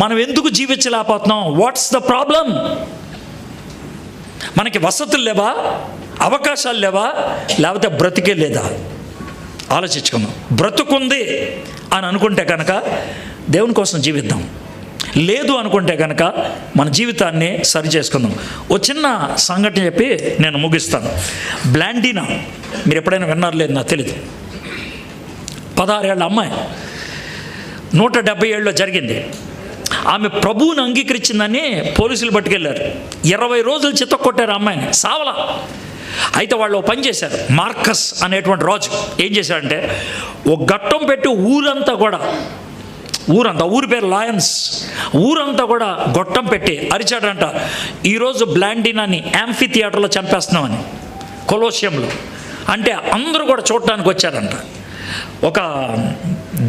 మనం ఎందుకు జీవించలేకపోతున్నాం? What's the problem? మనకి వసతులు లేవా? అవకాశాలు లేవా? లేకపోతే బ్రతికే లేదా? ఆలోచించుకుందాం. బ్రతుకుంది అని అనుకుంటే కనుక దేవుని కోసం జీవిద్దాం. లేదు అనుకుంటే కనుక మన జీవితాన్ని సరి చేసుకుందాం. ఓ చిన్న సంఘటన చెప్పి నేను ముగిస్తాను. బ్లాండినా, మీరు ఎప్పుడైనా విన్నారు లేదు నాకు తెలియదు. 16 ఏళ్ళ అమ్మాయి, 177లో జరిగింది. ఆమె ప్రభువుని అంగీకరించిందని పోలీసులు పట్టుకెళ్ళారు. 20 రోజులు చిత్తకొట్టారు అమ్మాయిని, సావలా. అయితే వాళ్ళు పని చేశారు. మార్కస్ అనేటువంటి రాజు ఏం చేశాడంటే ఒక గట్టం పెట్టి ఊరంతా, ఊరి పేరు లాయన్స్, ఊరంతా కూడా గొట్టం పెట్టి అరిచాడంట, ఈరోజు బ్లాండినాని యాంఫీ థియేటర్లో చంపేస్తున్నామని, కొలోసియంలో. అంటే అందరూ కూడా చూడటానికి వచ్చారంట. ఒక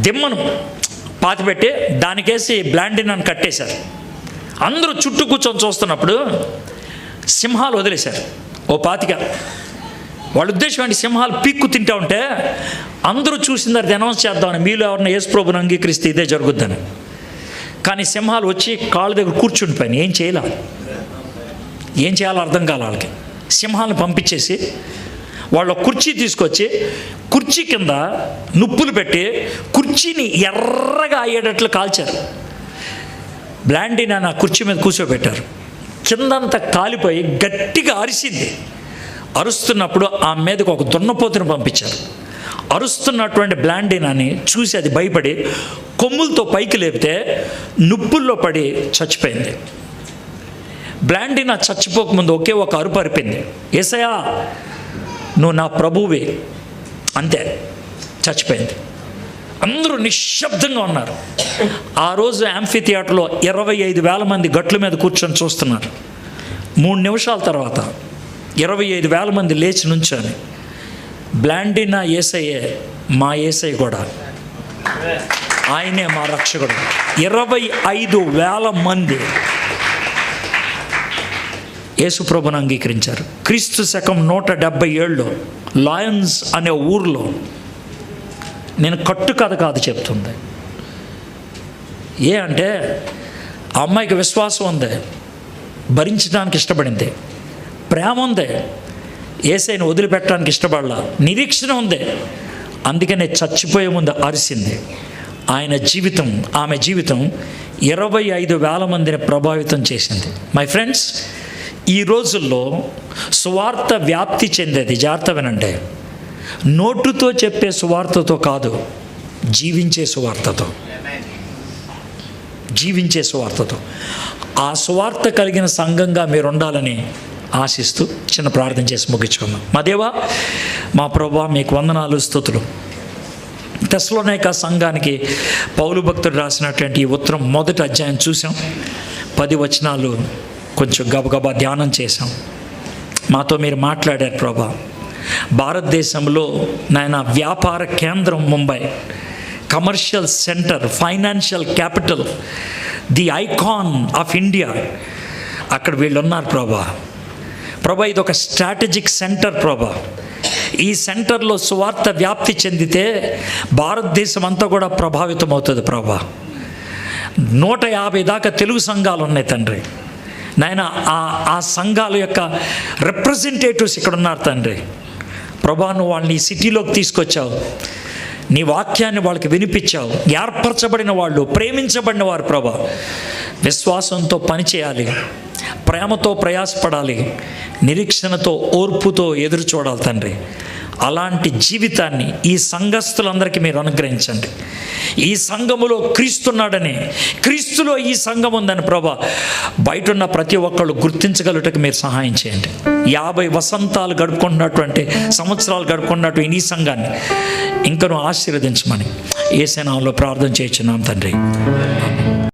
దిమ్మను పాతిపెట్టి దానికేసి బ్లాండినాని కట్టేశారు. అందరూ చుట్టూ కూర్చొని చూస్తున్నప్పుడు సింహాలు వదిలేశారు. ఓ 25. వాళ్ళ ఉద్దేశం ఏంటి? సింహాలు పీక్కు తింటా ఉంటే అందరూ చూసిన తర్వాత అనౌన్స్ చేద్దామని, మీలో ఎవరైనా యేసు ప్రభువుని అంగీకరిస్తే ఇదే జరుగుద్దని. కానీ సింహాలు వచ్చి కాళ్ళ దగ్గర కూర్చుండిపోయాను. ఏం చేయాలో అర్థం కాల వాళ్ళకి. సింహాలను పంపించేసి వాళ్ళు కుర్చీ తీసుకొచ్చి కుర్చీ కింద నుప్పులు పెట్టి కుర్చీని ఎర్రగా అయ్యేటట్లు కాల్చారు. బ్లాండినా నా కుర్చీ మీద కూర్చోబెట్టారు. కిందంతా కాలిపోయి గట్టిగా అరిసింది. అరుస్తున్నప్పుడు ఆ మీదకి ఒక దున్నపోతుని పంపించారు. అరుస్తున్నటువంటి బ్లాండినాని చూసి అది భయపడి కొమ్ములతో పైకి లేపితే నుప్పుల్లో పడి చచ్చిపోయింది. బ్లాండినా చచ్చిపోకముందు ఒకే ఒక అరుపు అరిపింది, యేసయ్యా నువ్వు నా ప్రభువే. అంతే, చచ్చిపోయింది. అందరూ నిశ్శబ్దంగా ఉన్నారు. ఆ రోజు యాంఫీ థియేటర్లో 25,000 మంది గట్ల మీద కూర్చొని చూస్తున్నారు. 3 నిమిషాల తర్వాత 25,000 మంది లేచి నుంచొని, బ్లాండినా యేసయ్యే మా యేసయ్య కూడా, ఆయనే మా రక్షకుడు. 25,000 మంది యేసుప్రభుని అంగీకరించారు. క్రీస్తు శకం 177లో లాయన్స్ అనే ఊర్లో, నేను కట్టు కథ కాదు చెప్తుంది. అంటే ఆ అమ్మాయికి విశ్వాసం ఉంది, భరించడానికి ఇష్టపడింది, ప్రేమ ఉంది, యేసయ్యను వదిలిపెట్టడానికి ఇష్టపడలా, నిరీక్షణ ఉంది. అందుకనే చచ్చిపోయే ముందు అరిసింది. ఆయన జీవితం, ఆమె జీవితం 25,000 మందిని ప్రభావితం చేసింది. మై ఫ్రెండ్స్, ఈ రోజుల్లో సువార్త వ్యాప్తి చెందేది, జాగ్రత్త వినండి, నోటుతో చెప్పే సువార్తతో కాదు, జీవించే సువార్తతో. ఆ సువార్త కలిగిన సంఘంగా మీరు ఉండాలని ఆశిస్తూ చిన్న ప్రార్థన చేసి ముగించుకుందాం. మా దేవా, మా ప్రభువా, మీకు వందనాలు, స్తుతులు. తెస్సలోనిక సంఘానికి పౌలు భక్తుడు రాసినటువంటి ఈ ఉత్తరం 1వ అధ్యాయం చూసాం. 10 వచనాలు కొంచెం గబగబా ధ్యానం చేశాం. మాతో మీరు మాట్లాడారు ప్రభా. భారతదేశంలో నాయన వ్యాపార కేంద్రం Mumbai, commercial centre, financial capital, the icon of India, అక్కడ వీళ్ళు ఉన్నారు ప్రభా. ఇది ఒక స్ట్రాటజిక్ సెంటర్ ప్రభా. ఈ సెంటర్లో సువార్త వ్యాప్తి చెందితే భారతదేశం అంతా కూడా ప్రభావితం అవుతుంది ప్రభా. 150 దాకా తెలుగు సంఘాలు ఉన్నాయి తండ్రి. నాయన ఆ సంఘాల యొక్క రిప్రజెంటేటివ్స్ ఇక్కడ ఉన్నారు తండ్రి. ప్రభా, నువ్వు వాళ్ళని ఈ సిటీలోకి తీసుకొచ్చావు, నీ వాక్యాన్ని వాళ్ళకి వినిపించావు. ఏర్పరచబడిన వాళ్ళు, ప్రేమించబడిన వారు ప్రభా, విశ్వాసంతో పనిచేయాలి, ప్రేమతో ప్రయాసపడాలి, నిరీక్షణతో ఓర్పుతో ఎదురు చూడాలి తండ్రి. అలాంటి జీవితాన్ని ఈ సంఘస్థులందరికీ మీరు అనుగ్రహించండి. ఈ సంఘములో క్రీస్తున్నాడని, క్రీస్తులో ఈ సంఘం ఉందని ప్రభా బయట ఉన్న ప్రతి ఒక్కళ్ళు గుర్తించగలుగుటకు మీరు సహాయం చేయండి. 50 వసంతాలు గడుపుకున్నటువంటి సంవత్సరాలు గడుపుకున్నటువంటి ఈ సంఘాన్ని ఇంకనూ ఆశీర్వదించమని యేసు నామములో ప్రార్థన చేయుచున్నాం తండ్రి.